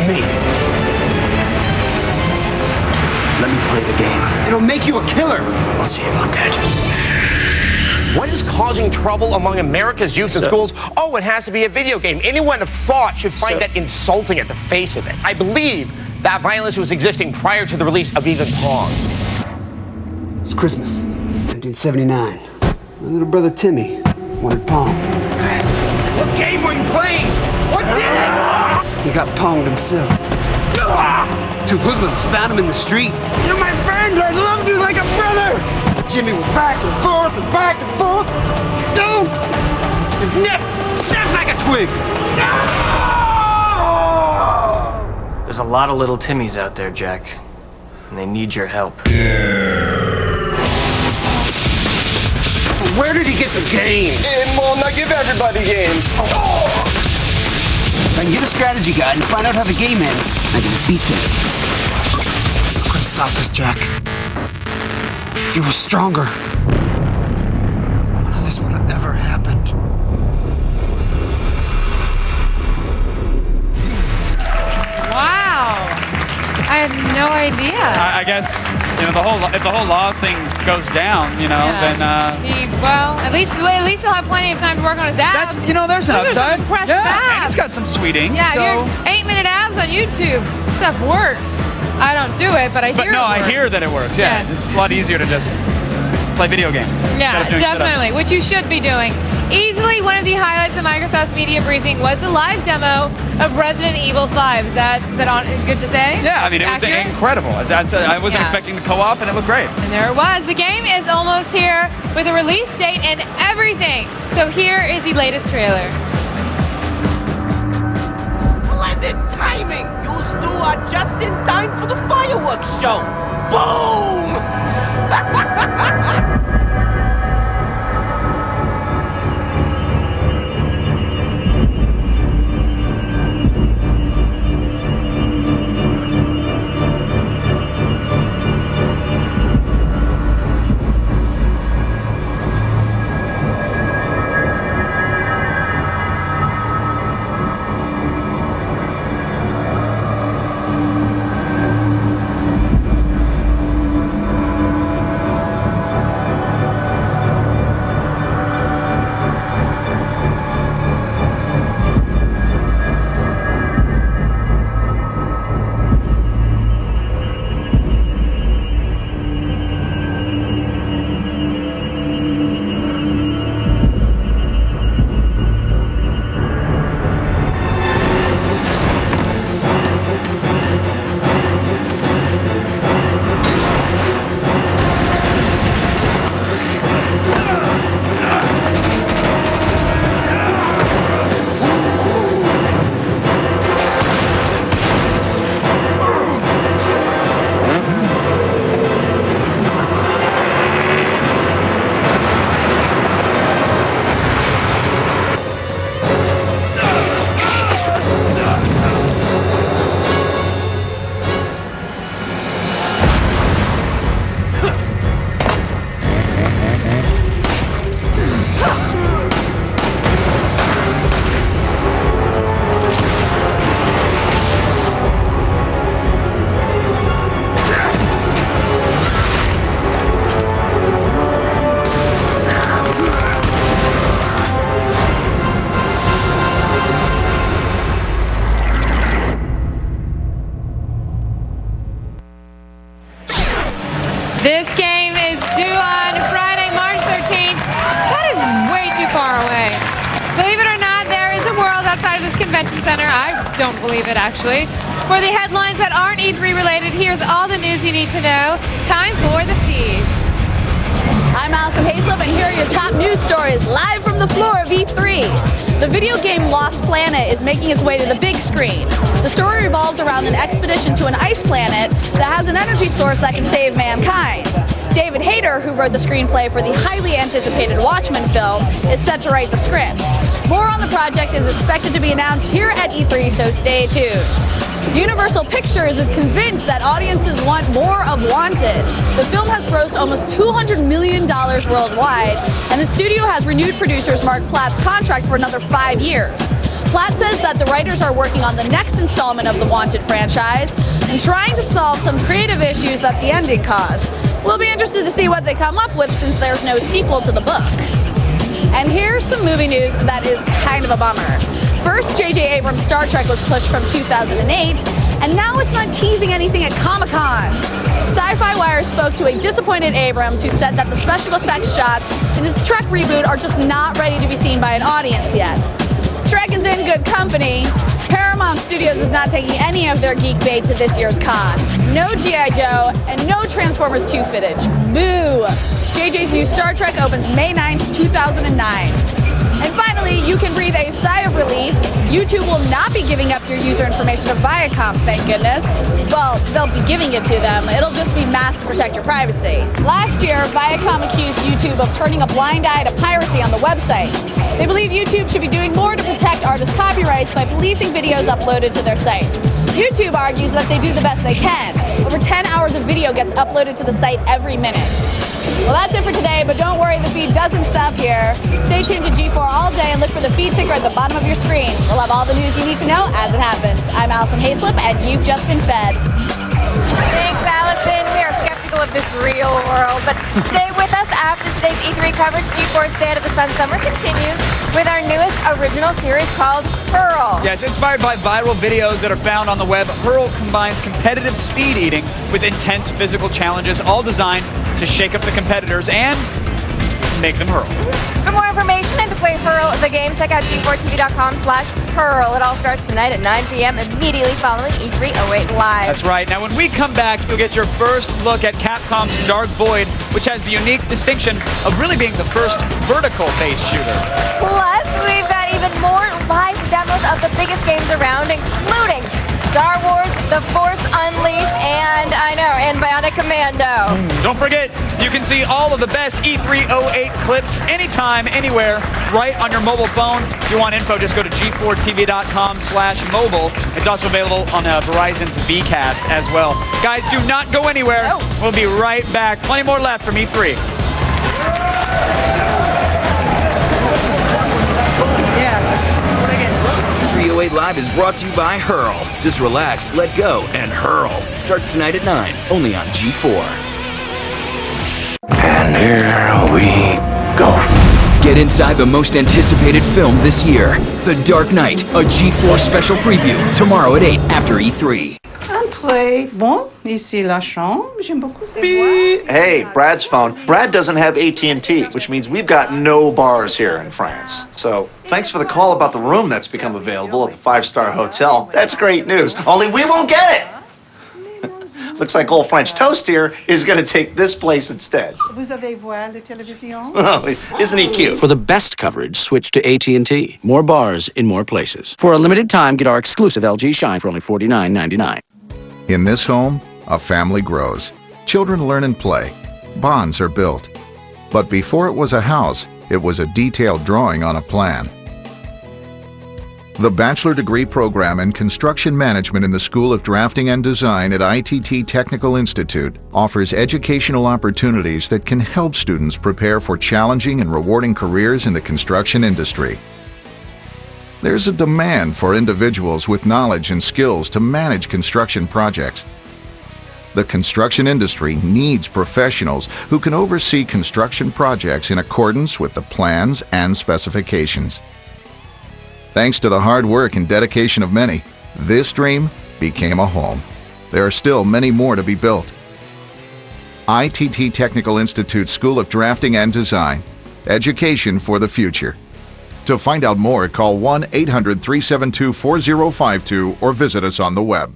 Me. Let me play the game. It'll make you a killer. I'll see about that. What is causing trouble among America's youth in schools? Oh, it has to be a video game. Anyone of thought should find that insulting at the face of it. I believe that violence was existing prior to the release of even Pong. It's Christmas, 1979. My little brother Timmy wanted Pong. What game were you playing? What did it? He got ponged himself. Two hoodlums found him in the street. You're my friend. I loved you like a brother. Jimmy was back and forth and back and forth. Dude, his neck snapped like a twig. No! There's a lot of little Timmys out there, Jack. And they need your help. Where did he get the games? Well, not give everybody games. If I can get a strategy guide and find out how the game ends, I can beat them. You couldn't stop this, Jack. If you were stronger, none of this would have ever happened. Wow. I had no idea. I guess, you know, if the whole law thing goes down, you know, then At least he'll have plenty of time to work on his abs. that's, you know, there's an upside. Impressive abs. And he's got some sweeting. Yeah, so. your 8-minute abs on YouTube stuff works. I don't do it, but I hear it works. I hear that it works. Yeah, Yes. it's a lot easier to just play video games. Yeah, definitely, which you should be doing. Easily one of the highlights of Microsoft's media briefing was the live demo of Resident Evil 5. Is that good to say? Yeah, I mean, it was incredible. I wasn't expecting the co-op, and it looked great. And there it was. The game is almost here with a release date and everything. So here is the latest trailer. Splendid timing! You two are just in time for the fireworks show. Boom! This game is due on Friday, March 13th. That is way too far away. Believe it or not, there is a world outside of this convention center. I don't believe it, actually. For the headlines that aren't E3 related, here's all the news you need to know. Time for the feed. I'm Allison Hayslip, and here are your top news stories live from the floor of E3. The video game Lost Planet is making its way to the big screen. The story revolves around an expedition to an ice planet that has an energy source that can save mankind. David Hayter, who wrote the screenplay for the highly anticipated Watchmen film, is set to write the script. More on the project is expected to be announced here at E3, so stay tuned. Universal Pictures is convinced that audiences want more of Wanted. The film has grossed almost $200 million worldwide, and the studio has renewed producers Mark Platt's contract for another 5 years. Platt says that the writers are working on the next installment of the Wanted franchise and trying to solve some creative issues that the ending caused. We'll be interested to see what they come up with since there's no sequel to the book. And here's some movie news that is kind of a bummer. First, J.J. Abrams' Star Trek was pushed from 2008, and now it's not teasing anything at Comic-Con. Sci-Fi Wire spoke to a disappointed Abrams who said that the special effects shots in his Trek reboot are just not ready to be seen by an audience yet. Trek is in good company. Paramount Studios is not taking any of their geek bait to this year's con. No G.I. Joe and no Transformers 2 footage. Boo! JJ's new Star Trek opens May 9th, 2009. And finally, you can breathe a sigh of relief. YouTube will not be giving up your user information to Viacom, thank goodness. Well, they'll be giving it to them. It'll just be masked to protect your privacy. Last year, Viacom accused YouTube of turning a blind eye to piracy on the website. They believe YouTube should be doing more to protect artists' copyrights by policing videos uploaded to their site. YouTube argues that they do the best they can. Over 10 hours of video gets uploaded to the site every minute. Well, that's it for today, but don't worry, the feed doesn't stop here. Stay tuned to G4 all day and look for the feed ticker at the bottom of your screen. We'll have all the news you need to know as it happens. I'm Allison Hayslip, and you've just been fed. Thanks, Allison. We are skeptical of this real world, but stay with us after today's E3 coverage. G4's Stay Out of the Sun Summer continues with our newest original series called Hurl. Yes, inspired by viral videos that are found on the web, Hurl combines competitive speed eating with intense physical challenges, all designed to shake up the competitors and make them hurl. For more information and to play Hurl the game, check out g4tv.com/hurl. It all starts tonight at 9 p.m. immediately following E3 08 Live. That's right. Now, when we come back, you'll get your first look at Capcom's Dark Void, which has the unique distinction of really being the first vertical-based shooter. Plus, we've got even more live demos of the biggest games around, including Star Wars, The Force Unleashed, and Bionic Commando. Don't forget, you can see all of the best E308 clips anytime, anywhere, right on your mobile phone. If you want info, just go to g4tv.com/mobile. It's also available on Verizon's Vcast as well. Guys, do not go anywhere. No. We'll be right back. Plenty more left from E3. 308 Live is brought to you by Hurl. Just relax, let go, and hurl. Starts tonight at 9, only on G4. And here we go. Get inside the most anticipated film this year, The Dark Knight, a G4 special preview, tomorrow at 8 after E3. Entrez. Bon, ici la chambre. J'aime beaucoup ces voix. Hey, Brad's phone. Brad doesn't have AT&T, which means we've got no bars here in France. So, thanks for the call about the room that's become available at the 5-star hotel. That's great news. Only we won't get it. Looks like old French Toast here is going to take this place instead. Vous avez voir la télévision? Oh, isn't he cute? For the best coverage, switch to AT&T. More bars in more places. For a limited time, get our exclusive LG Shine for only $49.99. In this home, a family grows. Children learn and play. Bonds are built. But before it was a house, it was a detailed drawing on a plan. The bachelor degree program in construction management in the School of Drafting and Design at ITT Technical Institute offers educational opportunities that can help students prepare for challenging and rewarding careers in the construction industry. There's a demand for individuals with knowledge and skills to manage construction projects. The construction industry needs professionals who can oversee construction projects in accordance with the plans and specifications. Thanks to the hard work and dedication of many, this dream became a home. There are still many more to be built. ITT Technical Institute School of Drafting and Design. Education for the future. To find out more, call 1-800-372-4052 or visit us on the web.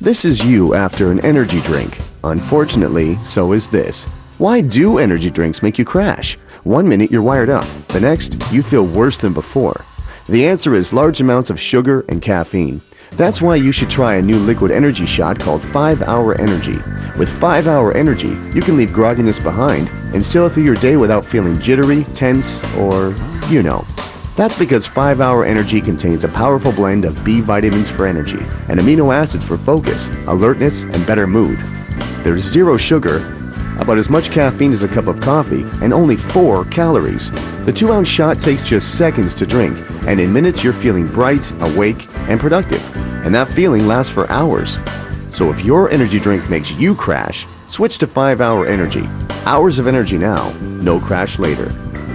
This is you after an energy drink. Unfortunately, so is this. Why do energy drinks make you crash? 1 minute you're wired up, the next you feel worse than before. The answer is large amounts of sugar and caffeine. That's why you should try a new liquid energy shot called 5-Hour Energy. With 5-Hour Energy, you can leave grogginess behind and sail through your day without feeling jittery, tense, or you know. That's because 5-Hour Energy contains a powerful blend of B vitamins for energy and amino acids for focus, alertness, and better mood. There's zero sugar, about as much caffeine as a cup of coffee, and only 4 calories. The 2-ounce shot takes just seconds to drink, and in minutes you're feeling bright, awake, and productive. And that feeling lasts for hours. So if your energy drink makes you crash, switch to 5-Hour Energy. Hours of energy now, no crash later.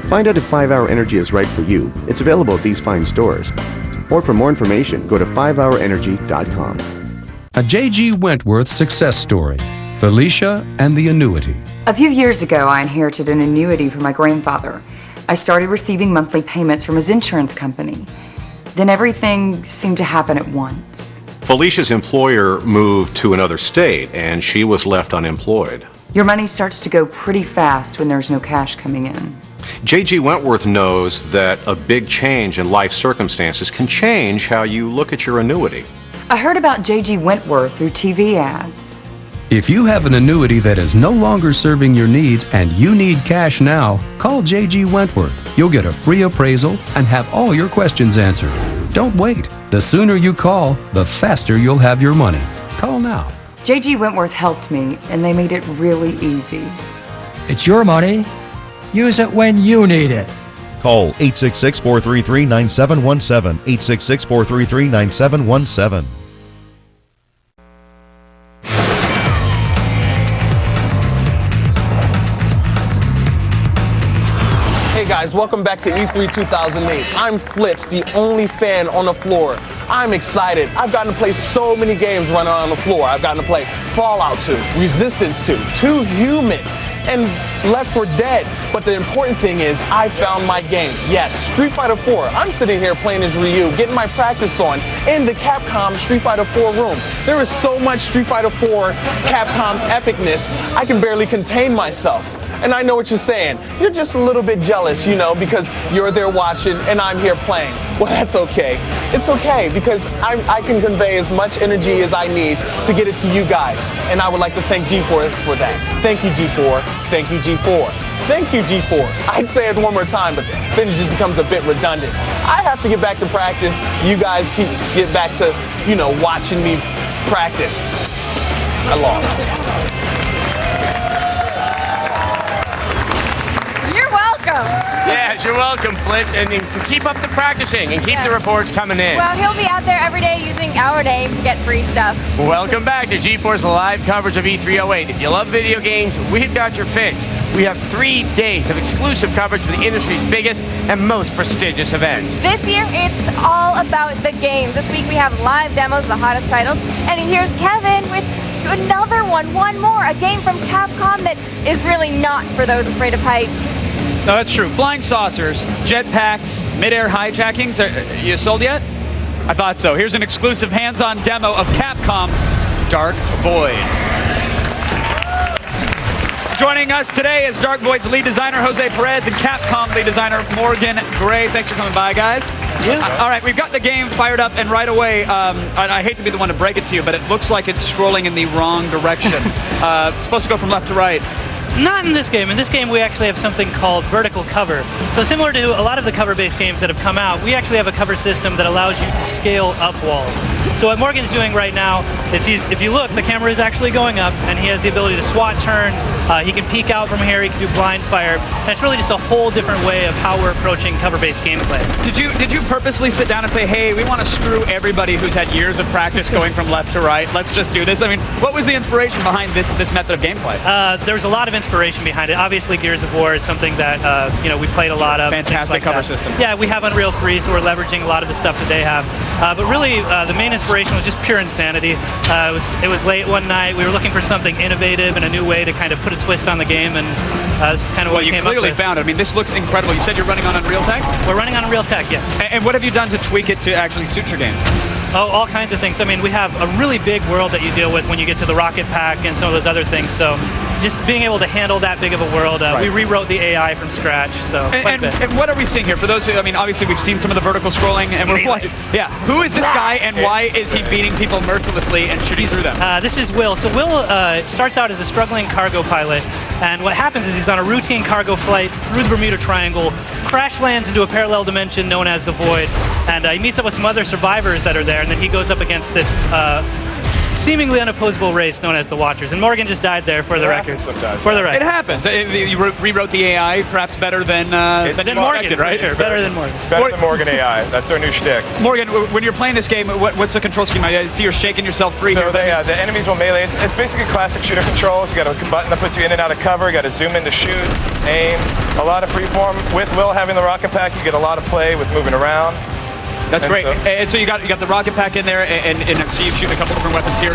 Find out if 5-Hour Energy is right for you. It's available at these fine stores. Or for more information, go to 5hourenergy.com. A J.G. Wentworth success story. Felicia and the Annuity. A few years ago, I inherited an annuity from my grandfather. I started receiving monthly payments from his insurance company. Then everything seemed to happen at once. Felicia's employer moved to another state, and she was left unemployed. Your money starts to go pretty fast when there's no cash coming in. J.G. Wentworth knows that a big change in life circumstances can change how you look at your annuity. I heard about J.G. Wentworth through TV ads. If you have an annuity that is no longer serving your needs and you need cash now, call J.G. Wentworth. You'll get a free appraisal and have all your questions answered. Don't wait. The sooner you call, the faster you'll have your money. Call now. J.G. Wentworth helped me, and they made it really easy. It's your money. Use it when you need it. Call 866-433-9717. 866-433-9717. Hey guys, welcome back to E3 2008. I'm Flitz, the only fan on the floor. I'm excited. I've gotten to play so many games running on the floor. I've gotten to play Fallout 2, Resistance 2, 2 Human, and Left 4 Dead. But the important thing is I found my game. Yes, Street Fighter 4. I'm sitting here playing as Ryu, getting my practice on in the Capcom Street Fighter 4 room. There is so much Street Fighter 4 Capcom epicness, I can barely contain myself. And I know what you're saying. You're just a little bit jealous, you know, because you're there watching and I'm here playing. Well, that's okay. It's okay because I can convey as much energy as I need to get it to you guys. And I would like to thank G4 for that. Thank you, G4. Thank you, G4. Thank you, G4. I'd say it one more time, but then it just becomes a bit redundant. I have to get back to practice. You guys get back to, you know, watching me practice. I lost. Yes, you're welcome, Flitz, and keep up the practicing and keep the reports coming in. Well, he'll be out there every day using our name to get free stuff. Welcome back to G4's live coverage of E308. If you love video games, we've got your fix. We have 3 days of exclusive coverage of the industry's biggest and most prestigious event. This year, it's all about the games. This week, we have live demos of the hottest titles, and here's Kevin with another one more, a game from Capcom that is really not for those afraid of heights. No, that's true. Flying saucers, jetpacks, mid-air hijackings. Are you sold yet? I thought so. Here's an exclusive hands-on demo of Capcom's Dark Void. Joining us today is Dark Void's lead designer, Jose Perez, and Capcom lead designer, Morgan Gray. Thanks for coming by, guys. Yeah. All right, we've got the game fired up, and right away, I hate to be the one to break it to you, but it looks like it's scrolling in the wrong direction. It's supposed to go from left to right. Not in this game. In this game, we actually have something called vertical cover. So similar to a lot of the cover-based games that have come out, we actually have a cover system that allows you to scale up walls. So what Morgan's doing right now is if you look, the camera is actually going up, and he has the ability to SWAT turn. He can peek out from here. He can do blind fire. And it's really just a whole different way of how we're approaching cover-based gameplay. Did you purposely sit down and say, hey, we want to screw everybody who's had years of practice going from left to right. Let's just do this. I mean, what was the inspiration behind this method of gameplay? There was a lot of inspiration behind it. Obviously, Gears of War is something that we played a lot of. Fantastic like cover that. system. Yeah, we have Unreal 3, so we're leveraging a lot of the stuff that they have. But really, the main inspiration was just pure insanity. It was late one night. We were looking for something innovative and a new way to kind of put a twist on the game, and this is kind of what we came up with. You clearly found it. I mean, this looks incredible. You said you're running on Unreal Tech? We're running on Unreal Tech, yes. And what have you done to tweak it to actually suit your game? Oh, all kinds of things. I mean, we have a really big world that you deal with when you get to the rocket pack and some of those other things. So just being able to handle that big of a world, we rewrote the AI from scratch. So and what are we seeing here? For those who, I mean, obviously we've seen some of the vertical scrolling, and we're like, who is this guy, and why is he beating people mercilessly and shooting through them? This is Will. So Will starts out as a struggling cargo pilot, and what happens is he's on a routine cargo flight through the Bermuda Triangle, crash lands into a parallel dimension known as the Void, and he meets up with some other survivors that are there, and then he goes up against this seemingly unopposable race known as the Watchers. And Morgan just died there, for the record. For the record. It happens. You rewrote the AI perhaps better than Morgan, right? Sure. Better than Morgan. Better than Morgan AI. That's our new shtick. Morgan, when you're playing this game, what's the control scheme? I see you're shaking yourself free. So the enemies will melee. It's basically classic shooter controls. You got a button that puts you in and out of cover. You got to zoom in to shoot, aim. A lot of freeform. With Will having the rocket pack, you get a lot of play with moving around. That's great. And so you got the rocket pack in there, and I see you shooting a couple different weapons here.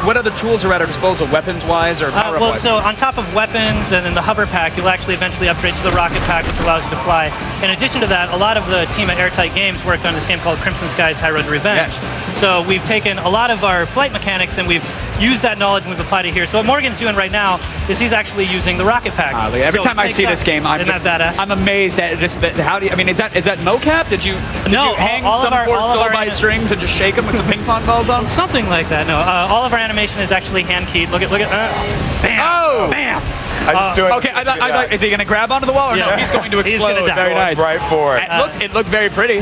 What other tools are at our disposal, weapons-wise or power-up-wise? Well, so on top of weapons and then the hover pack, you'll actually eventually upgrade to the rocket pack, which allows you to fly. In addition to that, a lot of the team at Airtight Games worked on this game called Crimson Skies High Road to Revenge. Yes. So we've taken a lot of our flight mechanics and we've used that knowledge and we've applied it here. So what Morgan's doing right now is he's actually using the rocket pack. Every time I see this game, I'm amazed at just how do you? I mean, is that mocap? Did you hang some poor soul by strings and just shake them with some ping pong balls on? Something like that. No, all of our animation is actually hand keyed. Look at bam, bam. Okay, I thought, is he going to grab onto the wall or no? He's going to explode. He's gonna die. Very nice. Right for it. It looked very pretty.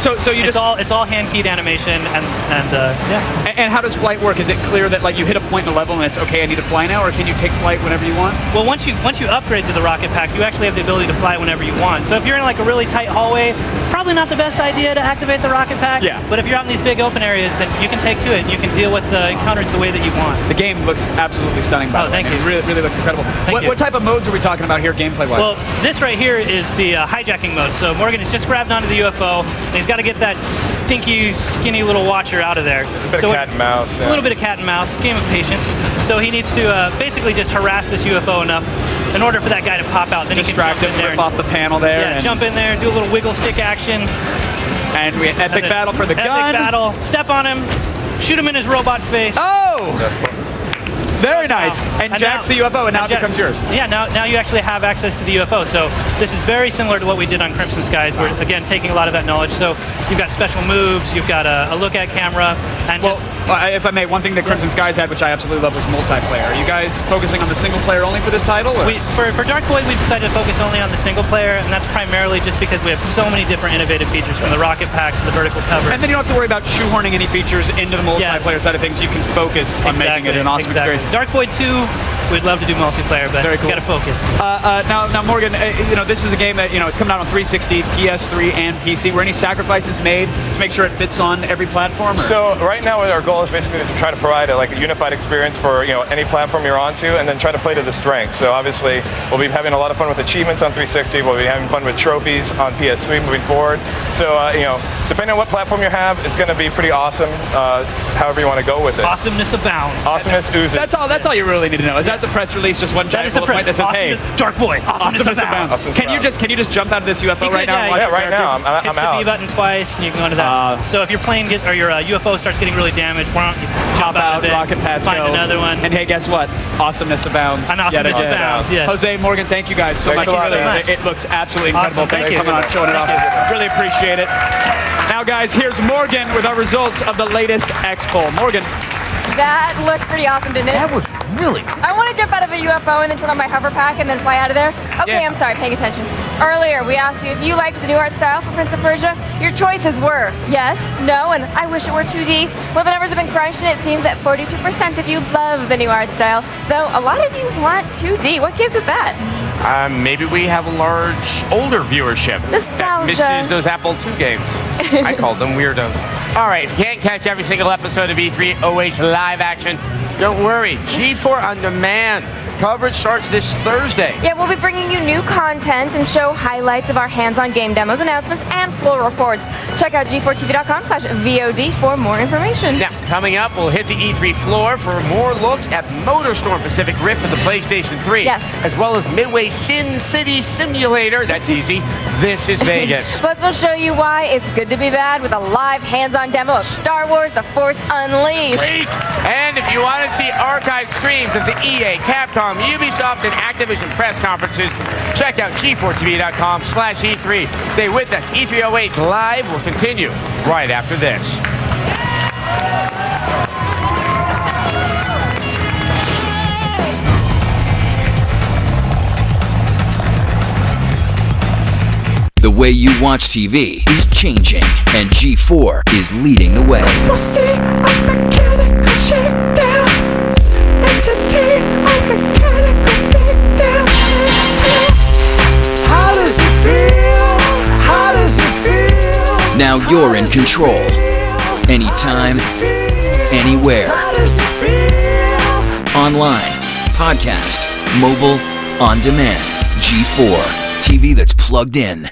So you it's all hand keyed animation and how does flight work? Is it clear that like you hit a point in the level and it's okay, I need to fly now, or can you take flight whenever you want? Well, once you upgrade to the rocket pack, you actually have the ability to fly whenever you want. So if you're in like a really tight hallway, probably not the best idea to activate the rocket pack. Yeah. But if you're out in these big open areas, then you can take to it and you can deal with the encounters the way that you want. The game looks absolutely stunning. By the way. Thank you. It really looks incredible. What type of modes are we talking about here, gameplay-wise? Well, this right here is the hijacking mode. So Morgan has just grabbed onto the UFO, and he's got to get that stinky, skinny little watcher out of there. It's a bit of cat and mouse. A little bit of cat and mouse, game of patience. So he needs to basically just harass this UFO enough in order for that guy to pop out. Then distract he can jump in there, rip off the panel there. Yeah, jump in there, do a little wiggle stick action. And we epic battle for the gun. Epic battle. Step on him, shoot him in his robot face. Oh! Very nice. And jacks the UFO, and now it becomes yours. Yeah, now you actually have access to the UFO. So this is very similar to what we did on Crimson Skies. We're, again, taking a lot of that knowledge. So you've got special moves, you've got a look-at camera, and if I may, one thing that Crimson Skies had, which I absolutely love, was multiplayer. Are you guys focusing on the single player only for this title? For Dark Void, we decided to focus only on the single player, and that's primarily just because we have so many different innovative features, from the rocket pack to the vertical cover. And then you don't have to worry about shoehorning any features into the multiplayer side of things. You can focus on making it an awesome experience. Dark Void 2, we'd love to do multiplayer, but Very cool. we got to focus. Now, Morgan, this is a game that it's coming out on 360, PS3, and PC. Were any sacrifices made to make sure it fits on every platform? So right now, our goal is basically to try to provide a unified experience for any platform you're onto, and then try to play to the strengths. So obviously, we'll be having a lot of fun with achievements on 360. We'll be having fun with trophies on PS3 moving forward. So depending on what platform you have, it's going to be pretty awesome. However you want to go with it. Awesomeness abounds. Awesomeness oozes. That's all you really need to know. Is that the press release? Just one giant bullet point that says, "Hey, Dark Void, awesomeness abounds." Can you just jump out of this UFO right now? Yeah, right now. I'm hits out. the B button twice, and you can go into that. So if your plane or your UFO starts getting really damaged, why don't you hop out, rocket pads find go, another one. And hey, guess what? Awesomeness abounds. And awesomeness abounds. Yes. Jose, Morgan, thank you guys so much. It looks absolutely incredible. Awesome. Thanks for coming on, showing it off. Really appreciate it. Now, guys, here's Morgan with our results of the latest X poll. Morgan. That looked pretty awesome, didn't it? That was really cool. I want to jump out of a UFO and then turn on my hover pack and then fly out of there. Okay, Yeah. I'm sorry, paying attention. Earlier, we asked you if you liked the new art style for Prince of Persia. Your choices were yes, no, and I wish it were 2D. Well, the numbers have been crunched, and it seems that 42% of you love the new art style, though a lot of you want 2D. What gives with that? Maybe we have a large, older viewership that misses those Apple II games. I called them weirdos. All right, if you can't catch every single episode of E3 OH Live Action, don't worry. G4 On Demand Coverage starts this Thursday. Yeah, we'll be bringing you new content and show highlights of our hands-on game demos, announcements, and floor reports. Check out g4tv.com/VOD for more information. Now, coming up, we'll hit the E3 floor for more looks at MotorStorm Pacific Rift for the PlayStation 3. Yes. As well as Midway Sin City Simulator. That's easy. This is Vegas. Plus, we'll show you why it's good to be bad with a live hands-on demo of Star Wars The Force Unleashed. Great! And if you want to see archived streams of the EA, Capcom, Ubisoft, and Activision press conferences, check out g4tv.com/E3. Stay with us. E308 Live will continue right after this. The way you watch TV is changing, and G4 is leading the way. Now you're in control. Anytime, anywhere. Online, podcast, mobile, on demand. G4, TV that's plugged in.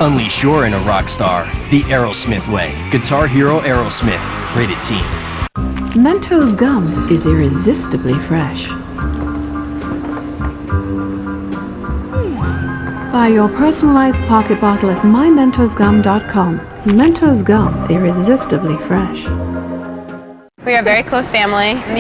Unleash your inner rock star the Aerosmith way. Guitar Hero Aerosmith. Rated T. Mentos gum is irresistibly fresh. Buy your personalized pocket bottle at mymentosgum.com. Mentos gum, irresistibly fresh. We are a very close family.